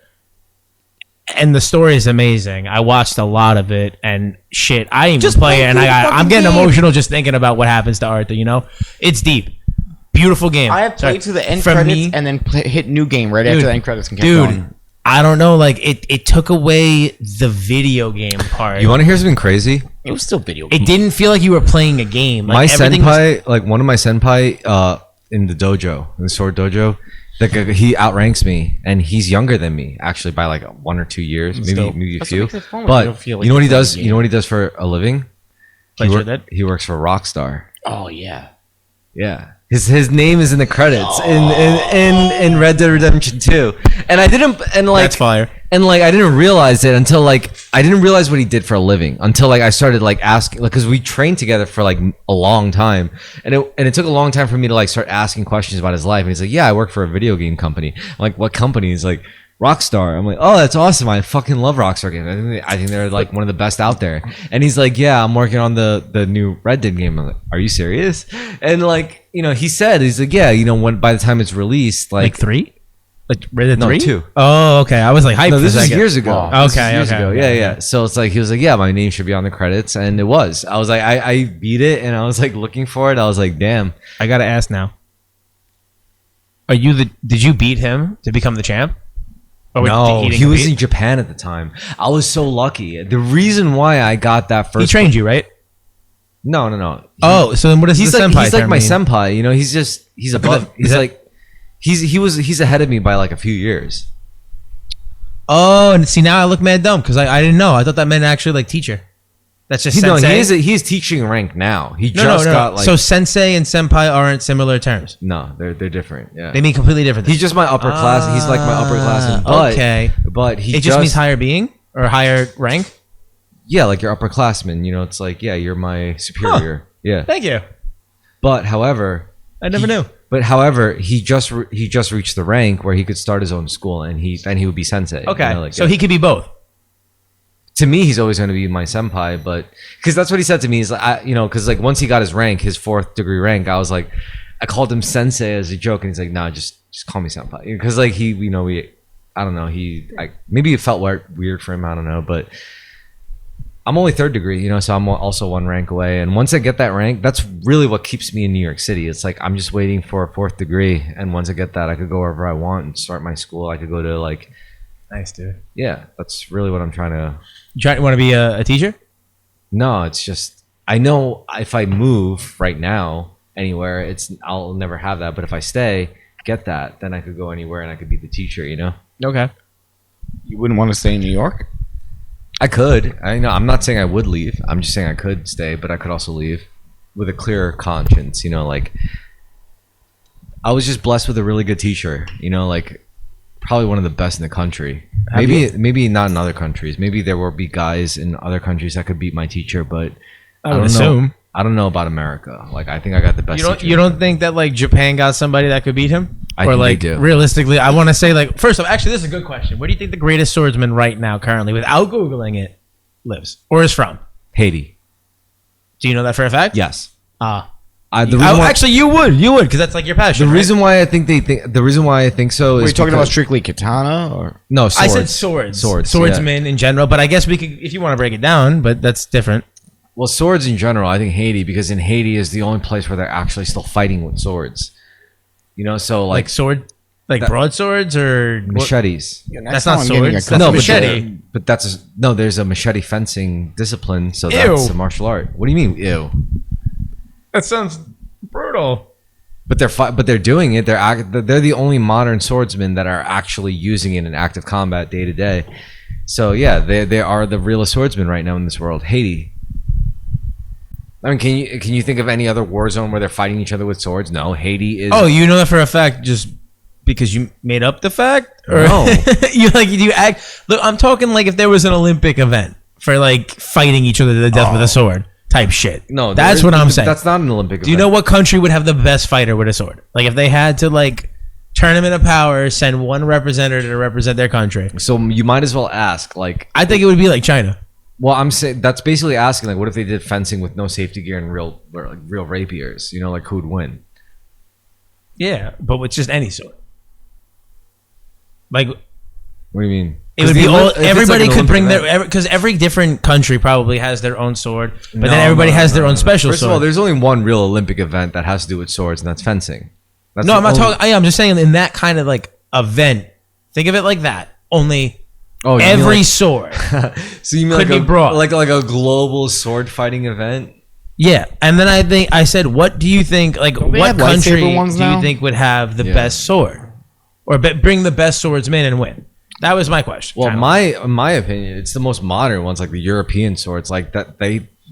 And the story is amazing. I watched a lot of it, and shit, I didn't Just even play play it, and through the I'm fucking getting game. emotional just thinking about what happens to Arthur. You know, it's deep, beautiful game. I have Sorry. played to the end For credits me- and then hit new game right Dude, after the end credits and kept dude. going. I don't know, like it took away the video game part. You want to hear something crazy? It was still video. It didn't feel like you were playing a game. Like, My everything was- senpai, like one of my senpai, in the dojo, in the sword dojo, like he outranks me, and he's younger than me actually by like 1 or 2 years, maybe a That's what few. makes it fun when you don't But feel like you know what he you're playing does? a You know what he does for a living? Play He, Red Dead? he works for Rockstar. Oh yeah. Yeah. His name is in the credits in Red Dead Redemption 2. And I didn't and like That's fire. and like I didn't realize it until like I didn't realize what he did for a living until like I started like asking, like, because we trained together for like a long time, and it took a long time for me to like start asking questions about his life. And he's like, yeah, I work for a video game company. I'm like, what company? He's like, Rockstar. I'm like, oh, that's awesome. I fucking love Rockstar games. I think they're like one of the best out there. And he's like, yeah, I'm working on the new Red Dead game. I'm like, are you serious? And like, you know, he's like, yeah, you know, when by the time it's released, Like 3? Like Red Dead No, 3? 2. Oh, okay. I was like hyped. No, for this a is second. years ago. Oh, This is okay, years okay, ago. okay, Yeah. So it's like he was like, yeah, my name should be on the credits, and it was. I was like, I beat it, and I was like looking for it. I was like, damn. I gotta ask now. Did you beat him to become the champ? Or No, didn't he was compete? in Japan at the time. I was so lucky. The reason why I got that first, He trained you, right? No. Oh, so then what is He's the like senpai he's like term my mean? senpai. You know, he's above. is He's that- like he's ahead of me by like a few years. Oh, and see, now I look mad dumb because I didn't know. I thought that meant actually like teacher. That's just No, sensei. he's teaching rank now. He No, just no. got like So sensei and senpai aren't similar terms. no, they're different. Yeah, They mean completely different. he's just my upper class. He's like my upper class, but okay. but he It just means higher being or higher rank. Yeah, like your upperclassman. You know, it's like, yeah, you're my superior. Yeah, Thank you. but however, I never knew. But however, he just reached the rank where he could start his own school, and he would be sensei. you Okay, know, like, so he could be both. to me, he's always going to be my senpai, but because that's what he said to me is, because like once he got his rank, his 4th degree rank, I was like, I called him sensei as a joke, and he's like, nah, just call me senpai, because like I don't know, maybe it felt weird for him, I don't know, but I'm only 3rd degree, you know, so I'm also 1 rank away, and once I get that rank, that's really what keeps me in New York City. It's like I'm just waiting for a 4th degree, and once I get that, I could go wherever I want and start my school. I could go to like, Nice, dude. yeah, that's really what I'm trying to. You want to be a teacher? No, it's just I know if I move right now anywhere, I'll never have that. But if I stay, get that, then I could go anywhere and I could be the teacher. You know, Okay. You wouldn't want to stay in New York? I could. I know. I'm not saying I would leave. I'm just saying I could stay, but I could also leave with a clearer conscience. You know, like I was just blessed with a really good teacher. You know, like probably one of the best in the country. Maybe not in other countries. Maybe there will be guys in other countries that could beat my teacher, but I would don't assume. know. I don't know about America. Like I think I got the best. teacher. You don't think that like Japan got somebody that could beat him? I or think they like do. realistically, I want to say like first off, actually, this is a good question. Where do you think the greatest swordsman right now, currently, without googling it, lives or is from? Haiti. Do you know that for a fact? Yes. Ah. The reason why, Actually, you would because that's like your passion. the right? reason why I think the reason why I think so Were is you talking about because- strictly katana or? no I swords. said swords, Swords, swordsmen in general. But I guess we could, if you want to break it down, but that's different. Well, swords in general. I think Haiti, because in Haiti is the only place where they're actually still fighting with swords. You know, so Like sword, like That- broadswords or machetes. That's not swords. That's No, a but machete. there's a machete fencing discipline, so that's Ew. a martial art. What do you mean, ew? That sounds brutal. But they're doing it. They're the only modern swordsmen that are actually using it in active combat day to day. So yeah, they are the realest swordsmen right now in this world. Haiti. I mean, can you think of any other war zone where they're fighting each other with swords? No, Haiti is. Oh, you know that for a fact just because you made up the fact? Or No. you act. Look, I'm talking like if there was an Olympic event for like fighting each other to the death with a sword type shit. no, that's what I'm saying. That's not an Olympic. Do you know what country would have the best fighter with a sword? Like if they had to like tournament of power, send one representative to represent their country. So you might as well ask, like, I think it would be like China. well, I'm saying that's basically asking, like, what if they did fencing with no safety gear and real rapiers? You know, like who'd win? Yeah, but with just any sword. Like What do you mean? It would be all, if it's everybody like an could bring Olympic their, because every different country probably has their own sword, but No, then everybody no, has no, their own no. special First sword. of all, there's only one real Olympic event that has to do with swords, and that's fencing. That's No, the I'm not only- talking. I'm just saying in that kind of like event. Think of it like that. Only Oh, you mean every like- sword. so you mean could like be brought. like a global sword fighting event? Yeah, and then I said, what do you think? Like, they what have country lightsaber ones do you now? think would have the Yeah. best sword, or bring the best swordsman and win? That was my question. Well, kinda. in my opinion, it's the most modern ones, like the European swords, like that.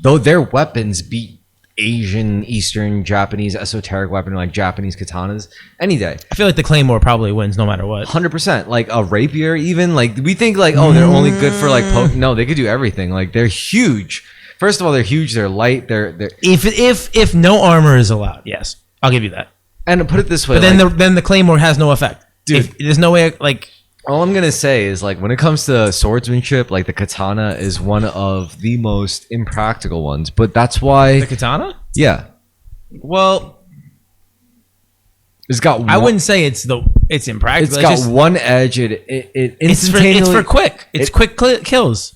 Though their weapons beat Asian, Eastern, Japanese esoteric weapon like Japanese katanas any day. I feel like the Claymore probably wins no matter what. 100%. Like a rapier, even like we think like, oh, they're only good for like poke. No, they could do everything. Like they're huge. First of all, they're huge. They're light. They're If no armor is allowed, yes, I'll give you that. and put it this way. But then like, the Claymore has no effect, Dude. There's no way like. all I'm gonna say is like when it comes to swordsmanship, like the katana is one of the most impractical ones. But that's why, The katana? yeah, Well, it's got. I one- wouldn't say it's impractical. It's got just, one edge. It it's instantaneously. for quick. It's quick kills.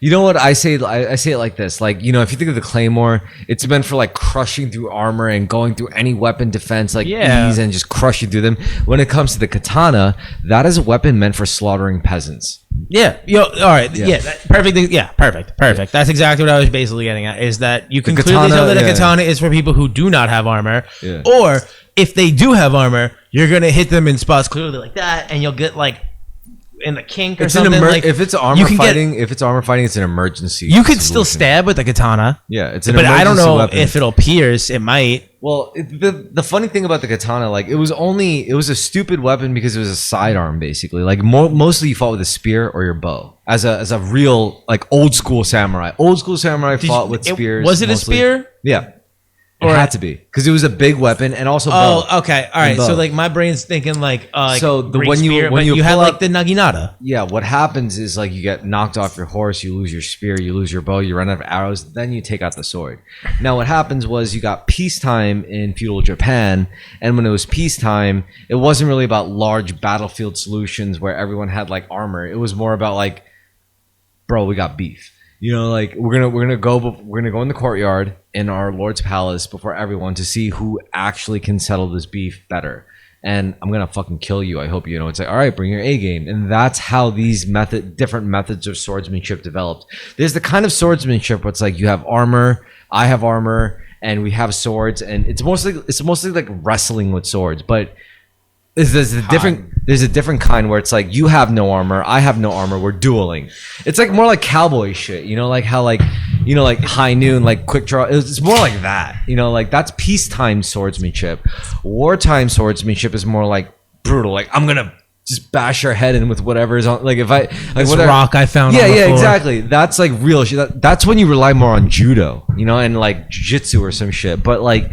You know what I say? I say it like this: like, you know, if you think of the claymore, it's meant for like crushing through armor and going through any weapon defense like Yeah. ease and just crushing through them. When it comes to the katana, that is a weapon meant for slaughtering peasants. Yeah. Yo. All right. Yeah. Yeah. Perfect. Yeah. Perfect. That's exactly what I was basically getting at. Is that you can The clearly katana, tell that a yeah. katana is for people who do not have armor, Yeah. or if they do have armor, you're gonna hit them in spots clearly like that, and you'll get like in the kink or It's an something. Like, if it's armor you can fighting, if it's armor fighting, it's an emergency. you could still solution. stab with the katana, Yeah, it's an but I don't emergency know weapon. if it'll pierce. It might. Well, the funny thing about the katana, like it was a stupid weapon because it was a sidearm basically. Like mostly you fought with a spear or your bow as a real like old school samurai. Old school samurai fought with spears. Was it mostly. a spear? Yeah, it Or- had to be because it was a big weapon and also. Oh, bow. okay, all right. bow. So like my brain's thinking like So the- great when you- spear, when but you you had pull like out- the naginata. Yeah, what happens is like you get knocked off your horse, you lose your spear, you lose your bow, you run out of arrows, then you take out the sword. Now what happens was you got peacetime in feudal Japan, and when it was peacetime, it wasn't really about large battlefield solutions where everyone had like armor. It was more about like, bro, we got beef. You know, like we're gonna go in the courtyard in our lord's palace before everyone to see who actually can settle this beef better. And I'm gonna fucking kill you. I hope you know. It's like, all right, bring your A game, and that's how these different methods of swordsmanship developed. There's the kind of swordsmanship where it's like you have armor, I have armor, and we have swords, and it's mostly like wrestling with swords, but. There's a different kind where it's like you have no armor, I have no armor, we're dueling. It's like more like cowboy shit, you know, like how like you know like high noon, like quick draw. It's more like that, you know, like that's peacetime swordsmanship. Wartime swordsmanship is more like brutal. Like I'm gonna just bash your head in with whatever is on. Like if I like This whatever, rock I found. yeah, on the yeah, floor. exactly. That's like real shit. That's when you rely more on judo, you know, and like jiu-jitsu or some shit. But like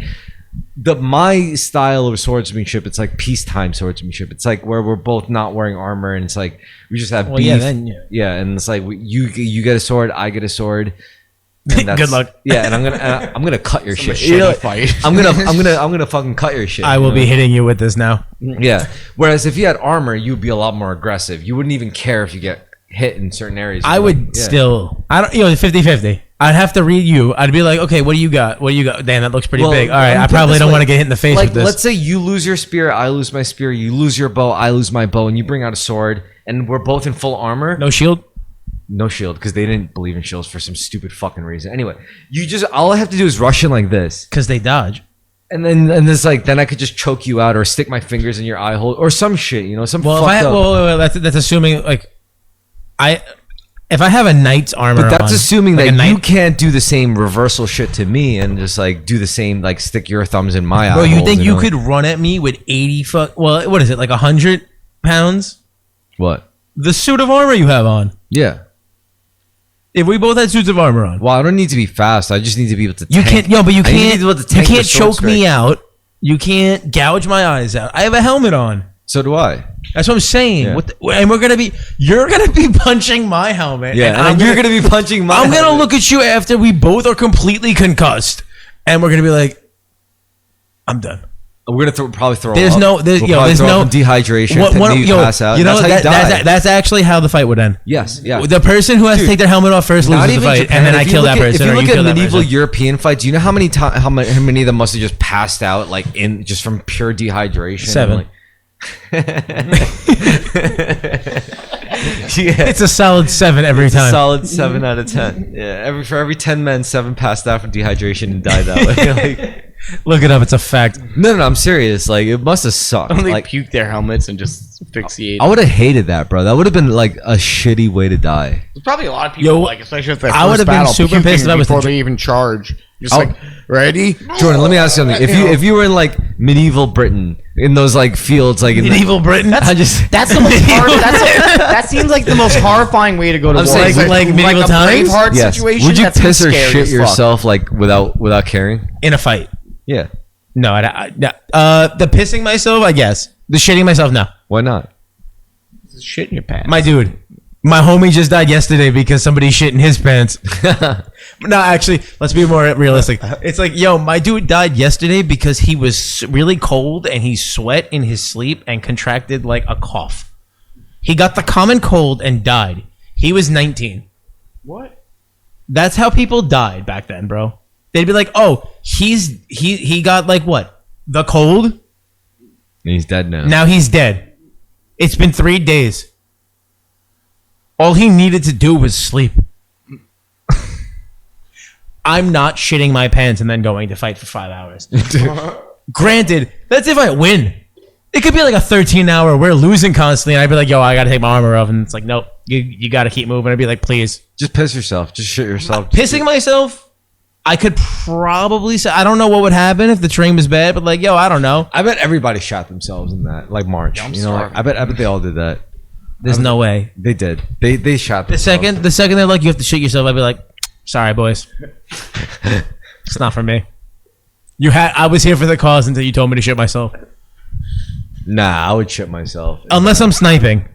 my style of swordsmanship, it's like peacetime swordsmanship. It's like where we're both not wearing armor, and it's like we just have Well, beef. yeah, then, yeah. And it's like you get a sword, I get a sword. and that's- Good luck. Yeah, and I'm gonna cut your shit. machete You know, fight. I'm gonna fucking cut your shit. I you will know? be hitting you with this now. Yeah. Whereas if you had armor, you'd be a lot more aggressive. You wouldn't even care if you get hit in certain areas. I would Yeah. still. I don't. 50-50. I'd have to read you. I'd be like, okay, what do you got? What do you got? Damn, that looks pretty Well, big. All right, I'm I put it probably this don't way. want to get hit in the face Like, with this. let's say you lose your spear, I lose my spear. You lose your bow, I lose my bow, and you bring out a sword, and we're both in full armor. No shield. No shield, because they didn't believe in shields for some stupid fucking reason. Anyway, all I have to do is rush in like this, Because they dodge. and then it's like then I could just choke you out or stick my fingers in your eye hole or some shit, you know, some Well, fucked up. well, that's assuming like, if I have a knight's armor, But that's on, assuming like that a knight, you can't do the same reversal shit to me and just like do the same, like stick your thumbs in my eye. Bro, you holes, think you know? could run at me with 80 well, what is it, like 100 pounds? What? The suit of armor you have on. Yeah. If we both had suits of armor on. Well, I don't need to be fast. I just need to be able to. You tank. can't, but you I need to can't, be able to you tank the can't sword choke me strike. out. You can't gouge my eyes out. I have a helmet on. So do I. That's what I'm saying. Yeah. And you're gonna be punching my helmet. Yeah, and you're gonna be punching my. I'm gonna helmet. look at you after we both are completely concussed, and we're gonna be like, I'm done. We're gonna probably throw. There's up. no, there's, We'll yo, probably there's throw no up in dehydration. You pass out. You know that's how you die. that's actually how the fight would end. Yes, yeah. The person who has to take their helmet off first loses the fight, and then I kill that person. If you or look you kill at that medieval person. European fights, you know how many of them must have just passed out like in just from pure dehydration? 7. Yeah. It's a solid 7 every time. Solid 7 out of 10. Yeah, for every 10 men, 7 passed out from dehydration and died that way. Like, Look it up. It's a fact. no, I'm serious. Like it must have sucked. They Like puke their helmets and just asphyxiate. I would have hated that, bro. That would have been like a shitty way to die. There's probably a lot of people Yo, like, especially if they're I would have been super pissed if I was before the- they even charge. Just Oh. like, ready? Jordan, let me ask you something. If you were in like medieval Britain in those like fields, like in Medieval Britain. I just That's the most that seems like the most horrifying way to go to I'm war. saying, like medieval a times? Braveheart yes. situation. Would you that seems piss or scary shit as fuck. yourself like without caring? In a fight. Yeah. No, the pissing myself, I guess. The shitting myself, no. Why not? Shit in your pants. My dude, my homie just died yesterday because somebody shit in his pants. No, actually, let's be more realistic. It's like, yo, my dude died yesterday because he was really cold and he sweat in his sleep and contracted like a cough. He got the common cold and died. He was 19. What? That's how people died back then, bro. They'd be like, oh, he got like what? The cold? And he's dead now. Now he's dead. It's been 3 days. All he needed to do was sleep. I'm not shitting my pants and then going to fight for 5 hours. Granted, that's if I win. It could be like a 13-hour, we're losing constantly, and I'd be like, yo, I gotta take my armor off, and it's like, nope, you gotta keep moving. I'd be like, please. Just piss yourself. Just shit yourself. Pissing myself, I could probably say, I don't know what would happen if the train was bad, but like, yo, I don't know. I bet everybody shot themselves in that, like March. I'm you know, like, sorry. I bet they all did that. There's no way. They did. They shot The themselves. second they're like, you have to shit yourself, I'd be like, sorry, boys. It's not for me. I was here for the cause until you told me to shit myself. Nah, I would shit myself. Unless I'm sniping,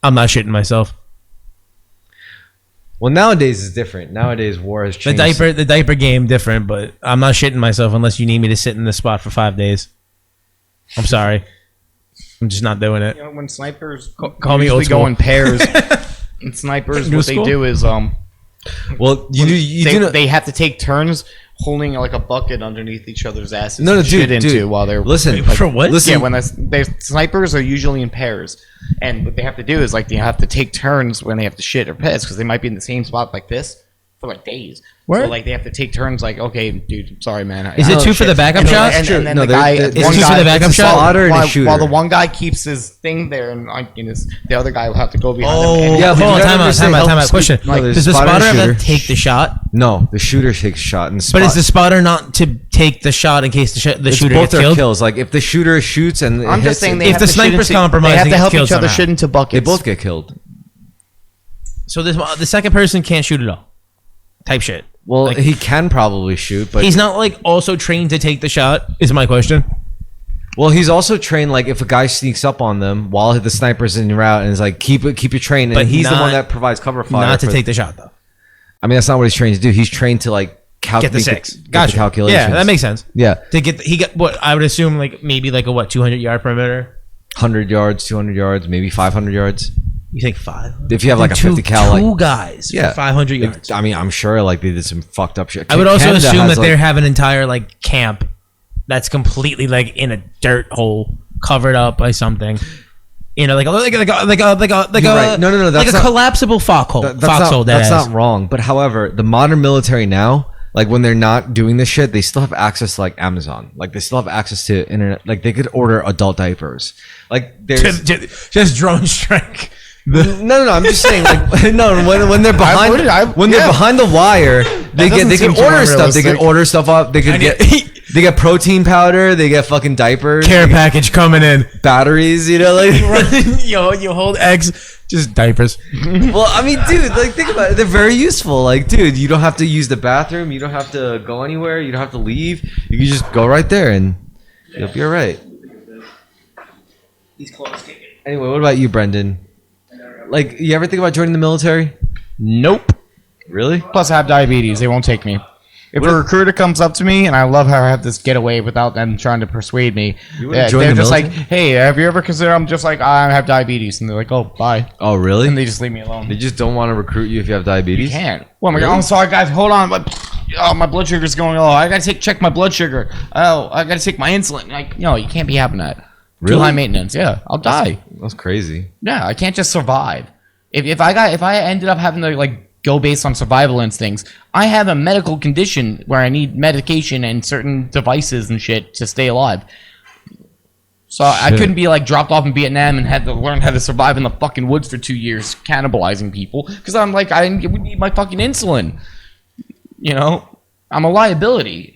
I'm not shitting myself. Well, nowadays it's different. Nowadays war has changed. The diaper game different, but I'm not shitting myself unless you need me to sit in this spot for 5 days. I'm sorry. I'm just not doing it. You know, when snipers Call me usually old school. go in pairs, and snipers, New what school? they do is Well, they have to take turns holding like a bucket underneath each other's asses. No, to shit dude. into while they're Listen, For what? Listen, Yeah, when they snipers are usually in pairs, and what they have to do is like they have to take turns when they have to shit or piss because they might be in the same spot like this for like days. Word? So like they have to take turns. Like, okay, dude, sorry, man. Is it two for the backup shot? And then No, the guy, it's one two for guy, the backup it's a shot? Spotter and a while, shooter. while the one guy keeps his thing there, and like, you know, the other guy will have to go behind him. Oh, And Yeah, but hold on, you gotta time understand, out. help Question. speak- no, there's Does the spotter and spotter have to shooter. take the shot? no, the shooter takes a shot, and But is the spotter not to take the shot in case the shooter both gets their killed? kills. Like if the shooter shoots and I'm it just hits saying it, they If have the to shit sniper's into- compromised, they have he to gets help killed each other somehow. shit into buckets. they both get killed. So the second person can't shoot at all. Type shit. Well, Like- he can probably shoot, but He's not like also trained to take the shot. Is my question. well, he's also trained. Like if a guy sneaks up on them while the sniper's in route and is like, keep your train, and But he's the not- one that provides cover fire. Not to for- take the shot though. I mean, that's not what he's trained to do. He's trained to like Get the six. get Gotcha. the calculations. Yeah, that makes sense. Yeah, To get he got what I would assume like maybe like a 200-yard perimeter. 100 yards, 200 yards, maybe 500 yards. You think 5? If you have like a 50 cal, two like guys yeah, for 500 yards. I mean, I'm sure like they did some fucked up shit. I would also Canada assume has, that they have an entire like camp that's completely like in a dirt hole covered up by something. You know, like a You're right. No, like that's a not- collapsible foxhole. That's Foxhole. that's not wrong. But however, the modern military now, like when they're not doing this shit, they still have access to like Amazon. Like they still have access to internet. Like they could order adult diapers. Like there's just drone strike. no. I'm just saying. Like no, when they're behind they're behind the wire, they doesn't can seem too order stuff. They can unrealistic. order stuff up. They can they get protein powder. They get fucking diapers. Care they get package coming in. batteries. You know, like. Yo, you hold eggs, just diapers. Well, I mean, dude, like think about it. They're very useful. Like, dude, you don't have to use the bathroom. You don't have to go anywhere. You don't have to leave. You can just go right there and you'll be all right. Anyway, what about you, Brendan? Like, you ever think about joining the military? Nope. Really? Plus, I have diabetes. They won't take me. If a recruiter comes up to me, and I love how I have this getaway without them trying to persuade me, wouldn't join they're the just like, military? hey, have you ever considered? I'm just like, I have diabetes, and they're like, oh, bye, Oh, really? and they just leave me alone. They just don't want to recruit you if you have diabetes? You can't. Well, my Really? God, I'm sorry, guys. Hold on. My blood sugar's going low. I gotta check my blood sugar. Oh, I gotta take my insulin. Like, no, you can't be having that. Really? Too high maintenance. Yeah, I'll die. That's crazy. Yeah, I can't just survive. If I ended up having to like go based on survival instincts, I have a medical condition where I need medication and certain devices and shit to stay alive. So I couldn't be like dropped off in Vietnam and had to learn how to survive in the fucking woods for 2 years, cannibalizing people. Because I'm like, I would need my fucking insulin. You know, I'm a liability.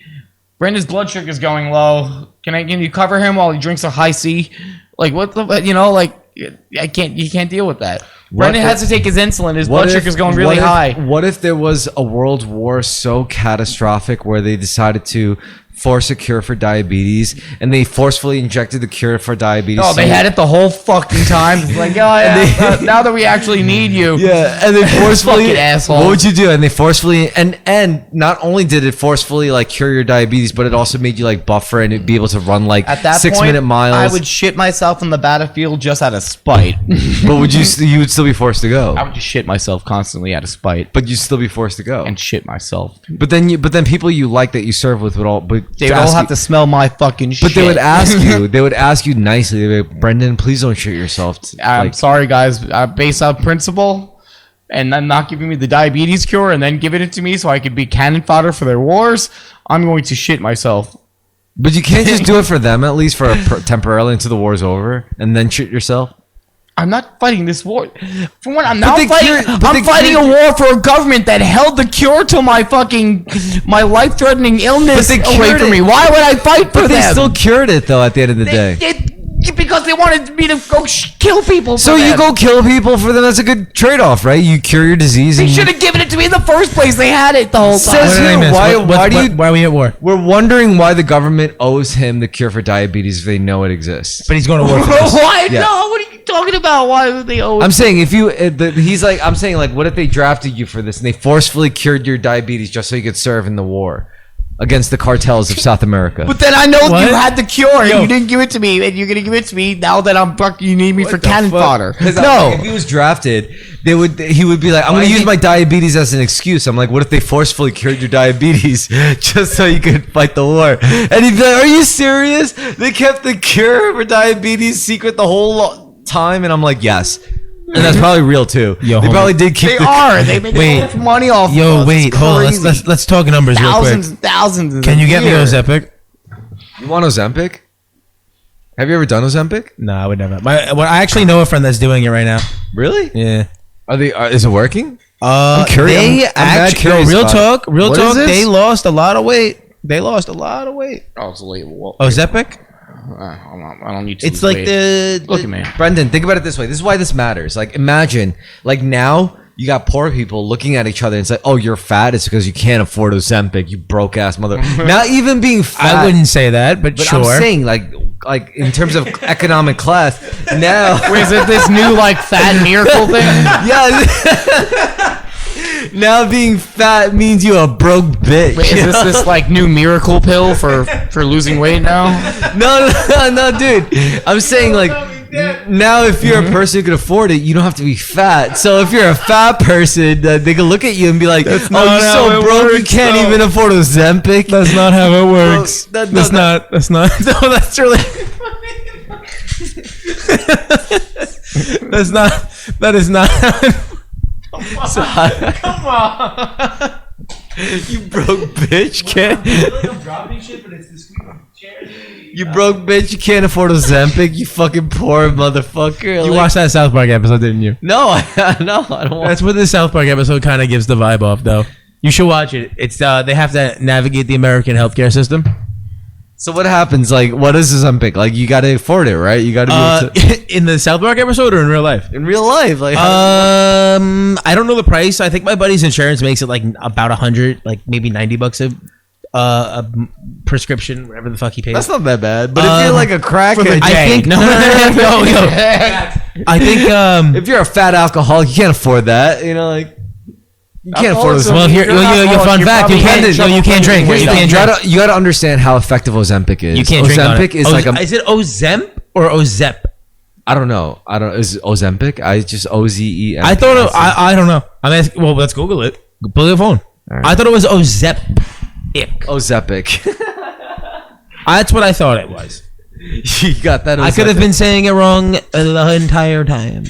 Brenda's blood sugar's going low. Can you cover him while he drinks a high C? Like what the, you know, like you can't deal with that. Brendan has to take his insulin. His blood sugar's going really high. What if there was a world war so catastrophic where they decided to force a cure for diabetes and they forcefully injected the cure for diabetes? Oh, they had it the whole fucking time. It's like, oh yeah, now that we actually need you. Yeah, and they forcefully Fucking asshole. What would you do? And they forcefully and not only did it forcefully like cure your diabetes, but it also made you like buffer and be able to run like At that 6 point, minute miles. I would shit myself on the battlefield just out of spite. But would you would still be forced to go? I would just shit myself constantly out of spite But you'd still be forced to go. and shit myself. But then people you like that you serve with would all They would all have to smell my fucking shit. But they would ask you nicely. They'd be like, Brendan, please don't shit yourself. I'm sorry, guys. Based on principle, and then not giving me the diabetes cure, and then giving it to me so I could be cannon fodder for their wars, I'm going to shit myself. But you can't just do it for them, at least for temporarily until the war's over, and then shit yourself. I'm not fighting this war. For one, I'm not the fighting. cure- but I'm the fighting cure- a war for a government that held the cure to my life-threatening illness But they away cured from it. me. Why would I fight for But they them? still cured it, though, at the end of the day. Because they wanted me to go kill people. So you go kill people for them. That's a good trade-off, right? You cure your disease. They And should have given it to me in the first place. They had it the whole time. Says What did I who? miss? Why Why are we at war? We're wondering why the government owes him the cure for diabetes if they know it exists. But he's going to war for this. Why? Yeah. No. What are you talking about? Why would they owe? I'm saying if you, I'm saying like, what if they drafted you for this and they forcefully cured your diabetes just so you could serve in the war against the cartels of South America? But then I know What? you had the cure and Yo. you didn't give it to me, and you're gonna give it to me now that I'm fucking. You need me for the cannon fuck? fodder. 'Cause No. if he was drafted, he would be like, I'm Why gonna use he- my diabetes as an excuse. I'm like, what if they forcefully cured your diabetes just so you could fight the war? And he'd be like, are you serious? They kept the cure for diabetes secret the whole time? And I'm like, yes. And that's probably real too. Yo, they homie. probably did keep They the are. They make Wait. so much money off. of Yo, us. wait, It's hold on. crazy. Let's talk numbers real Thousands quick. and thousands. Can you get me a year. Ozempic? You want Ozempic? Have you ever done Ozempic? No, I would never. I actually know a friend that's doing it right now. Really? Yeah. Is it working? I'm curious. They I'm mad actually, curious real about talk, real What is talk. this? They lost a lot of weight. Oh, it's late. Well, Ozempic? I don't need to. It's lose like weight. Look at me. Brendan, think about it this way. This is why this matters. Like, imagine, like now you got poor people looking at each other and it's like, oh, you're fat. It's because you can't afford Ozempic, you broke ass mother. Not even being fat. I wouldn't say that, but But sure. I'm saying, like in terms of economic class, now. Wait, is it this new like fat miracle thing? Yeah. Now being fat means you a broke bitch. Wait, is this like new miracle pill for losing weight now? No, dude. I'm saying like now if you're a person who can afford it, you don't have to be fat. So if you're a fat person, they can look at you and be like, "Oh, you're not how so it broke, you works, can't though." even afford Ozempic." That's not how it works. Well, That's not. No, that's really. That's not. That is not. Come on. You broke bitch, can't. I'm dropping shit, but it's the chair. You broke bitch, you can't afford Ozempic, you fucking poor motherfucker. You Like- watched that South Park episode, didn't you? No, I don't want. That's what the South Park episode kind of gives the vibe off, though. You should watch it. It's they have to navigate the American healthcare system. So what happens? Like, what is Ozempic? Like, you gotta afford it, right? You gotta be able to. In the South Park episode or in real life? In real life, like, I don't know the price. I think my buddy's insurance makes it like about 100, like maybe $90 a prescription, whatever the fuck he pays. that's not that bad. But if you're like a crackhead, I think no. I think if you're a fat alcoholic, you can't afford that. You know, like, You can't afford this. Well, here, your fun fact: you can't drink. You gotta understand how effective Ozempic is. You can't drink on it. Ozempic is like a. Is it Ozemp or Ozep? I don't know. Is it Ozempic? I just OZEM. I thought I don't know. I'm asking. Well, let's Google it. Pull your phone. Right. I thought it was Ozep. Ozepic. That's what I thought it was. You got that? Ozempic. I could have been saying it wrong the entire time.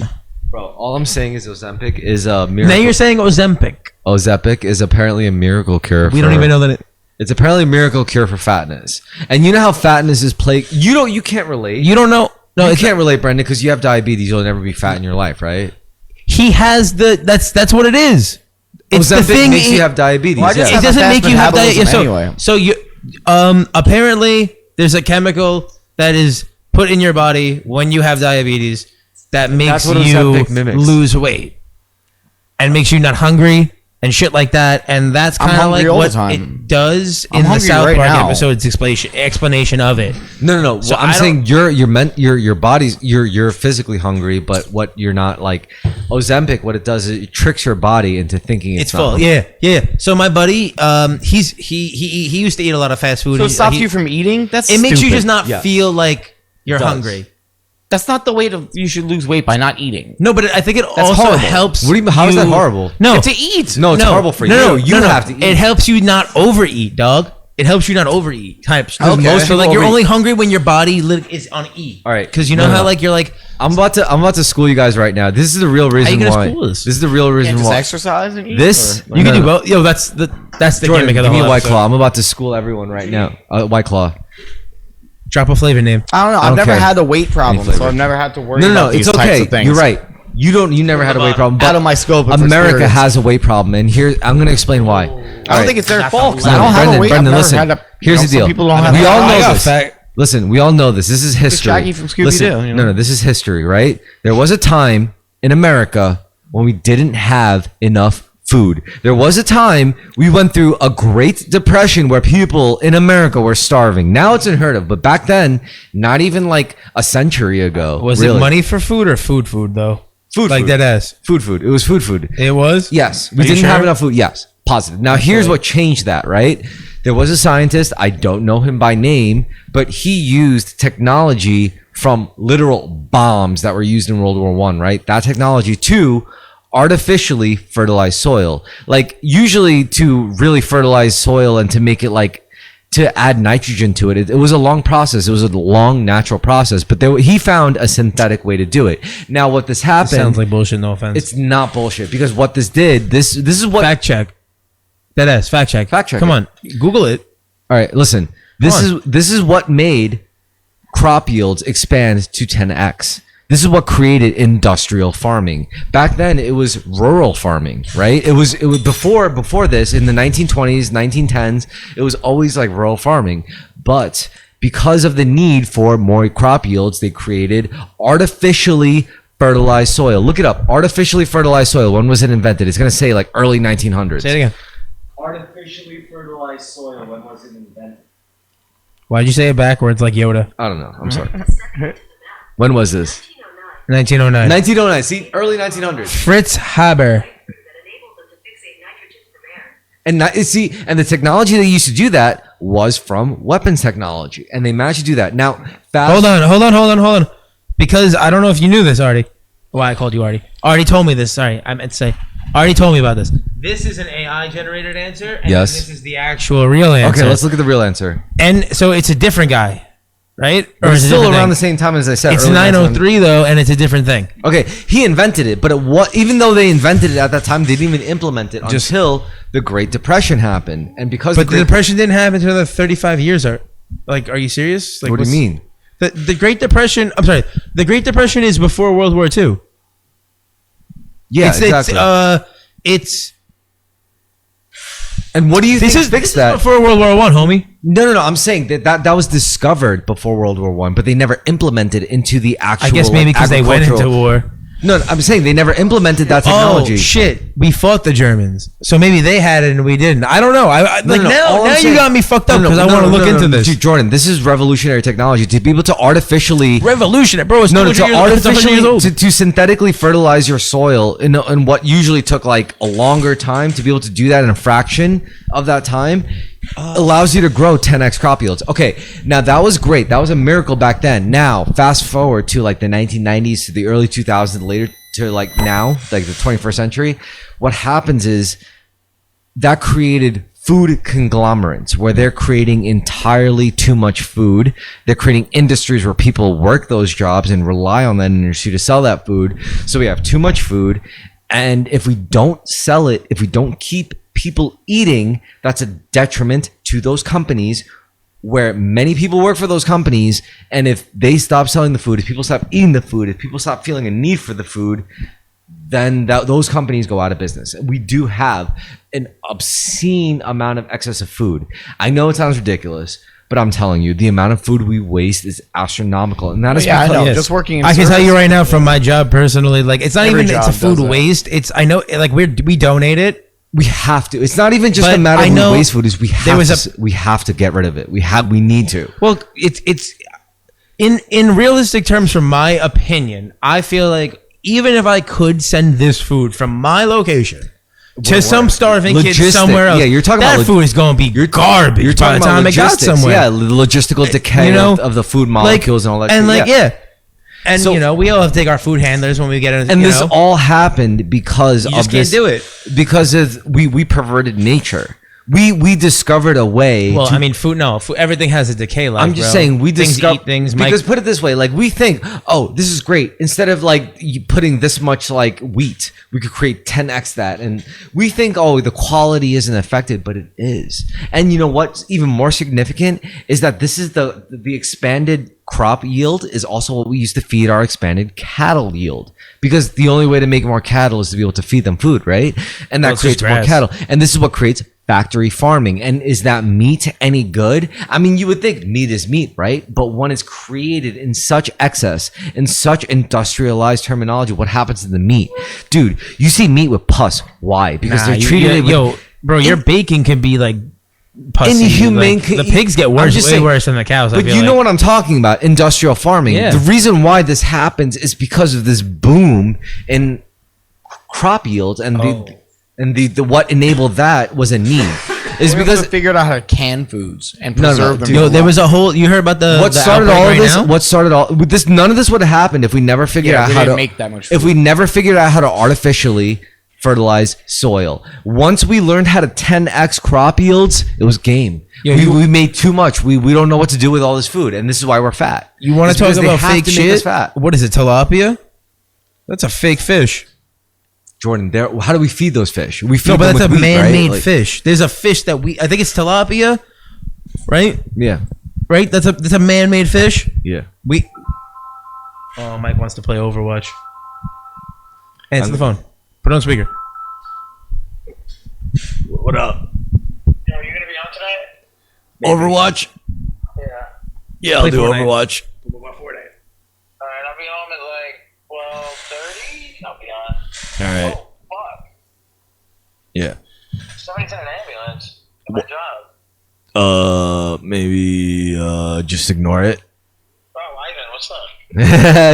Bro, all I'm saying is Ozempic is a miracle. Now you're saying Ozempic. Ozepic is apparently a miracle cure. We don't even know that it's apparently a miracle cure for fatness. And you know how fatness is plagued. You can't relate. You don't know. No, you can't relate, Brendan, because you have diabetes. You'll never be fat in your life, right? He has that's what it is. It's Ozempic the thing makes you have diabetes. Well, it doesn't make you have diabetes. Anyway. So you apparently there's a chemical that is put in your body when you have diabetes that makes you lose weight and makes you not hungry and shit like that. And that's kind of like what it does in the South Park episode's explanation of it. No. So I'm saying your body's you're physically hungry, but what you're not like Ozempic. What it does is it tricks your body into thinking it's full. Yeah. So my buddy, he used to eat a lot of fast food. So it stops you from eating. It makes you just not feel like you're hungry. That's not the way you should lose weight, by not eating. No, but I think it also horrible. helps. What do you mean? How is that horrible? No, to eat. No, it's horrible for you. You have to eat. It helps you not overeat, dog. It helps you not overeat. Types. Okay. So like you're only hungry when your body is on E. All right, because you know how like you're like. I'm about to school you guys right now. This is the real reason why. This is the real reason why. Exercise and eat. You can do both. Yo, that's the Jordan, gimmick of the give me whole a White episode. Claw. I'm about to school everyone right now. White Claw. Drop a flavor name. I don't know. I've never care. had a weight problem, so I've never had to worry No, about these it's types okay. of things. You're right. You never had a weight problem. But Out of my scope of America experience. has a weight problem, and here I'm going to explain why. I don't think it's their fault. 'Cause I No, don't have a weight. Brendan, I've never listen. had a, Here's the some deal. people don't have We that. all know I got this. fat. Listen, we all know this. This is history. Shaggy from Scooby-Doo, Listen, you know? no, this is history, right? There was a time in America when we didn't have enough food. There was a time we went through a Great Depression where people in America were starving. Now it's unheard of, but back then, not even like a century ago. Was it money for food or food though? Food, like that ass. Food. It was food. It was? Yes. We didn't have enough food. Yes. Positive. Now, here's what changed that, right? There was a scientist, I don't know him by name, but he used technology from literal bombs that were used in World War I, right? That technology to artificially fertilize soil. Like, usually to really fertilize soil and to make it like, to add nitrogen to it, it was a long process. It was a long natural process, but he found a synthetic way to do it. Now, what this happened... Sounds like bullshit, no offense. It's not bullshit, because what this did, this is what... Fact check. That ass, fact check. Fact check. Come on, Google it. All right, listen. This is what made crop yields expand to 10x. This is what created industrial farming. Back then, it was rural farming, right? It was before this in the 1920s, 1910s. It was always like rural farming, but because of the need for more crop yields, they created artificially fertilized soil. Look it up. Artificially fertilized soil. When was it invented? It's gonna say like early 1900s. Say it again. Artificially fertilized soil. When was it invented? Why'd you say it backwards like Yoda? I don't know. I'm sorry. When was this? 1909. 1909. See, early 1900s. Fritz Haber. And the technology they used to do that was from weapons technology, and they managed to do that. Now, hold on. Because I don't know if you knew this, Artie. Why I called you Artie? Artie told me this. Sorry, I meant to say. Artie told me about this. This is an AI generated answer, and yes, this is the actual real answer. Okay, let's look at the real answer. And so it's a different guy, right? Or it's still around the same time as I said. It's 903 though, and it's a different thing. Okay, he invented it, but even though they invented it at that time, they didn't even implement it until the Great Depression happened. And because the Depression didn't happen until the 35 years. Are you serious? Like, what do you mean? The Great Depression. I'm sorry. The Great Depression is before World War II. Yeah, exactly. And what do you think fixed that? Before World War I, homie. No. I'm saying that was discovered before World War I, but they never implemented into the actual. I guess maybe because they went into war. No, I'm saying they never implemented that technology. Oh shit! We fought the Germans, so maybe they had it and we didn't. I don't know. Now you got me fucked up because I want to look into this. Dude, Jordan, this is revolutionary technology to be able to artificially Revolutionary, bro. It's to synthetically fertilize your soil in what usually took like a longer time, to be able to do that in a fraction of that time. Allows you to grow 10x crop yields. Okay, now that was great. That was a miracle back then. Now, fast forward to like the 1990s to the early 2000s, later to like now, like the 21st century. What happens is that created food conglomerates where they're creating entirely too much food. They're creating industries where people work those jobs and rely on that industry to sell that food. So we have too much food. And if we don't sell it, if we don't keep people eating, that's a detriment to those companies where many people work for those companies. And if they stop selling the food, if people stop eating the food, if people stop feeling a need for the food, then those companies go out of business. We do have an obscene amount of excess of food. I know it sounds ridiculous, but I'm telling you, the amount of food we waste is astronomical. And that is I know. Yes. Just working in I can tell service- you right now from my job personally, like it's not Every even it's job a food does that. waste. It's I know like we donate it. we have to. It's not even just But a matter I of know we waste food. Is we there have was to, we have to get rid of it. We need to. Well, it's in realistic terms, from my opinion, I feel like even if I could send this food from my location to some starving kid Logistic. somewhere else, Yeah, you're talking that about food is going to be garbage. You're by talking the time about it got logistics. somewhere. Yeah, the logistical decay of the food molecules and all that. And shit. like yeah. And So- you know, we all have to take our food handlers when we get in. And you this know, all happened because you of just can't this. do it. Because of we perverted nature. We discovered a way. Well, to, I mean, food. No, food, everything has a decay life. I'm just bro. saying we things discovered eat things. because put it this way, like we think, oh, this is great. Instead of like you putting this much like wheat, we could create 10x that, and we think, oh, the quality isn't affected, but it is. And you know what's even more significant is that this is the expanded crop yield is also what we use to feed our expanded cattle yield, because the only way to make more cattle is to be able to feed them food, right? And that Well, it's just creates more grass. cattle, and this is what creates factory farming. And is that meat any good? I mean, you would think meat is meat, right? But when it's created in such excess, in such industrialized terminology, what happens to the meat? Dude, you see meat with pus. Why? Because they're treating it with, bro, your bacon can be like pussy. Inhumane. Like, the pigs get I'm worse, just way saying, worse than the cows. I But feel you know like. what I'm talking about? Industrial farming. Yeah. The reason why this happens is because of this boom in crop yields, and the what enabled that was a need. Is because they figured out how to can foods and No, no, preserve them. dude. Yo, there was a whole. You heard about the what the started outbreak all of right this? now? What started all with this? None of this would have happened if we never figured out we how didn't to make that much If food. we never figured out how to artificially fertilize soil. Once we learned how to 10x crop yields, it was game. Yo, we made too much. We don't know what to do with all this food, and this is why we're fat. You want It's to talk because they about have fake to make us shit? fat. What is it? Tilapia? That's a fake fish. Jordan, how do we feed those fish? We feed No, but them that's a with wheat, right? man-made Like- fish. There's a fish that I think it's tilapia, right? Yeah, Right? That's a man-made fish. yeah. Oh, Mike wants to play Overwatch. Answer the phone. Put it on speaker. What up? Yo, you gonna be on tonight? Overwatch? Yeah. Yeah, I'll Play do Fortnite. Overwatch. Alright, I'll be home at like 12:30. I'll be on. All right. Oh, fuck. Yeah. Somebody's in an ambulance at my job. Maybe just ignore it. Oh, Ivan, what's up?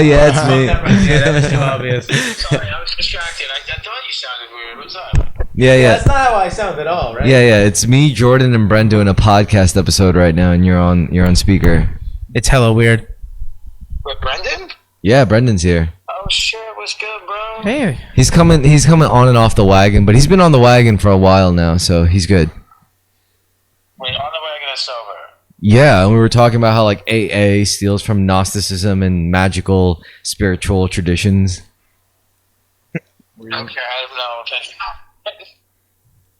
Yeah, it's me. Yeah, that was too obvious. Sorry, I was distracted. I thought you sounded weird. What's up? Yeah. That's not how I sound at all, right? Yeah. It's me, Jordan, and Bren doing a podcast episode right now, and you're on speaker. It's hella weird. With Brendan? Yeah, Brendan's here. Oh shit, what's good, bro? Hey. He's coming on and off the wagon, but he's been on the wagon for a while now, so he's good. Wait, on the wagon is sober. Yeah, and we were talking about how like AA steals from Gnosticism and magical spiritual traditions. Okay, I don't know. Okay.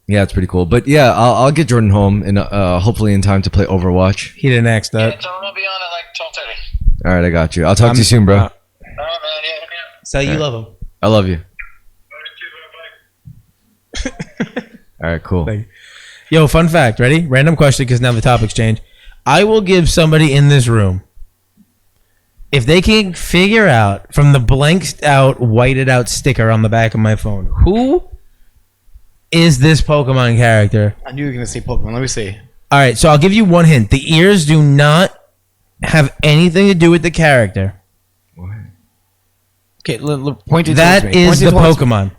Yeah, it's pretty cool. But yeah, I'll get Jordan home and hopefully in time to play Overwatch. He didn't ask Yeah, that. tell him I'll be on at like 12:30. All right, I got you. I'll talk to you soon, bro. Alright, man. Yeah, hit me up. So you love him. I love you. Bye. All right, cool. Thank you. Yo, fun fact. Ready? Random question because now the topics change. I will give somebody in this room If they can figure out from the blanked out, whited out sticker on the back of my phone, who is this Pokemon character? I knew you were gonna say Pokemon. Let me see. All right, so I'll give you one hint. The ears do not have anything to do with the character. Okay, point it. That towards me. is Point it the towards me. Pokemon.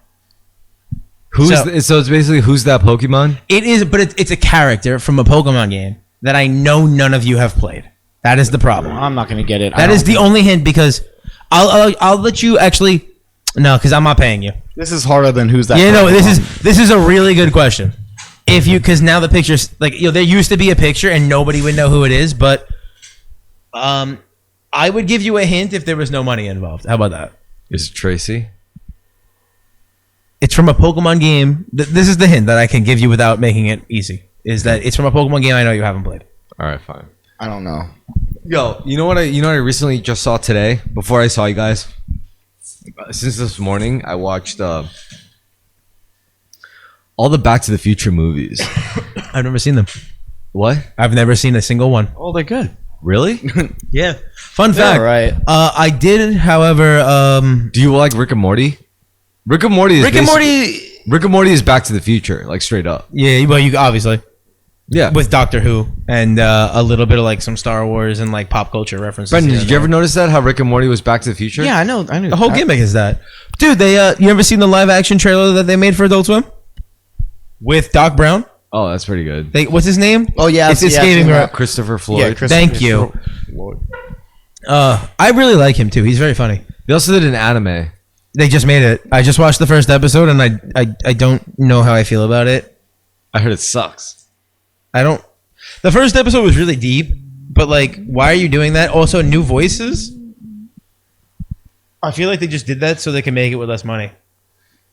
So it's basically who's that Pokemon? It is, but it's a character from a Pokemon game that I know none of you have played. That is the problem. I'm not gonna get it. That is the only hint because I'll let you actually no, because I'm not paying you. This is harder than who's that. Yeah, no, Pokemon. this is a really good question. If you because now the pictures like there used to be a picture and nobody would know who it is, but I would give you a hint if there was no money involved. How about that? Is it Tracy? It's from a Pokemon game. This is the hint that I can give you without making it easy. Is that it's from a Pokemon game I know you haven't played. All right, fine. I don't know. Yo, you know what I recently just saw today before I saw you guys? Since this morning, I watched all the Back to the Future movies. I've never seen them. What? I've never seen a single one. Oh, they're good. Really? Yeah. Fun fact. Right. I did, however. Do you like Rick and Morty? Rick and Morty is Back to the Future, like straight up. Yeah, well, you obviously Yeah. with Doctor Who and a little bit of like some Star Wars and like pop culture references. Brendan, here did and you ever there. notice that how Rick and Morty was Back to the Future? Yeah, I know. The whole gimmick is that, dude. They you ever seen the live action trailer that they made for Adult Swim with Doc Brown? Oh, that's pretty good. What's his name? Oh yeah, it's escaping me. Right. Christopher Floyd. Yeah, Chris- Thank you. I really like him too. He's very funny. They also did an anime. They just made it. I just watched the first episode and I don't know how I feel about it. I heard it sucks. I don't. The first episode was really deep, but like, why are you doing that? Also, new voices. I feel like they just did that so they can make it with less money.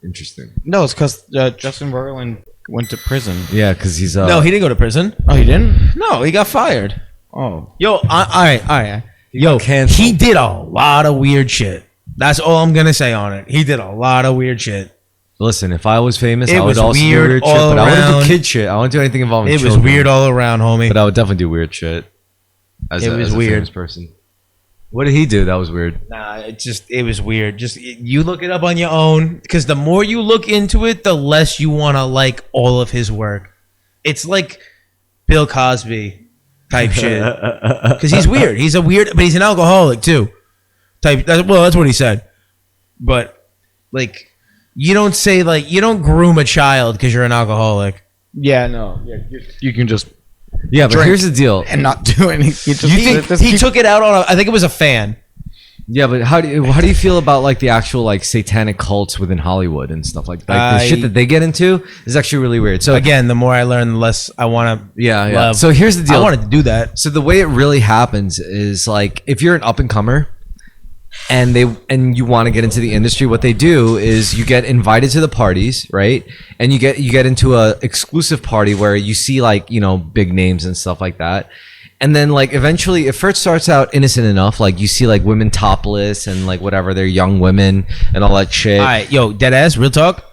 Interesting. No, it's because Justin Verlin went to prison. Yeah, because he's No, he didn't go to prison. Oh, he didn't? No, he got fired. Oh. Yo, all right. Yo, canceled. he did a lot of weird shit. That's all I'm gonna say on it. He did a lot of weird shit. Listen, if I was famous, It I would was also do weird weird shit, all but I wouldn't around. do kid shit. I wouldn't do anything involving It was children. weird all around, homie. But I would definitely do weird shit. As It was a weird. famous person. What did he do? That was weird. Nah, it was weird. Just you look it up on your own because the more you look into it, the less you want to like all of his work. It's like Bill Cosby type shit because he's weird. He's but he's an alcoholic too. That's what he said. But like, you don't groom a child because you're an alcoholic. Yeah, no. Yeah, you can just Yeah, but Drink. here's the deal. and not do anything. You think he took it out on? I think it was a fan. Yeah, but how do you feel about like the actual like satanic cults within Hollywood and stuff like that? The shit that they get into is actually really weird. So Again, the more I learn, the less I want to. yeah. love. So here's the deal. I wanted to do that. So the way it really happens is like if you're an up and comer and you want to get into the industry, what they do is you get invited to the parties, right? And you get into a exclusive party where you see like, you know, big names and stuff like that. And then like eventually it first starts out innocent enough, like you see like women topless and like whatever, they're young women and all that shit. All right, yo, dead ass, real talk.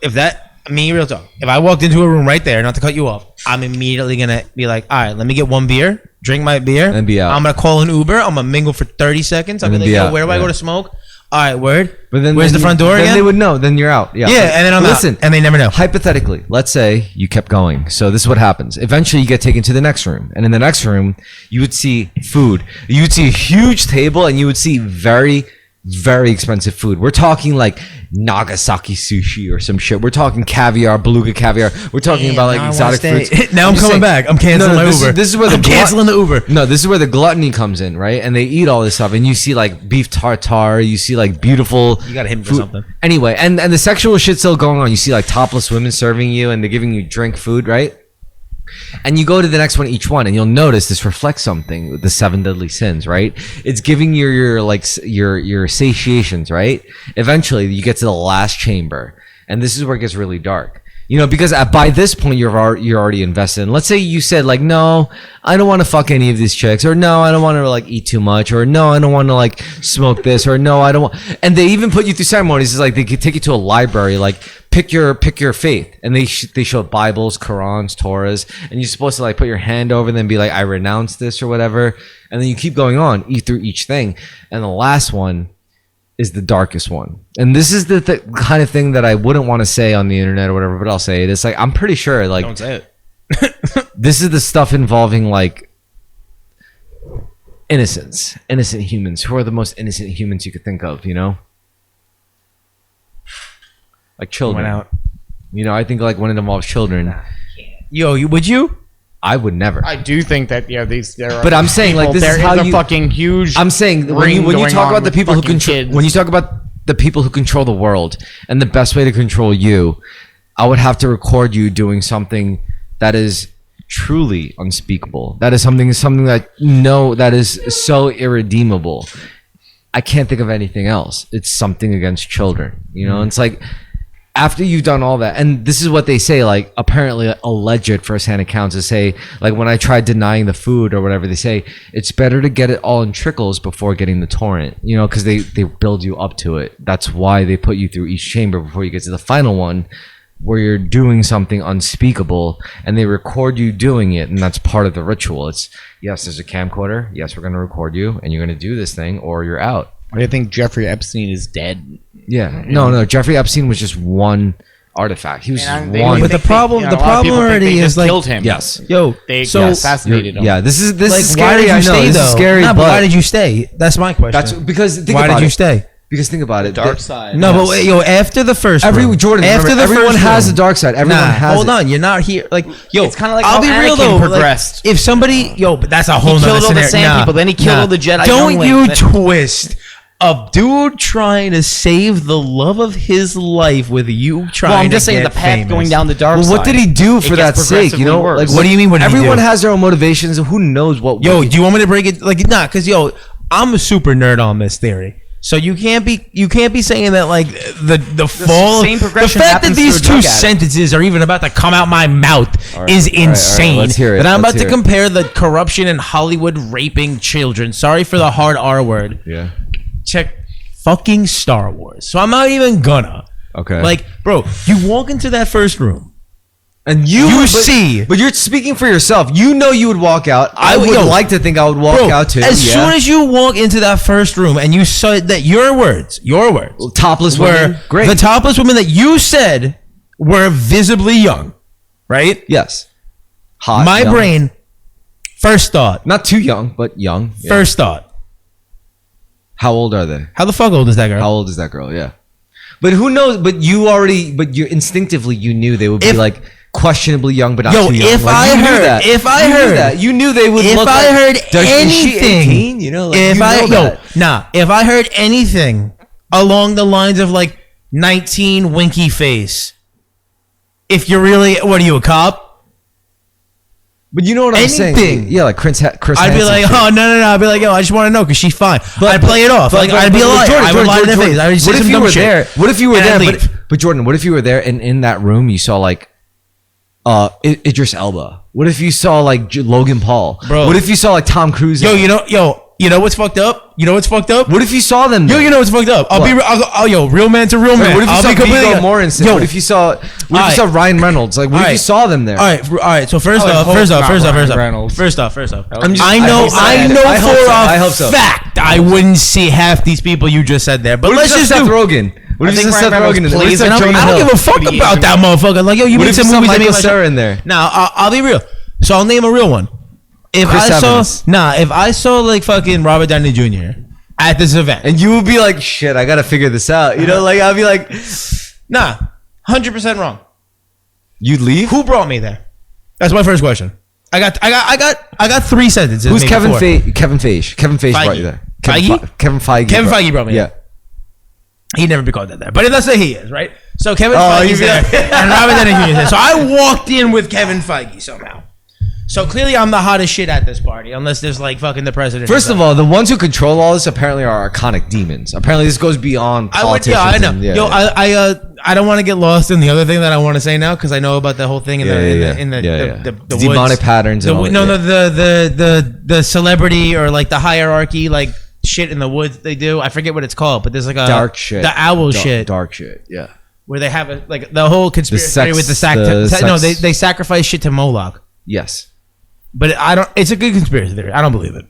Real talk. If I walked into a room right there, not to cut you off, I'm immediately gonna be like, all right, let me get one beer, drink my beer, And be out. I'm gonna call an Uber. I'm gonna mingle for 30 seconds. I'm And gonna then be be like, yo, out, where do I go yeah. to smoke? All right, word. But then where's the front door then again? they would know. Then you're out. Yeah. Yeah, and then I'm Listen, out. And they never know. hypothetically, let's say you kept going. So this is what happens. Eventually you get taken to the next room. And in the next room, you would see food. You would see a huge table and you would see very, very expensive food. We're talking like Nagasaki sushi or some shit. We're talking caviar, beluga caviar. We're talking about like exotic fruits. Now I'm just coming saying- back. I'm canceling my this Uber. This is where I'm canceling the Uber. No, this is where the gluttony comes in, right? And they eat all this stuff, and you see like beef tartare, you see like beautiful. You gotta hit me for food. something. Anyway, and the sexual shit's still going on. You see like topless women serving you, and they're giving you drink, food, right? And you go to the next one, each one, and you'll notice this reflects something. The 7 deadly sins, right? It's giving you your satiations, right? Eventually, you get to the last chamber, and this is where it gets really dark. You know, because by this point you're already invested. And let's say you said like, no, I don't want to fuck any of these chicks, or no, I don't want to like eat too much, or no, I don't want to like smoke this, or no, I don't want. And they even put you through ceremonies. It's like they could take you to a library, like pick your faith, and they show Bibles, Qurans, Torahs, and you're supposed to like put your hand over them and be like, I renounce this or whatever, and then you keep going on through each thing, and the last one is the darkest one. And this is the kind of thing that I wouldn't want to say on the internet or whatever, but I'll say it. It's like, I'm pretty sure like Don't say it. this is the stuff involving like innocent humans who are the most innocent humans you could think of, you know? Like children. Went out. You know, I think like when it involves children, Yo, would you? I would never. I do think that there are. But I'm saying, like, this there is how a you- fucking huge. I'm saying when ring you going talk on about the with people who fucking control, kids. when you talk about the people who control the world and the best way to control you, I would have to record you doing something that is truly unspeakable. That is something that that is so irredeemable. I can't think of anything else. It's something against children, you know. And it's like, after you've done all that, and this is what they say, like apparently alleged firsthand accounts, to say like when I tried denying the food or whatever, they say it's better to get it all in trickles before getting the torrent, you know, because they build you up to it. That's why they put you through each chamber before you get to the final one, where you're doing something unspeakable, and they record you doing it, and that's part of the ritual. It's, yes, there's a camcorder, yes, we're going to record you, and you're going to do this thing, or you're out. I think Jeffrey Epstein is dead. Yeah, no. Jeffrey Epstein was just one artifact. He was just they one. think But the problem- a the lot of problem people think already they is, just like- killed him. Yes. Yo, They so assassinated him. Yeah, this is like, scary. why did you I know stay this though? is scary, Nah, but but why did you stay? That's my question. that's because think why about did you it. stay? Because think about it. Dark The- side. No, Yes. but wait, yo, after the first room, Jordan, after remember, everyone first has room, a dark side. Everyone has hold it. on, you're not here. Like, yo, It's kinda like I'll how be real Anakin though. progressed. Like, if somebody, yo, but that's a whole He nother killed all the scenario. sand people, then he killed all the Jedi Don't younglings. you twist a dude trying to save the love of his life with you trying Well, I'm to just saying get the path famous. going down the dark Well, side. what did he do for It that gets sake? You know, progressively like worse. What do you mean? What did he everyone do? has their own motivations. Who knows what? Yo, do you want me to break it? Like, nah, because yo, I'm a super nerd on this theory. So you can't be saying that like the fall, same the progression fact that happens to these a two drug addict. sentences are even about to come out my mouth right, is all right, insane. let's hear it, That I'm let's about to hear it. compare the corruption in Hollywood raping children. Sorry for the hard R word. Yeah. Check fucking Star Wars. So I'm not even gonna. Okay. Like, bro, you walk into that first room. And see. but you're speaking for yourself. You know you would walk out. I would yo, like to think I would walk Bro, out too. as yeah. soon as you walk into that first room and you said that your words topless were women, great. the topless women that you said were visibly young, right? Yes. Hot. My young. brain, first thought, Not too young, but young. Yeah. first thought. How old are they? How the fuck old is that girl? How old is that girl? Yeah. But who knows? But you instinctively you knew they would be If- like questionably young, but not Yo, too young. if Like, I you knew heard- that. if I You knew heard- that. You knew they would if look. I like, heard is she anything, 18? You know, like, if you I know that. if I heard anything along the lines of like 19 winky face, if you're really, what are you, a cop? But you know what I'm saying? Anything. Yeah, like Chris. I'd be Hansen like, shit. oh no! I'd be like, yo, I just want to know because she's fine. I'd play it off. Like I'd be a liar. I would lie to their face. I would say What if some you dumb were shit. there? What if you were And there? I'd leave. But Jordan, what if you were there and in that room you saw like Idris Elba? What if you saw like Logan Paul? Bro. What if you saw like Tom Cruise? Yo, you know what's fucked up? You know what's fucked up? What if you saw them? Yo, there? you know what's fucked up? Yo, real man to real man. What if you I'll saw be completely Viggo Mortensen? Yo, What if you saw? What if you Alright. saw Ryan Reynolds? Like, what if you Alright. saw them there? all right. So first I would off, hope first off, not first off, Ryan first off, Reynolds. first off, first off. I'm just- I I know hope so. I for hope so. a I hope so. fact I wouldn't see half these people you just said there. But What if let's you just saw Seth do. Rogen? What if you think saw Seth Ryan Reynolds Rogen? in there? What if plays you in saw them. Jonah I don't Hill? give a fuck Pretty about easy. that motherfucker. Like, yo, you What made if you some saw movies that Michael made my Cera shit. in there? Now, I'll be real. So I'll name a real one. If Chris I saw, Evans. if I saw like fucking Robert Downey Jr. at this event, And you would be like, shit, I gotta figure this out. You know, like I'd be like, nah, 100% wrong. you'd leave? Who brought me there? That's my first question. I got 3 sentences. Who's maybe Kevin 4. Feige? Kevin Feige. Kevin Feige Feige. brought you there. Feige? Kevin Feige. Kevin Feige brought me Yeah. there. He'd never be called that there. But let's say he is, right? So Kevin Oh, Feige's you there be like- and Robert Downey Jr. is there. So I walked in with Kevin Feige somehow. So clearly, I'm the hottest shit at this party, unless there's like fucking the president. First of all, the ones who control all this apparently are archonic demons. Apparently, this goes beyond politicians. I know. and- I don't want to get lost in the other thing that I want to say now because I know about the whole thing in the demonic woods. patterns. And all The celebrity or like the hierarchy, like shit in the woods they do. I forget what it's called, but there's like a dark shit, the owl shit, dark shit. Yeah, where they have like the whole conspiracy sex- with the sex- no, they sacrifice shit to Moloch. yes. But I don't. It's a good conspiracy theory. I don't believe it.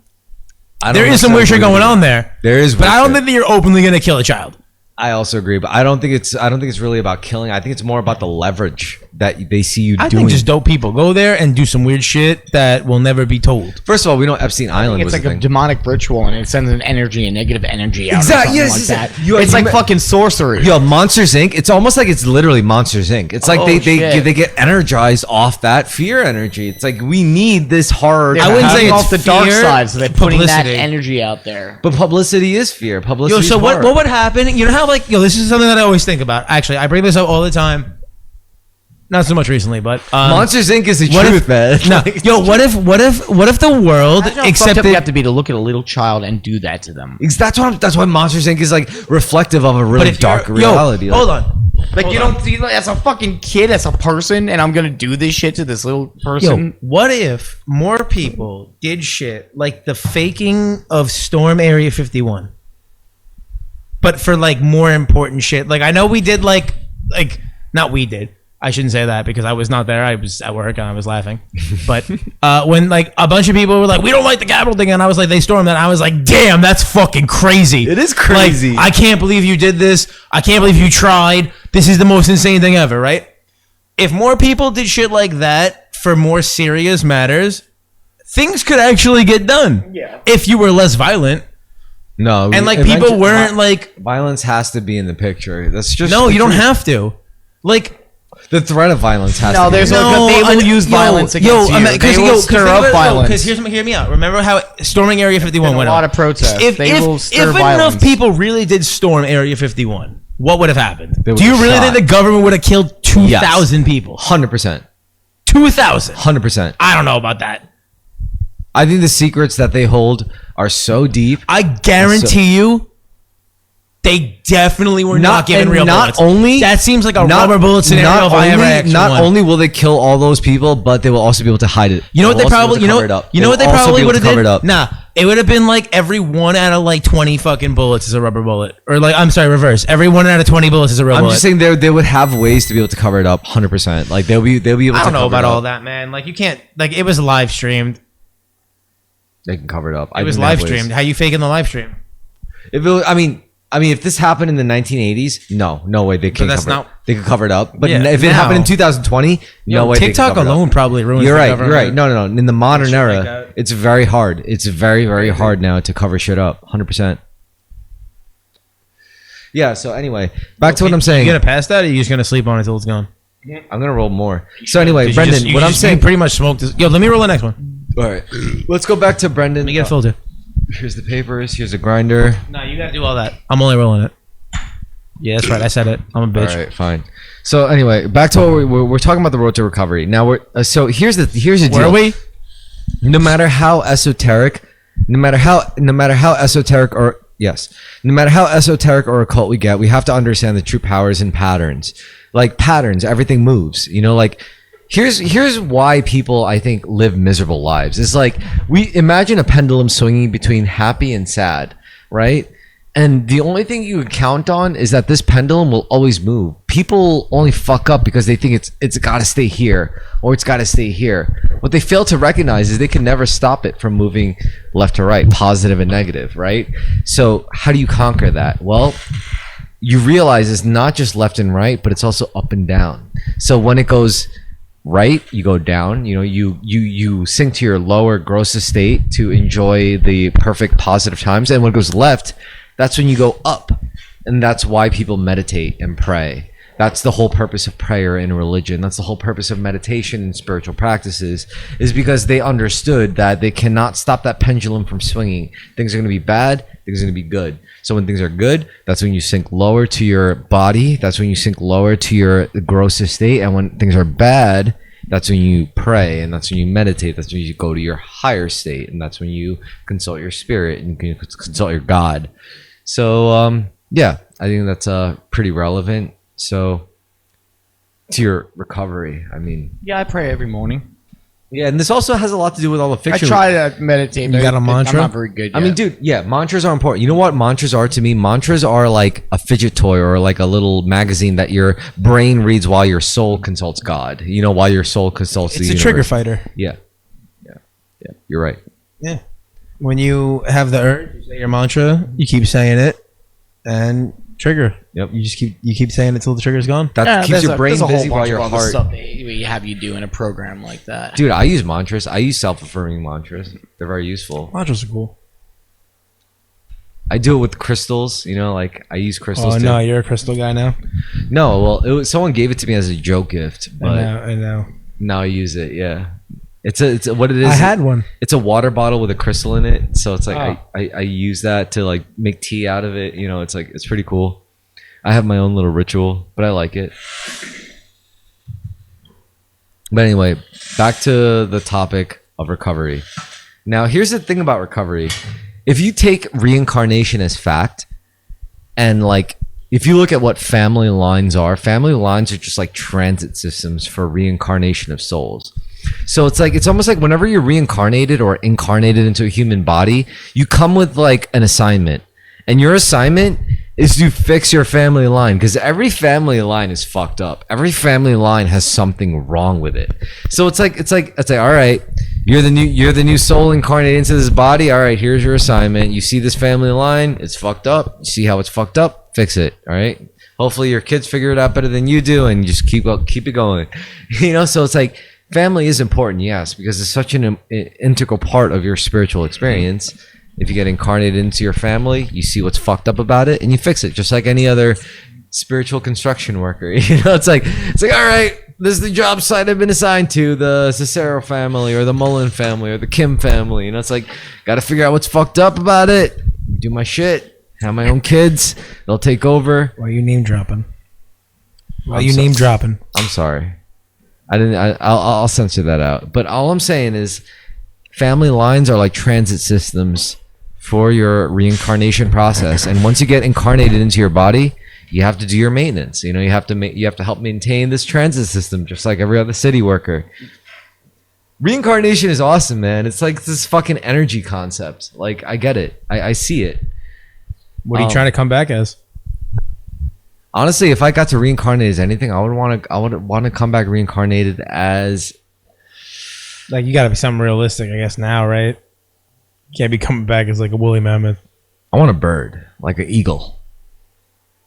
I don't There is some weird shit necessarily going on believe there. There is, But I don't weird think that you're openly going to kill a child. I also agree, but I don't think it's really about killing. I think it's more about the leverage that they see you I doing. think just dope people go there and do some weird shit that will never be told. First of all, we know Epstein Island It's was like a a thing. demonic ritual, and it sends an energy, a negative energy out. Exactly, Or yes, something yes, like that. you- It's you like ma- fucking sorcery. Yo, Monsters Inc. It's almost like it's literally Monsters Inc. It's like Oh, they shit. get energized off that fear energy. It's like we need this horror. They're I wouldn't say cutting it's off the dark fear, side, so they're putting that publicity. energy out there. but publicity is fear. Publicity. Yo, is so what horror. would happen? You know how like this is something that I always think about. Actually, I bring this up all the time. Not so much recently, but Monsters Inc. is the what truth, if- man. No, Like, yo, what if the world Except accepted? you have to be to look at a little child and do that to them. that's why Monsters Inc. is like reflective of a but really if dark you're- reality. Yo, hold on. Like Hold you on. don't see, like, as a fucking kid, as a person, and I'm gonna do this shit to this little Yo, person. what if more people did shit like the faking of Storm Area 51? But for like more important shit. Like I know we did like not we did. I shouldn't say that because I was not there. I was at work and I was laughing. But when like a bunch of people were like, we don't like the Capitol thing, and I was like, they stormed that. I was like, damn, that's fucking crazy. It is crazy. Like, I can't believe you did this. I can't believe you tried. This is the most insane thing ever, right? If more people did shit like that for more serious matters, things could actually get done. Yeah. If you were less violent. no, And like eventually- people weren't like, violence has to be in the picture. That's just no, the you don't truth. have to. Like, The threat of violence has No, to be. there's there. no- they will use violence against you. They will stir up violence. Because hear me out. Remember how storming Area 51 Been a went lot up? of protests. They will stir if violence. enough people really did storm Area 51, what would have happened? They would Do you have really shot. think the government would have killed 2,000 people? 100%. 2,000. 100%. I don't know about that. I think the secrets that they hold are so deep. I guarantee you, they definitely were not given and real not bullets. only That seems like a not- rubber bullet scenario. Not if I ever only, actually not won. only will they kill all those people, but they will also be able to hide it. You know what they will also be probably, able you to know, cover it up. you know what they will also probably be able would to have cover did? it up. Nah, it would have been like every 1 out of like 20 fucking bullets is a rubber bullet, or like I'm sorry, reverse. Every 1 out of 20 bullets is a real I'm bullet. just saying they would have ways to be able to cover it up. 100%. Like they'll be able to. I don't know cover about it all up. that, man. Like you can't, like it was live streamed. They can cover it up. It was live streamed. How you faking the live stream? If it was, I mean, if this happened in the 1980s, no way they can that's cover it. not- They could cover it up. But Yeah, if it now- happened in 2020, no way. they could TikTok cover it up. alone probably ruins. You're the right. government. You're right. No. In the modern Shit era, like that. it's very hard. It's very, very hard now to cover shit up. 100%. Yeah. So anyway, back to what I'm saying. You gonna pass that, or you just gonna sleep on it until it's gone? I'm gonna roll more. So anyway, You Brendan, just- you what I'm just- saying. you pretty much smoked this. Yo, let me roll the next one. All right. Let's go back to Brendan. Let me get a filter. Here's the papers. Here's a grinder. No, you gotta do all that. I'm only rolling it. Yeah, that's right. I said it. I'm a bitch. All right, fine. So anyway, back to what we're talking about the road to recovery. Now we're so here's the deal. Where are we? No matter how esoteric, no matter how esoteric or yes, no matter how esoteric or occult we get, we have to understand the true powers and patterns. Like patterns, everything moves. You know, like here's why people I think live miserable lives. It's like we imagine a pendulum swinging between happy and sad, right? And the only thing you can count on is that this pendulum will always move. People only fuck up because they think it's got to stay here or it's got to stay here. What they fail to recognize is they can never stop it from moving left to right, positive and negative, right? So how do you conquer that? Well, you realize it's not just left and right, but it's also up and down. So when it goes right, you go down. You know, you sink to your lower grossest state to enjoy the perfect positive times. And when it goes left, that's when you go up. And that's why people meditate and pray. That's the whole purpose of prayer in religion. That's the whole purpose of meditation and spiritual practices, is because they understood that they cannot stop that pendulum from swinging. Things are going to be bad, things are going to be good. So when things are good, that's when you sink lower to your body. That's when you sink lower to your grossest state. And when things are bad, That's when you pray, and that's when you meditate. That's when you go to your higher state, and that's when you consult your spirit and you can consult your God. So yeah, I think that's pretty relevant. So to your recovery, I mean, Yeah, I pray every morning. yeah, and this also has a lot to do with all the I fiction. try to meditate. You got a mantra? I'm not very good yet. I mean, dude, yeah, mantras are important. You know what mantras are to me? Mantras are like a fidget toy or like a little magazine that your brain reads while your soul consults God. You know, while your soul consults It's the a trigger universe. fighter. Yeah. You're right. Yeah. When you have the urge, you say your mantra, you keep saying it, and trigger. Yep. You keep saying it till the trigger's gone. That keeps your brain busy while your heart. Stuff we have you do in a program like that. Dude, I use mantras. I use self-affirming mantras. They're very useful. Mantras are cool. I do it with crystals. You know, like I use crystals. Oh too. no, you're a crystal guy now. No, well, someone gave it to me as a joke gift, but I know. now I use it. Yeah, it's what it is. I had one. It's a water bottle with a crystal in it, so it's like Oh. I use that to like make tea out of it. You know, it's like it's pretty cool. I have my own little ritual, but I like it. But anyway, back to the topic of recovery. Now, here's the thing about recovery. If you take reincarnation as fact, and like if you look at what family lines are just like transit systems for reincarnation of souls. So it's almost like whenever you're reincarnated or incarnated into a human body, you come with like an assignment. And your assignment is to fix your family line, because every family line is fucked up. Every family line has something wrong with it. So it's like all right, you're the new soul incarnated into this body. All right, here's your assignment. You see this family line, it's fucked up. You see how it's fucked up? Fix it. All right. Hopefully your kids figure it out better than you do, and you just keep it going. You know, so it's like family is important, yes, because it's such an integral part of your spiritual experience. If you get incarnated into your family, you see what's fucked up about it and you fix it, just like any other spiritual construction worker. You know, it's like all right, this is the job site I've been assigned to, the Cicero family or the Mullen family or the Kim family. You know, it's like, got to figure out what's fucked up about it, do my shit, have my own kids, they'll take over. Why are you name dropping? I'm sorry. I'll censor that out. But all I'm saying is family lines are like transit systems for your reincarnation process. And once you get incarnated into your body, you have to do your maintenance. You know, you have to help maintain this transit system just like every other city worker. Reincarnation is awesome, man. It's like this fucking energy concept. Like, I get it. I see it. What are you trying to come back as? Honestly, if I got to reincarnate as anything, I would want to come back reincarnated as, Like, you got to be something realistic, I guess, now, right? Can't be coming back as like a woolly mammoth. I want a bird, like an eagle.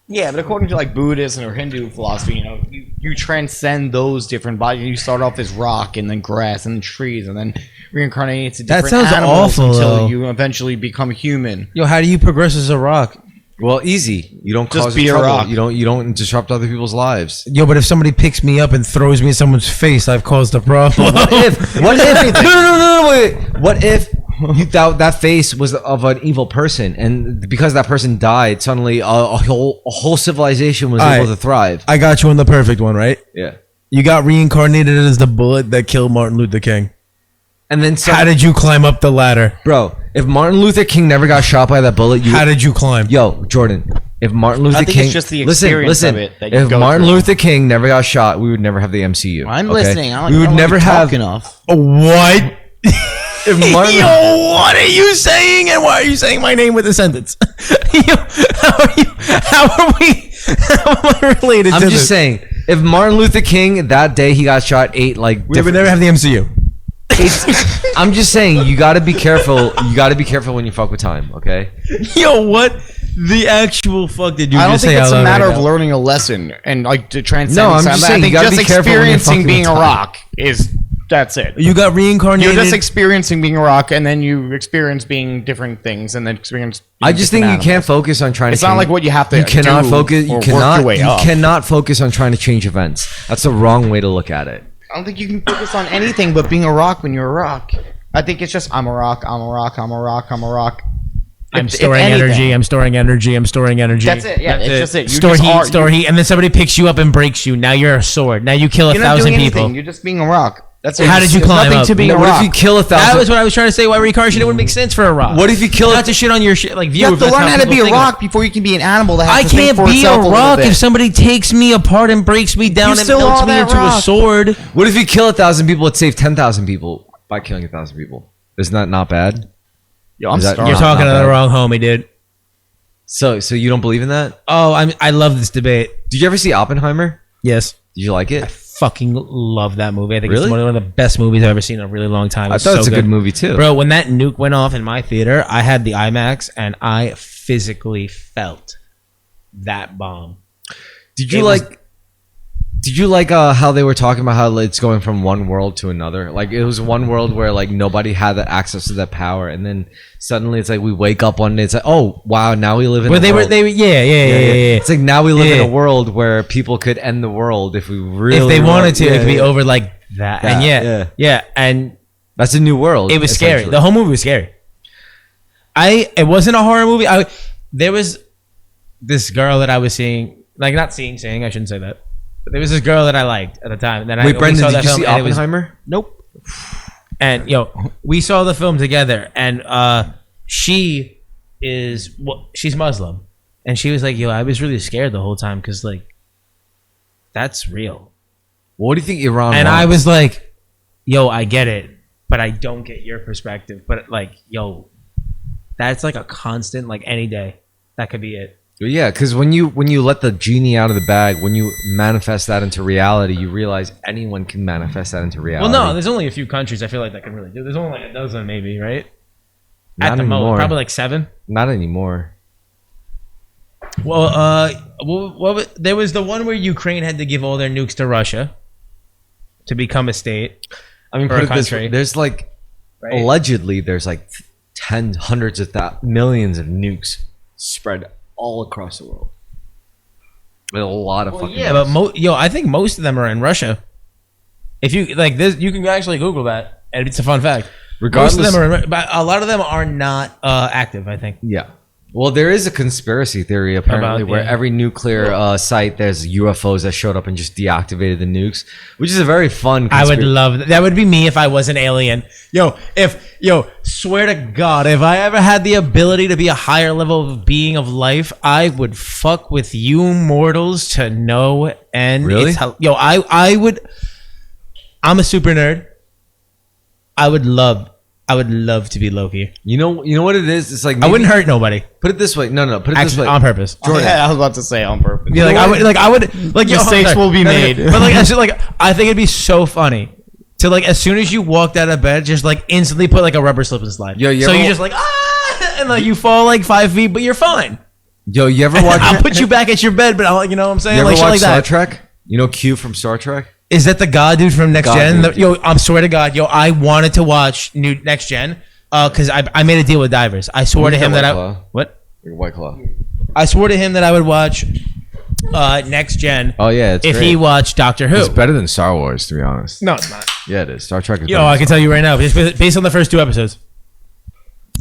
Yeah, but according to like Buddhism or Hindu philosophy, you know, you transcend those different bodies. You start off as rock and then grass and then trees and then reincarnate into different sounds animals awful, until though. you eventually become human. Yo, how do you progress as a rock? Well, easy. You don't Just cause be a trouble. rock. You don't disrupt other people's lives. Yo, but if somebody picks me up and throws me in someone's face, I've caused a problem. What if? No, wait. What if that face was of an evil person, and because that person died, suddenly a whole civilization was able to thrive? I got you on the perfect one, right? Yeah. You got reincarnated as the bullet that killed Martin Luther King. And then, How did you climb up the ladder? bro, if Martin Luther King never got shot by that bullet, How did you climb? Yo, Jordan, if Martin Luther think King, it's just the experience listen, of it that you if go Martin through. Luther King never got shot, we would never have the MCU. I'm okay? listening. I don't, We would never have. enough. What? If Martin, Yo, what are you saying? And why are you saying my name with a sentence? Yo, how are we related I'm to just this? saying, if Martin Luther King that day he got shot, ate like We would never have the MCU. I'm just saying, you got to be careful. You got to be careful when you fuck with time. Okay. Yo, what the actual fuck did you I don't just think say it's out a loud matter right of now? learning a lesson and like to transcend. No, I'm something. just saying, I think you gotta just be careful when you're experiencing fucking being with a time. rock is that's it. You got reincarnated. You're just experiencing being a rock, and then you experience being different things, and then experience. I just think you can't focus on trying It's to. not like what you have to. You cannot do focus. or You work cannot. your way You up. cannot focus on trying to change events. That's the wrong way to look at it. I don't think you can focus on anything but being a rock when you're a rock. I think it's just I'm a rock. I'm a rock. I'm a rock. I'm a rock. I'm storing energy. I'm storing energy. I'm storing energy. That's it. Yeah, it's just it. You Store just heat, are- store heat, and then somebody picks you up and breaks you. Now you're a sword. Now you kill You're not 1,000 doing people. anything. You're just being a rock. That's How did you There's climb nothing up? to being a What rock. if you kill 1,000? That was what I was trying to say. Why reincarnation? It wouldn't make sense for a rock. What if you kill Not to shit on your shit like view? You have if to that's learn how to people be a think of it. rock before you can be an animal that has I to think can't for be a itself little rock bit. if somebody takes me apart and breaks me down and still melts are me that into a rock. sword. What if you kill 1,000 people? It save 10,000 people by killing 1,000 people. Isn't that not bad? Yo, I'm Is that- starving. You're talking to not the bad. wrong homie, dude. So you don't believe in that? Oh, I love this debate. Did you ever see Oppenheimer? Yes. Did you like it? Fucking love that movie. I think Really? it's one of the best movies I've ever seen in a really long time. I thought it's a good movie too. Bro, when that nuke went off in my theater, I had the IMAX and I physically felt that bomb. Did you It was- like? Did you like how they were talking about how it's going from one world to another? Like it was one world where like nobody had the access to that power, and then suddenly it's like we wake up one day, it's like, oh wow, now we live in. Where a they were, world. yeah. It's like now we live in Yeah. a world where people could end the world if we really If they wanted to, Yeah, it could be yeah. over like that. And yeah, and That's a new world. it was scary. essentially. The whole movie was scary. It wasn't a horror movie. There was this girl that I was seeing, like not seeing, I shouldn't say that. But there was this girl that I liked at the time. And then Wait, we Brendan, saw did that you film see and it was- Oppenheimer? Nope. And we saw the film together, and she is she's Muslim, and she was like, I was really scared the whole time because like that's real. What do you think Iran? And I wants? was like, I get it, but I don't get your perspective. But like, that's like a constant, like any day, that could be it. Yeah, because when you let the genie out of the bag, when you manifest that into reality, you realize anyone can manifest that into reality. Well, no, there's only a few countries I feel like that can really do. There's only like a dozen, maybe, right? Not At the anymore. most, probably like 7. Not anymore. Well, there was the one where Ukraine had to give all their nukes to Russia to become a state. I mean, Or put a it this country. way: there's like Right? allegedly there's like hundreds of millions of nukes spread all across the world. With a lot of fucking. Yeah, but I think most of them are in Russia. If you like this, you can actually Google that, and it's a fun fact. Regardless- Most of them are, but a lot of them are not active. I think. Yeah. Well, there is a conspiracy theory apparently About- where yeah. every nuclear site there's UFOs that showed up and just deactivated the nukes, which is a very fun. I would love that. That would be me if I was an alien. Swear to God, if I ever had the ability to be a higher level of being of life, I would fuck with you mortals to no end. Really? I would. I'm a super nerd. I would love to be Loki. You know what it is? It's like I wouldn't hurt nobody. Put it this way. No. Put it this Actually, way. on purpose. Jordan. Yeah, I was about to say on purpose. Yeah, I would, Mistakes will be made. But I think it'd be so funny to like as soon as you walked out of bed, just like instantly put like a rubber slip and slide. Yo, you so ever- you just like and like you fall like 5 feet, but you're fine. Yo, you ever watch? I'll put you back at your bed, but I'll, you know what I'm saying? You ever Like shit watch like Star that. Trek? You know Q from Star Trek? Is that the god dude from Next God Gen? dude, I swear to God, I wanted to watch new Next Gen because I made a deal with divers. I swore to Who's him that that White I Claw? what? White Claw. I swore to him that I would watch Next Gen Oh yeah, it's if great. he watched Doctor Who. It's better than Star Wars, to be honest. No, it's not. Yeah, it is. Star Trek is. Yo, I can tell you right now, just based on the first 2 episodes.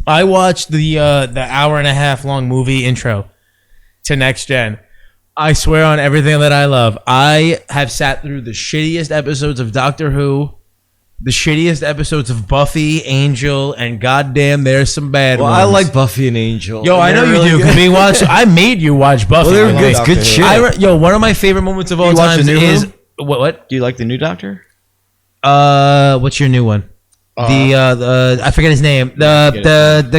I watched the hour and a half long movie intro to Next Gen. I swear on everything that I love. I have sat through the shittiest episodes of Doctor Who, the shittiest episodes of Buffy, Angel, and goddamn, there's some bad Well, ones. I like Buffy and Angel. Yo, I know you do because we watched. I made you watch Buffy. Well, they were with me. good. Good shit. One of my favorite moments of all You watch time the new is Who? what? Do you like the new Doctor? What's your new one? The I forget his name. The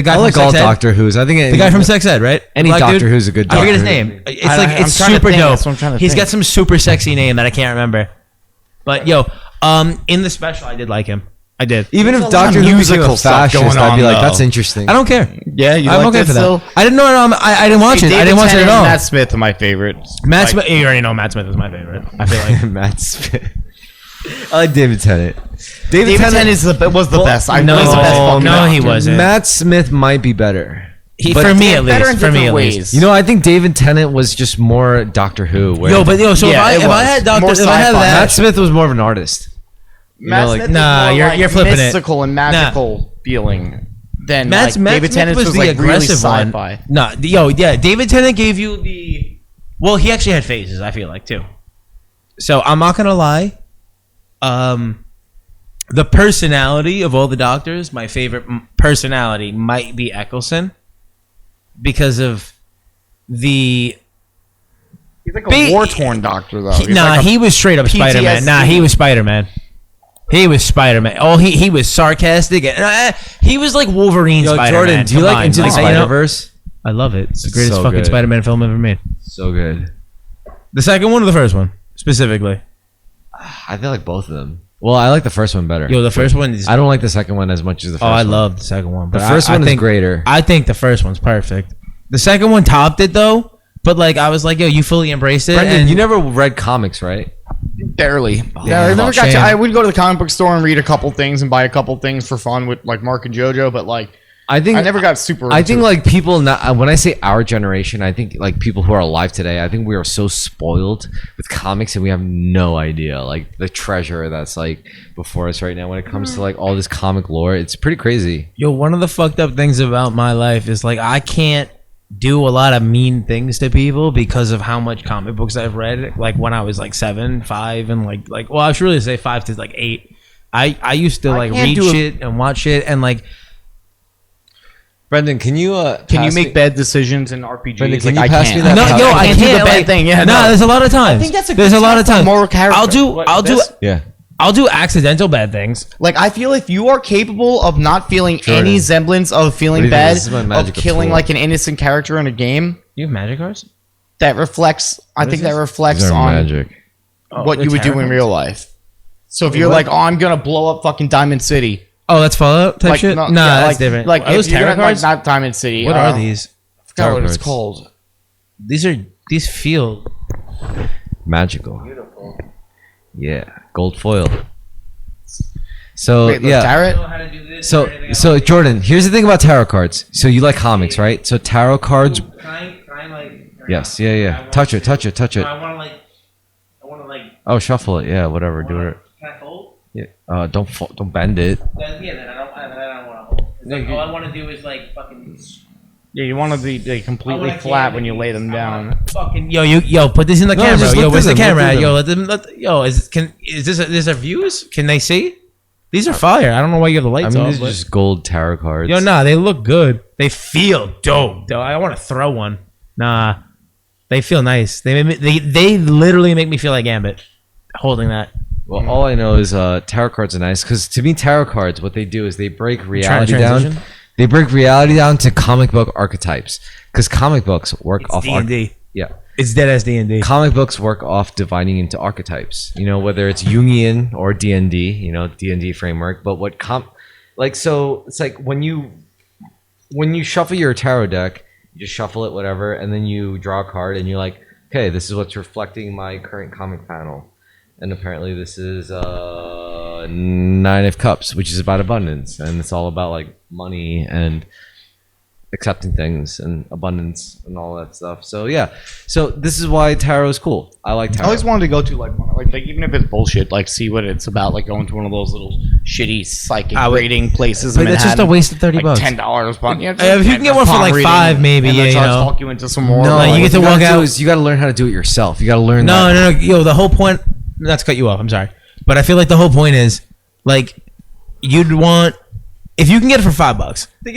guy I from like all Sex Ed. Doctor Who's. I think The guy from Sex Ed, right? Any Black Doctor dude? Who's a good I forget his Doctor Who. name. It's I'm it's trying to super think. dope. That's what I'm trying to He's think. got some super sexy name that I can't remember. But in the special, I did like him. I did. Even There's if a lot of Doctor Who's a musical stuff fascist, going I'd be on, like, though. that's interesting. I don't care. Yeah, you I'm like okay that for that. still? I didn't know it. I didn't watch it. I didn't watch it at all. Matt Smith are my favorite. Matt Smith. You already know Matt Smith is my favorite. I feel like. Matt Smith. I like David Tennant. David Tennant was the best. I know he's the best fucking no, he Doctor. wasn't. Matt Smith might be better. For me at better in least. For me different at ways. least. You know, I think David Tennant was just more Doctor Who. Where So Yeah, if it I was. had Doctor, More if I had sci-fi. that, Matt Smith was more of an artist. Matt like- Smith is Nah, more you're like flipping it. mystical and magical feeling. then Matt David Smith Tennant was the like really aggressive one. sci-fi. No, David Tennant gave you the. Well, he actually had phases. I feel like too. So I'm not gonna lie. The personality of all the doctors, my favorite personality might be Eccleston, because of the. He's like a war-torn doctor, though. He was straight up Spider-Man. PTSD. He was Spider-Man. He was Spider-Man. Oh, he was sarcastic. And, he was like Wolverine. Yo, Spider-Man. Jordan, do you like Into the you know? Spider-Verse? I love it. It's the greatest so fucking good. Spider-Man film ever made. So good. The second one or the first one specifically? I feel like both of them. Well, I like the first one better. Yo, the first one is. I don't like the second one as much as the first Oh, I one. love the second one. The But first I one is think, greater. I think the first one's perfect. The second one topped it though. But like I was like, yo, you fully embraced it. Brendan, and you never read comics, right? Barely. Yeah, I never got shame. to. I would go to the comic book store and read a couple things and buy a couple things for fun with like Mark and JoJo, but like I think I never got super. I think into it. like people not, when I say our generation, I think like people who are alive today, I think we are so spoiled with comics and we have no idea like the treasure that's like before us right now when it comes to like all this comic lore. It's pretty crazy. Yo, one of the fucked up things about my life is like I can't do a lot of mean things to people because of how much comic books I've read. Like when I was like 7, 5, and like well, I should really say 5 to like 8. I used to like can't read do shit and watch shit and like. Brendan, can you Can you make bad decisions in RPGs? Brendan, can like you I pass me can't. that No, yo, I can't do can't. the bad like, thing. Yeah, no, there's a lot of times. I think that's a there's good a lot of test for times. moral character. I'll do Yeah. I'll do accidental bad things. Like I feel if you are capable of not feeling Jordan. any semblance of What do feeling you think? bad This is my of magical killing tool. like an innocent character in a game, You have magic cards? that reflects. I What think is that this? reflects These are on magic. what they're you would do tarot in cards? real life. So if you're what? like, oh, I'm gonna blow up fucking Diamond City, Oh, that's Fallout type like shit? no, Nah, yeah, that's like, different. Like Are those if you're tarot gonna, cards? Like, not Diamond City. What are these? I forgot Tarot what it's cards. called. These feel Magical. Yeah. Gold foil. So Wait, the yeah. tarot? So Jordan, here's the thing about tarot cards. So you like comics, right? So tarot cards. Yes. Yeah. Touch it. I want to like. Oh, shuffle it. Yeah. Whatever. Do it. Can I hold? Yeah. Don't bend it. Then I don't want to hold. All I want to do is like fucking. Yeah, you want to be like, completely flat when you lay them down. Fucking yo, put this in the No, camera. just Yo, look where's the through them, camera? look through Yo, is this our views? Can they see? These are fire. I don't know why you have the I lights mean, off. these are but- just gold tarot cards. Yo, nah, they look good. They feel dope. Though I want to throw one. Nah, they feel nice. They literally make me feel like Gambit holding that. Well, all I know is tarot cards are nice because to me, tarot cards, what they do is they break reality down. transition? They break reality down to comic book archetypes because comic books work It's off. D&D. Yeah. It's dead as D&D. Comic books work off dividing into archetypes. You know, whether it's Jungian or D&D, you know, D&D framework. But what so it's like when you shuffle your tarot deck, you just shuffle it, whatever, and then you draw a card, and you're like, okay, this is what's reflecting my current comic panel, and apparently this is Nine of Cups, which is about abundance, and it's all about like money and accepting things and abundance and all that stuff. So yeah, so this is why tarot is cool. I like I tarot. always wanted to go to like even if it's bullshit, like see what it's about. Like going to one of those little shitty psychic rating places. But in it's just a Manhattan. waste of $30. Like $10. But yeah, If you can get one for like $5, maybe, and yeah, then you try to know. talk you into some more. No, Like, you what get to gotta walk do out- is you got to learn how to do it yourself. You got to learn. that. No. Yo, the whole point. Not to cut you off. I'm sorry, but I feel like the whole point is like you'd want if you can get it for $5.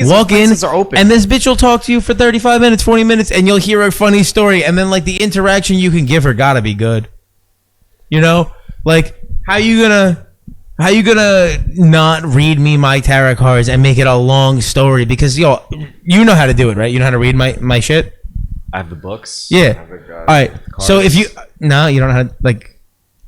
Walk in places are open. and this bitch will talk to you for 35 minutes, 40 minutes, and you'll hear a funny story, and then like the interaction you can give her gotta be good. You know, like how you gonna not read me my tarot cards and make it a long story because yo, you know how to do it, right? You know how to read my shit. I have the books. Yeah. All right. So if you you don't know how to like.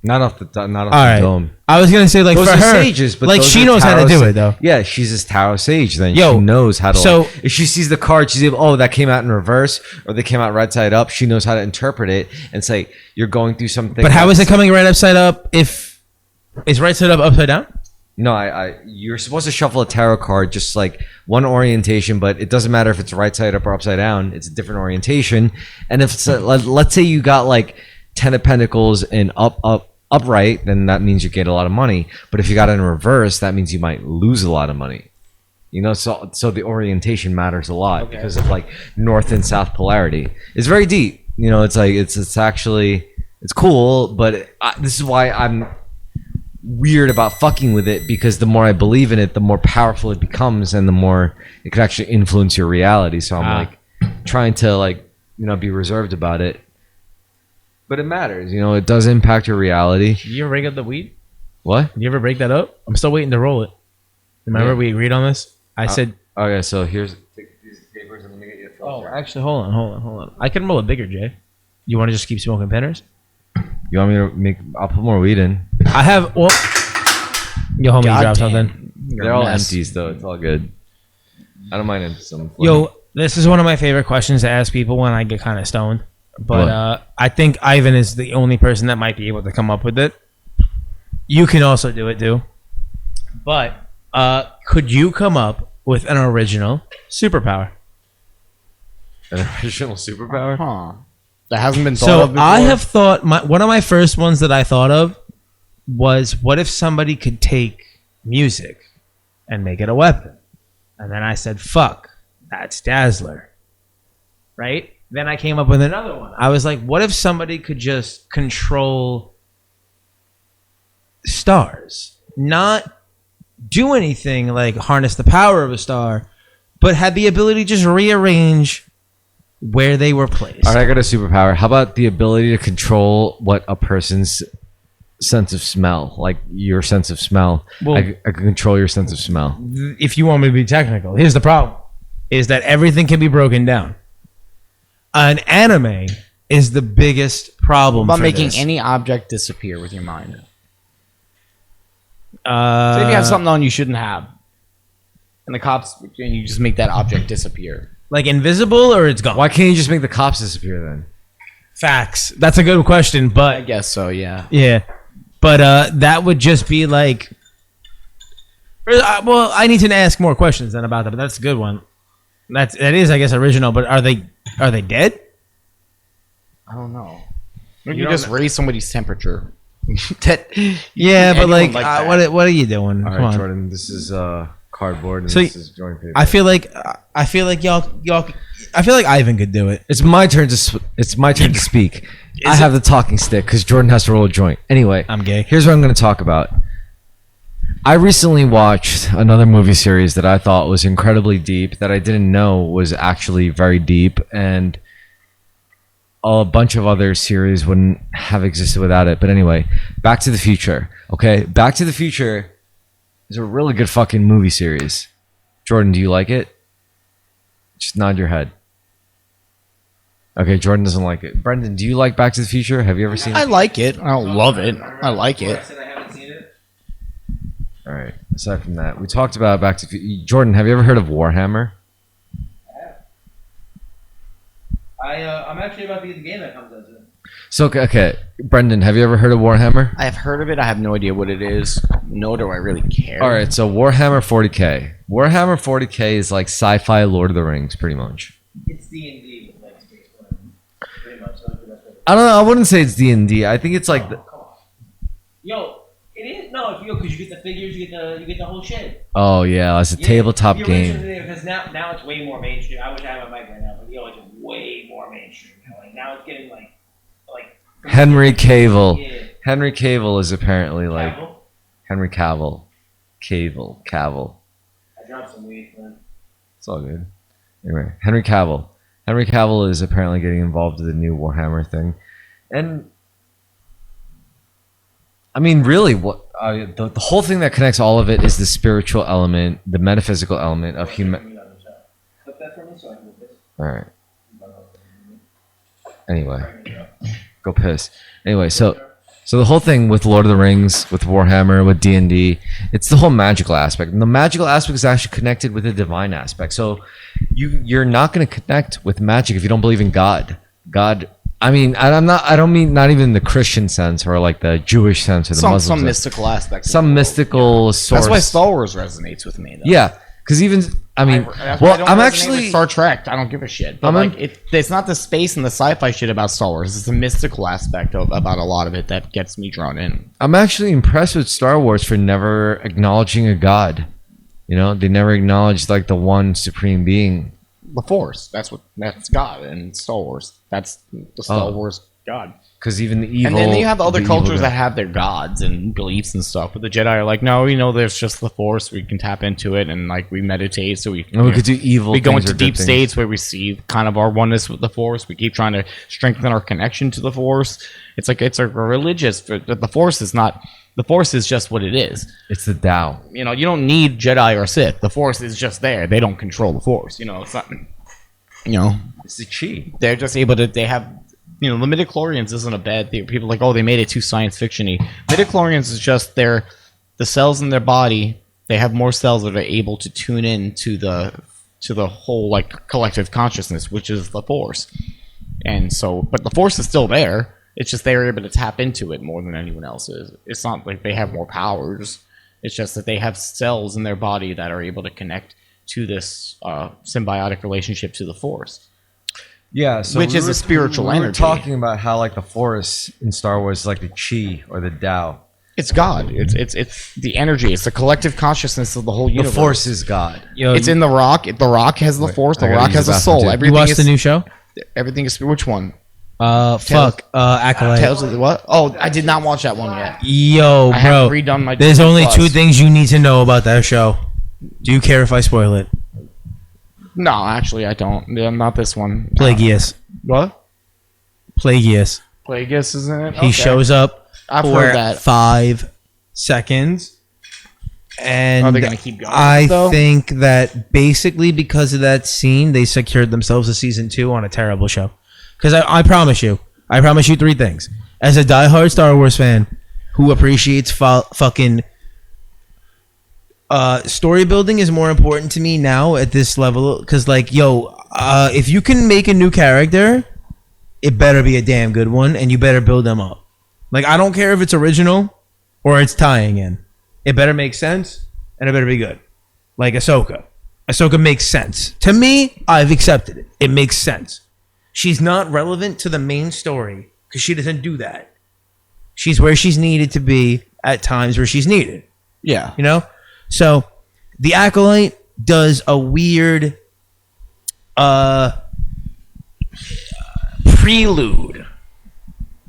Not off the All the right. dome. I was gonna say like Those for are her, sages, but like those she are knows how to tarot do sa- it though. Yeah, she's this tarot sage. Then Yo, she knows how to. so- like, if she sees the card, she's able. Oh, that came out in reverse, or they came out right side up. She knows how to interpret it and say you're going through something. But how is it coming right upside up if it's right side up upside down? No, you're supposed to shuffle a tarot card just like one orientation, but it doesn't matter if it's right side up or upside down. It's a different orientation. And if it's let's say you got like 10 of Pentacles and upright, then that means you get a lot of money. But if you got it in reverse, that means you might lose a lot of money. You know, so the orientation matters a lot because of like north and south polarity. It's very deep. You know, it's like it's actually it's cool, but this is why I'm weird about fucking with it, because the more I believe in it, the more powerful it becomes, and the more it could actually influence your reality. So I'm like trying to like, you know, be reserved about it, but it matters. You know, it does impact your reality. You ever break up the weed? What? You ever break that up? I'm still waiting to roll it. Remember we agreed on this? I said. Okay, so here's take these papers and let me get you a filter. Oh, actually, hold on. I can roll it bigger, Jay. You want to just keep smoking penners? You want me to make? I'll put more weed in. I have. Well, yo, homie, God drop damn. something. They're all empties though. It's all good. I don't mind empty some. Yo, this is one of my favorite questions to ask people when I get kind of stoned. But I think Ivan is the only person that might be able to come up with it. You can also do it too. But could you come up with an original superpower? An original superpower? Huh. That hasn't been thought So of before. I have thought one of my first ones that I thought of was, what if somebody could take music and make it a weapon? And then I said, fuck, that's Dazzler. Right? Then I came up with another one. I was like, what if somebody could just control stars? Not do anything like harness the power of a star, but had the ability to just rearrange where they were placed. All right, I got a superpower. How about the ability to control what a person's sense of smell, like your sense of smell? Well- I can control your sense of smell. If you want me to be technical, here's the problem: is that everything can be broken down. An anime is the biggest problem about for making this. any object disappear with your mind. So Uh, if you have something on you shouldn't have, and the cops, and you just make that object disappear. like invisible, or it's gone. Why can't you just make the cops disappear then? Facts. That's a good question, I but guess so. Yeah. yeah, but that would just be like. Well, I need to ask more questions then about that, but that's a good one. That is, I guess, original. But are they dead? I don't know. Maybe You you don't just know. raise somebody's temperature. That- Yeah, but anyone like, like that. what are you doing? All Come right, on. Jordan, this is cardboard and So this is joint paper. I feel like y'all. I feel like Ivan could do it. It's my turn to speak. I have the talking stick because Jordan has to roll a joint. Anyway, I'm gay. Here's what I'm going to talk about. I recently watched another movie series that I thought was incredibly deep, that I didn't know was actually very deep, and a bunch of other series wouldn't have existed without it. But anyway, Back to the Future. Okay, Back to the Future is a really good fucking movie series. Jordan, do you like it? Just nod your head. Okay, Jordan doesn't like it. Brendan, do you like Back to the Future? Have you ever seen I it? like it. I don't love it. I like it. All right. Aside from that, we talked about Back to the Future. Jordan, have you ever heard of Warhammer? I'm actually about to get the game that comes out soon. So, okay, Brendan, have you ever heard of Warhammer? I have heard of it. I have no idea what it is. Nor do I really care. All right, so Warhammer 40K. Warhammer 40K is like sci-fi Lord of the Rings, pretty much. It's D&D, like space pretty much. I don't know. I wouldn't say it's D&D. I think it's like Yo, it is because you get the figures, you get the whole shit. oh yeah, it's a tabletop game. Because now it's way more mainstream. I wish I had my mic right now, but it's way more mainstream now. Like now it's getting like Henry Cavill. Yeah. Henry Cavill is apparently like Cavill? Henry Cavill. Cavill. I dropped some weed, man. It's all good. Anyway, Henry Cavill. Henry Cavill is apparently getting involved with the new Warhammer thing, and I mean, really, what the whole thing that connects all of it is the spiritual element, the metaphysical element of human. Clip that for me so I can do this. All right. Anyway, go piss. Anyway, so the whole thing with Lord of the Rings, with Warhammer, with D&D, it's the whole magical aspect, and the magical aspect is actually connected with the divine aspect. So you're not going to connect with magic if you don't believe in God. God. I mean, I don't mean not even the Christian sense or like the Jewish sense or the Muslim some sense. mystical aspect. Some mystical source. That's why Star Wars resonates with me. Though. Yeah, because even I mean, That's why I don't I'm resonate actually with Star Trek. I don't give a shit. But I'm it's not the space and the sci-fi shit about Star Wars. It's the mystical aspect about a lot of it that gets me drawn in. I'm actually impressed with Star Wars for never acknowledging a god. You know, they never acknowledged like the one supreme being. The Force. That's God in Star Wars. That's the Star Wars God. Because even the evil, And then you have other the evil cultures guy. that have their gods and beliefs and stuff. But the Jedi are like, no, there's just the Force. We can tap into it and like we meditate. So And we could do evil. we go things into or good deep things. states where we see kind of our oneness with the Force. We keep trying to strengthen our connection to the Force. It's like it's a religious. The Force is not. The Force is just what it is. It's the Tao. You don't need Jedi or Sith. The Force is just there. They don't control the Force. It's not. It's the chi. They're just able to. They have. The midichlorians isn't a bad thing. People are like, oh, they made it too science fiction-y. Midichlorians is just the cells in their body. They have more cells that are able to tune in to the whole like collective consciousness, which is the Force. And so, but the Force is still there. It's just they're able to tap into it more than anyone else is. It's not like they have more powers. It's just that they have cells in their body that are able to connect to this symbiotic relationship to the Force. Yeah, so Which is a spiritual we were energy. talking about how like the Force in Star Wars is like the chi or the Tao. It's God. It's the energy. It's the collective consciousness of the whole The universe. Force is God. It's in the Rock. The Rock has the Force. The I gotta Rock use has the a bathroom, soul. too. Everything You watched is the new show? everything is which one? Acolyte. Tales of the what? Oh, I did not watch that one yet. Yo, I bro. haven't redone my. There's Disney only Plus. two things you need to know about that show. Do you care if I spoil it? No, actually, I don't. Yeah, not this one. Plagueis. What? Plagueis. Plagueis, isn't it? He shows up I've for heard that. 5 seconds. And Are they gonna keep going, I though? think that basically because of that scene, they secured themselves a season 2 on a terrible show. Because I promise you 3 things. As a diehard Star Wars fan who appreciates fucking story building is more important to me now at this level. Because if you can make a new character, it better be a damn good one, and you better build them up. Like, I don't care if it's original or it's tying in. It better make sense, and it better be good. Like Ahsoka. Ahsoka makes sense. To me, I've accepted it. It makes sense. She's not relevant to the main story because she doesn't do that. She's where she's needed to be at times where she's needed. Yeah. So, the Acolyte does a weird prelude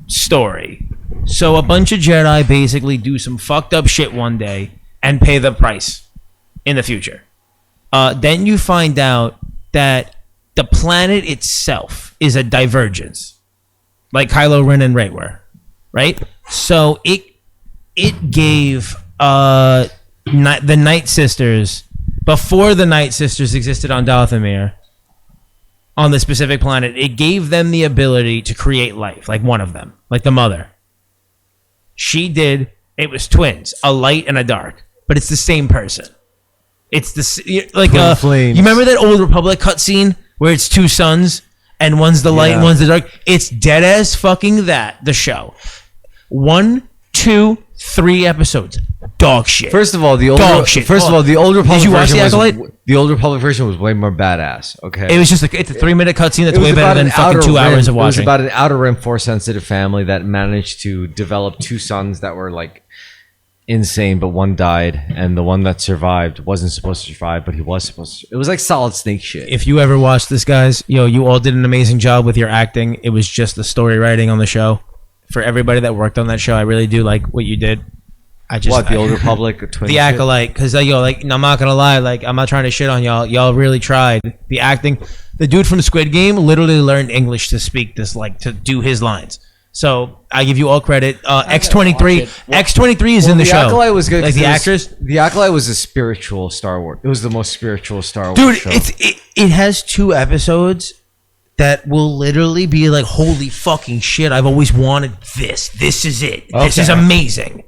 story. So a bunch of Jedi basically do some fucked up shit one day and pay the price in the future. Then you find out that the planet itself is a divergence, like Kylo Ren and Rey were, right? So it gave the Night Sisters, before the Night Sisters existed on Dathomir, on the specific planet, it gave them the ability to create life, like one of them, like the mother. She did. It was twins, a light and a dark, but it's the same person. It's the like Twin flames. You remember that old Republic cutscene where it's 2 suns and one's the light and one's the dark? It's dead as fucking that. The show, 1, 2, 3 episodes, dog shit. First of all, the old Dog shit. First of all, the old Republic Did you watch version The Acolyte? was the old Republic version was way more badass. Okay, It was just it's a 3-minute cutscene that's It was way better about than an fucking outer 2 hours rim- of It was watching. about an outer rim Force sensitive family that managed to develop 2 sons that were like insane, but one died, and the one that survived wasn't supposed to survive, but he was supposed to. It was like Solid Snake shit. If you ever watched this, guys, you all did an amazing job with your acting. It was just the story writing on the show. For everybody that worked on that show, I really do like what you did. The Old Republic twin the shit? Acolyte, because I'm not gonna lie, I'm not trying to shit on y'all. Y'all really tried. The acting, the dude from Squid Game literally learned English to speak this, to do his lines. So I give you all credit. X-23, X-23 is in the show. The Acolyte was good. Like 'cause the it was- actress. The Acolyte was a spiritual Star Wars. It was the most spiritual Star Wars Dude, show. it has 2 episodes that will literally be like, holy fucking shit, I've always wanted this. This is it. This is amazing.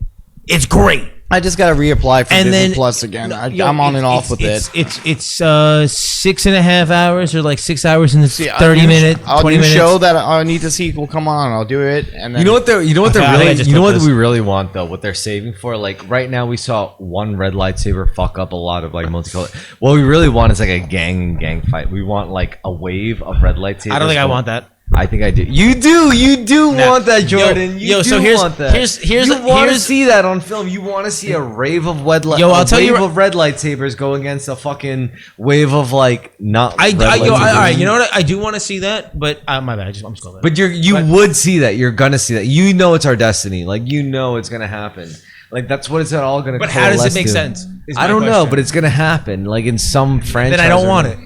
It's great. I just gotta reapply for And Disney then Plus again. I'm on and off with it. It's 6.5 hours or like 6 hours and See, 30 minutes, a 20 new minutes. show that I need to see will come on. I'll do it. And then You know what they're Okay, I think I really just you know clipped what this. we really want though, what they're saving for. Like right now we saw one red lightsaber fuck up a lot of like multicolor. What we really want is like a gang fight. We want like a wave of red lightsabers. I don't think I want that. I think I do. You do want that, Jordan. You so do here's want that. here's you want to see that on film. You want to see a rave of red lightsabers go against a fucking wave of like not. all lightsabers. right. You know what? I do want to see that, but my bad. I'm just going. But you would see that. You're gonna see that. You know it's our destiny. Like you know it's gonna happen. Like that's what it's all gonna. But how does it make to. sense? I don't know, but it's gonna happen. Like in some franchise. Then I don't want it.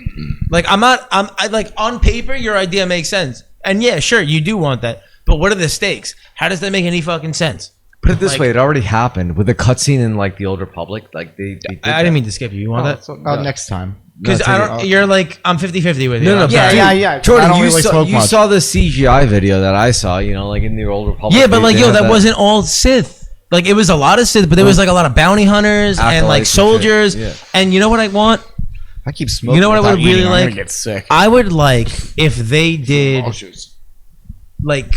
Like I like on paper, your idea makes sense, and yeah, sure, you do want that. But what are the stakes? How does that make any fucking sense? Put it this way, it already happened with the cutscene in like the Old Republic. Like they did I didn't mean to skip you. You want that? So, next time. Because I don't. You're like I'm 50-50 with you. No, Yeah. Jordan, you saw the CGI video that I saw. You know, like in the Old Republic. Yeah, but like that wasn't all Sith. Like it was a lot of Sith, but there was like a lot of bounty hunters and like soldiers. And you know what I want? I keep smoking. You know what I would without really eating, I'm like? gonna get sick. I would like if they did like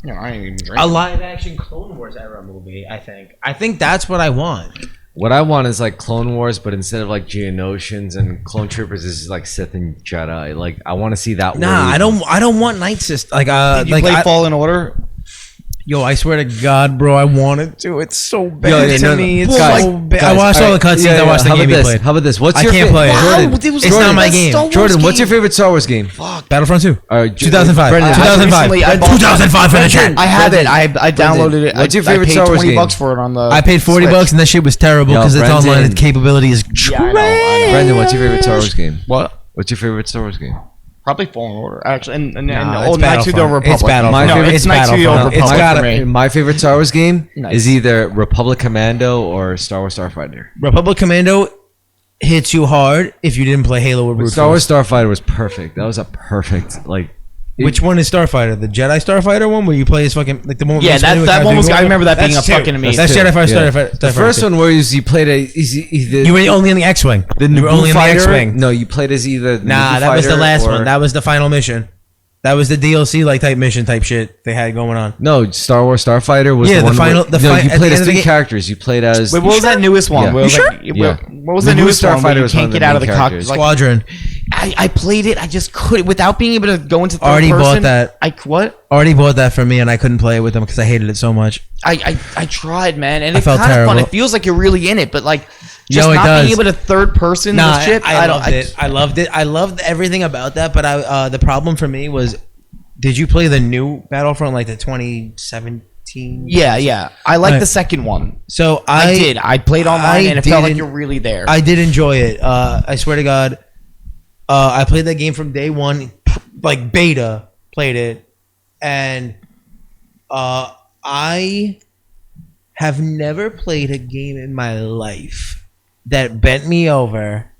I ain't even drinking. a live action Clone Wars era movie. I think that's what I want. What I want is like Clone Wars, but instead of like Geonosians and Clone Troopers, this is like Sith and Jedi. Like I want to see that. Nah, I don't want Night Sister. Like Did you play Fallen Order? Yo, I swear to God, bro, I wanted to. It's so bad to me. It's guys, so bad. guys, I watched all the cutscenes. I watched the game he played. How about this? What's I your can't play it. Jordan, It's not my game. Jordan, what's your favorite Star Wars game? Battlefront 2. 2005. Brendan, 2005. 2005 for the chat. I have it. I downloaded it. What's your I favorite paid Star Wars game? $20 for it on the. I paid $40 Switch. and that shit was terrible because its Brendan. online capability is Yeah, I know. Brendan, what's your favorite Star Wars game? What? What's your favorite Star Wars game? Probably Fallen Order, actually, and Nah, old it's Knights of the Battlefront. Republic. It's Battlefront. No, It's it's Knights of the Battlefront. Old It's Republic gotta- for me. My favorite Star Wars game Nice. is either Republic Commando or Star Wars Starfighter. Republic Commando hits you hard if you didn't play Halo with Brute Star Wars Force. Starfighter was perfect. That was a perfect like. Which one is Starfighter? The Jedi Starfighter one where you play as fucking like the one? Yeah, that one was. I remember that being a fucking amazing. That's Jedi Starfighter. The first one where you played You were only in the X-wing. You were only in the X-wing. No, you played as either. Nah, that was the last one. That was the final mission. That was the DLC like type mission type shit they had going on. No, Star Wars Starfighter was Yeah, the the one. final- Where, the no, fi- you at played the as end of the three game- characters. You played as. Wait, what was that newest one? Yeah. Where it was You like- Yeah. What was The the newest newest one? Where Starfighter you was one can't of the get out of the main cockpit. characters. Like, Squadron. I played it. I just couldn't without being able to go into third Already person. bought that. What? Already bought that for me and I couldn't play it with them because I hated it so much. I tried, man, and I it's felt kind of fun. terrible. It feels like you're really in it, but like just No, it not does. being able to third person Nah, the ship. I loved it. I loved it. I loved everything about that. But the problem for me was, did you play the new Battlefront like the 2017? Yeah. I like Right. the second one. So I did. I played online, I and it felt like didn't- you're really there. I did enjoy it. I swear to God, I played that game from day one, like beta. Played it, and I have never played a game in my life that bent me over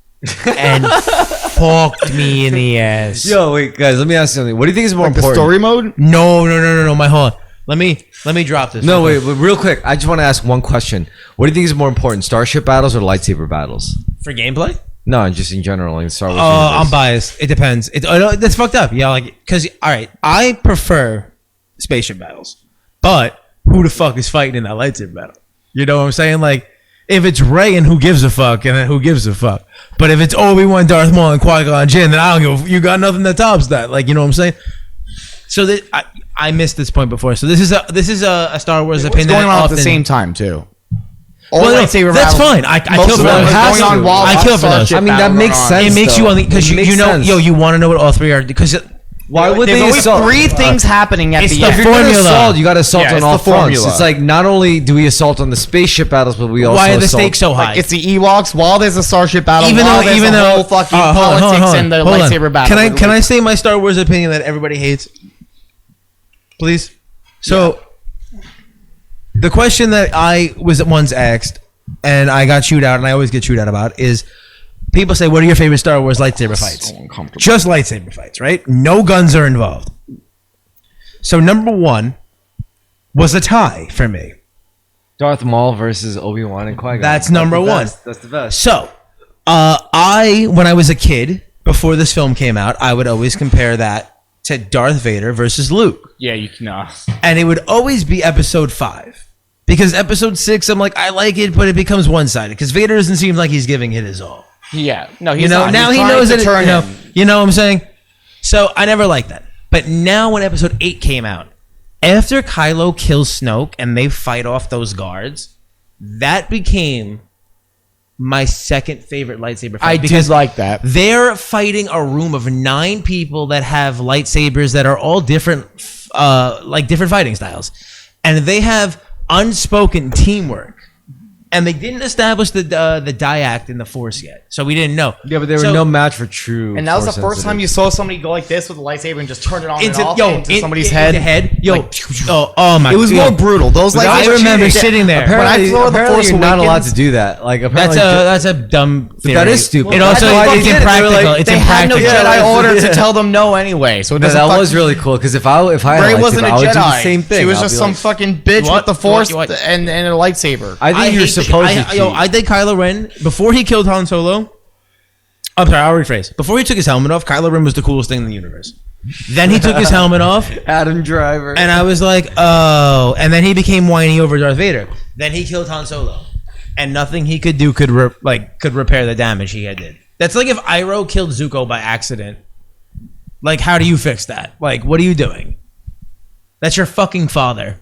and fucked me in the ass. Yo, wait, guys. Let me ask you something. What do you think is more like the important? story mode. No. My hold on. Let me drop this. No, wait, but real quick. I just want to ask one question. What do you think is more important, starship battles or lightsaber battles? For gameplay? No, just in general, like Star Wars. I'm universe. biased. It depends. That's fucked up. Yeah, like because all right, I prefer spaceship battles, but who the fuck is fighting in that lightsaber battle? You know what I'm saying? Like, if it's Rey and who gives a fuck, and then who gives a fuck. But if it's Obi-Wan, Darth Maul, and Qui-Gon Jinn, then I don't give. You got nothing that tops that. Like, you know what I'm saying? So that I missed this point before. So this is a Star Wars What's opinion. going that on at the often- same time too? All Well, no, lightsaber that's battles- fine. I most kill of for them those. are going on while I kill for those. Starship I mean, that battle makes going on. sense. It makes you because It makes you know sense. you want to know what all three are because Why would There's they always assault? three things happening at it's the the end. If you're gonna formula. assault, you got to assault Yeah, on it's all the fronts. formula. It's like not only do we assault on the spaceship battles, but we also why are the assault- stakes so high? Like, it's the Ewoks while there's a starship battle. even while though there's even the though whole fucking hold on, politics and the hold on. lightsaber battle. Can I say my Star Wars opinion that everybody hates? Please. So the question that I was once asked, and I got chewed out, and I always get chewed out about, is people say, "What are your favorite Star Wars lightsaber fights?" So uncomfortable. Just lightsaber fights, right? No guns are involved. So number one was a tie for me. Darth Maul versus Obi-Wan and Qui-Gon. That's number one. That's the best. So, when I was a kid, before this film came out, I would always compare that to Darth Vader versus Luke. Yeah, you can. And it would always be episode 5. Because episode 6, I'm like, I like it, but it becomes one-sided. Because Vader doesn't seem like he's giving it his all. Yeah, no, he's You know, not. now He's he trying knows to that, turn you know, him. you know what I'm saying? So, I never liked that. But now when episode 8 came out, after Kylo kills Snoke and they fight off those guards, that became my second favorite lightsaber fight. I did like that. They're fighting a room of 9 people that have lightsabers that are all different, like different fighting styles. And they have unspoken teamwork. And they didn't establish the diact in the Force yet, so we didn't know. Yeah, but there were no match for true. And that was the Force first time you saw somebody go like this with a lightsaber and just turn it on and off into somebody's head. Yo, Like, oh my! it was more brutal. Those I lightsabers. remember sitting there. When I Apparently, saw the apparently Force you're not allowed Awakens- to do that. Like apparently, That's a dumb theory. that is stupid. It also That's why it's they did it. They were impractical. like, It's They had no impractical. Jedi Yeah. order to tell them no anyway, so it No, doesn't. that fuck- was really cool because if I had Bray a wasn't a lightsaber, I would do the Jedi. same thing. She was I'll just be some like, fucking bitch What? with the Force What? and a lightsaber. I think you're supposed to. I think Kylo Ren, before he killed Han Solo, I'm sorry, I'll rephrase. Before he took his helmet off, Kylo Ren was the coolest thing in the universe. Then he took his helmet off, Adam Driver. and I was like, oh. And then he became whiny over Darth Vader. Then he killed Han Solo, and nothing he could do could repair the damage he had did. That's like if Iroh killed Zuko by accident. Like, how do you fix that? Like, what are you doing? That's your fucking father.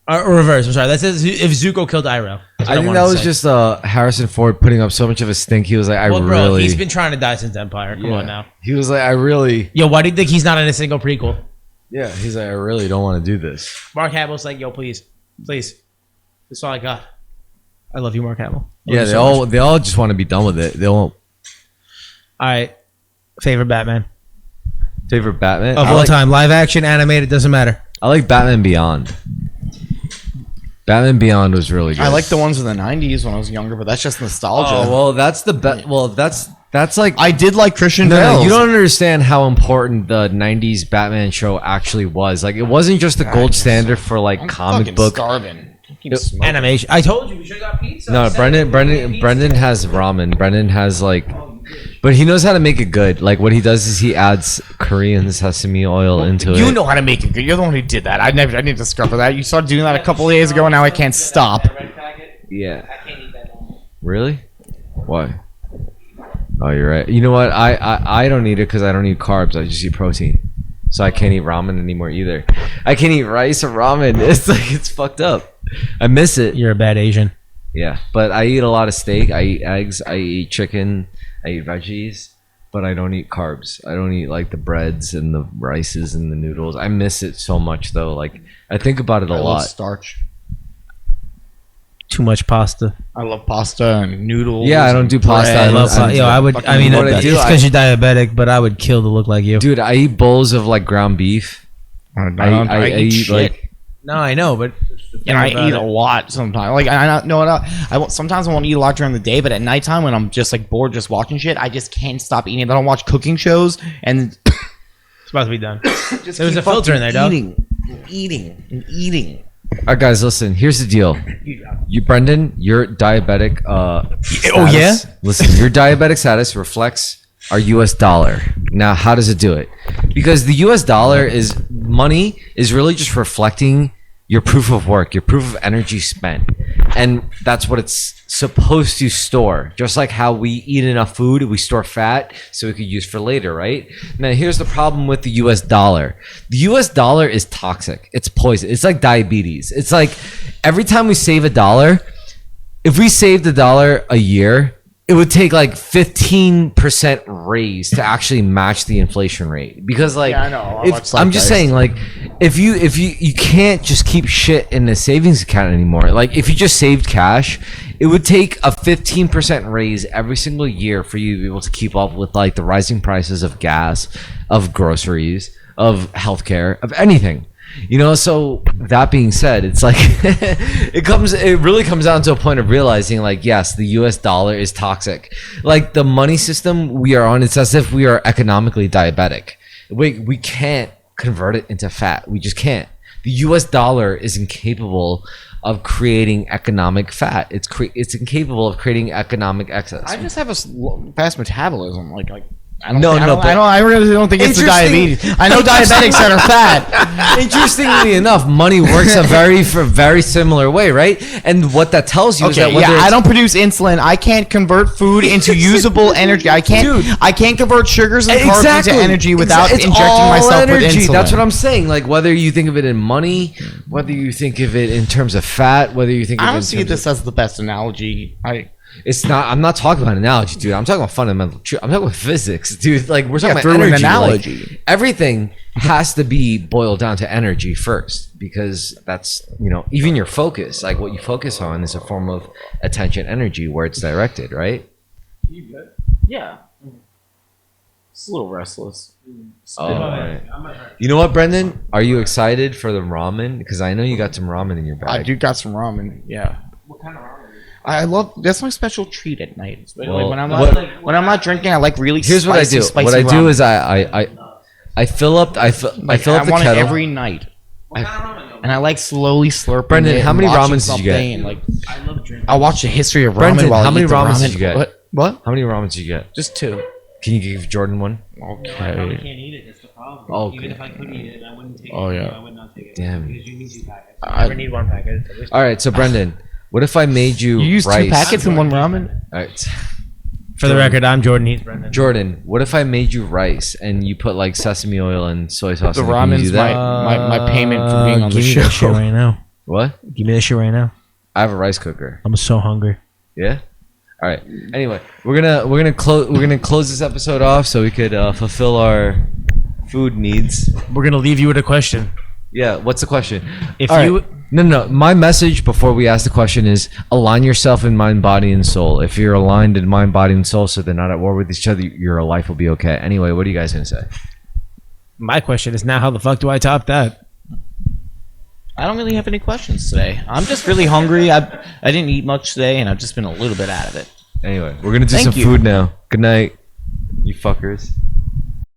Or reverse. I'm sorry. That's if Zuko killed Iroh. I think that was just Harrison Ford putting up so much of a stink. He was like, Well, bro, really. he's been trying to die since Empire. Come Yeah. on now. He was like, I really. Yo, why do you think he's not in a single prequel? Yeah, he's like, I really don't want to do this. Mark Hamill's like, yo, please. That's all I got. I love you, Mark Hamill. Yeah, they all just want to be done with it. They won't. All right. Favorite Batman Favorite Batman of all time, live action, animated, doesn't matter. I like Batman Beyond. Batman Beyond was really good. I like the ones in the '90s when I was younger, but that's just nostalgia. Oh well, that's the best. Well, that's like I did like Christian no, Bale. you don't understand how important the '90s Batman show actually was. Like, it wasn't just the gold standard for like I'm comic fucking book. starving. Keep It- smoking. Animation. I told you we should have got pizza. No, Brendan has ramen. Brendan has like, but he knows how to make it good. Like, what he does is he adds Korean sesame oil into it. You know how to make it good. You're the one who did that. I didn't discover that. You started doing that a couple of days ago, and now I can't stop. Yeah. Really? Why? Oh, you're right. You know what? I don't eat it because I don't eat carbs. I just eat protein. So I can't eat ramen anymore either. I can't eat rice or ramen. It's like, it's fucked up. I miss it. You're a bad Asian. Yeah, but I eat a lot of steak. I eat eggs. I eat chicken. I eat veggies. But I don't eat carbs. I don't eat like the breads and the rices and the noodles. I miss it so much though. Like, I think about it a I love lot. starch. Too much pasta. I love pasta and noodles. Yeah, I don't do pasta. bread. I love Yo, I would. I mean, what I it's do, because you're diabetic, but I would kill to look like you. Dude, I eat bowls of like ground beef. I eat shit. like No, I know, but And I eat a lot sometimes. Like sometimes I won't eat a lot during the day, but at nighttime when I'm just like bored, just watching shit, I just can't stop eating. I don't watch cooking shows, and it's about to be done. just There was keep a filter in there, dog. eating. all right, guys, listen. Here's the deal. You, Brendan, your diabetic. Oh, yeah? status- Listen, your diabetic status reflects our U.S. dollar. Now, how does it do it? Because the U.S. dollar is money is really just reflecting your proof of work, your proof of energy spent, and that's what it's supposed to store. Just like how we eat enough food, we store fat so we could use for later, right? Now, here's the problem with the U.S. dollar. The U.S. dollar is toxic. It's poison. It's like diabetes. It's like every time we save a dollar, if we saved $1 a year, it would take like 15% raise to actually match the inflation rate. Because like, Yeah, I know. I'm just saying, like, if you can't just keep shit in a savings account anymore. Like, if you just saved cash, it would take a 15% raise every single year for you to be able to keep up with like the rising prices of gas, of groceries, of healthcare, of anything. You know, so that being said, it's like it really comes down to a point of realizing like, yes, the US dollar is toxic. Like the money system we are on, it's as if we are economically diabetic. We can't convert it into fat. We just can't. The US dollar is incapable of creating economic fat. It's incapable of creating economic excess. I just have a fast metabolism. Like I don't No, think, no, but- I really don't think it's the Interesting- diabetes. I know diabetics that are fat. Interestingly enough, money works a very similar way, right? And what that tells you is that Okay, whether yeah, it's- I don't produce insulin. I can't convert food into usable energy. I can't convert sugars and carbs into energy without It's injecting all myself with insulin. That's what I'm saying. Like whether you think of it in money, whether you think of it in terms of fat, whether you think of I it don't in see terms this as the best analogy. It's not. I'm not talking about analogy, dude. I'm talking about fundamental truth. I'm talking about physics, dude. Like we're talking Yeah, about through an energy. analogy. Like, everything has to be boiled down to energy first, because that's even your focus. Like what you focus on is a form of attention, energy, where it's directed, right? Yeah. It's a little restless. Oh, right. You know what, Brendan? Are you excited for the ramen? Because I know you got some ramen in your bag. I do got some ramen. Yeah. What kind of ramen? I love that's my special treat at night. Well, when I'm what- not drinking, I like really. Here's what I do. Spicy What I do ramen. is I fill up I fill up the want kettle. it every night. And I like slowly slurping. Brendan, it how and many watching ramens did you get? something, And like, I love drinking. I'll watch the history of ramen Brendan, while how I many eat the ramens ramen. did you get? What? How many ramens did you get? Just 2. Can you give Jordan one? I Okay. can't eat it. That's the problem. Okay. Even if I could eat it, I wouldn't take Oh, it. yeah. I would not take it. Damn. Because you need 2 packets. I- I never need 1 packet. All right, so Brendan, what if I made you You use rice? 2 packets in one ramen? All right. For the record, I'm Jordan. He's Brendan. Jordan, what if I made you rice and you put like sesame oil and soy sauce? The in it? Can you do ramen's that? my payment for being on the Give me show. that shit right now. What? Give me that shit right now. I have a rice cooker. I'm so hungry. Yeah. All right. Anyway, we're gonna close this episode off so we could fulfill our food needs. We're gonna leave you with a question. Yeah. What's the question? If All you right. No. My message before we ask the question is align yourself in mind, body, and soul. If you're aligned in mind, body, and soul, so they're not at war with each other, your life will be okay. Anyway, what are you guys gonna say? my question is now, how the fuck do I top that? I don't really have any questions today. I'm just really hungry. I didn't eat much today, and I've just been a little bit out of it. Anyway, we're gonna do Thank some you. food now. Good night, you fuckers.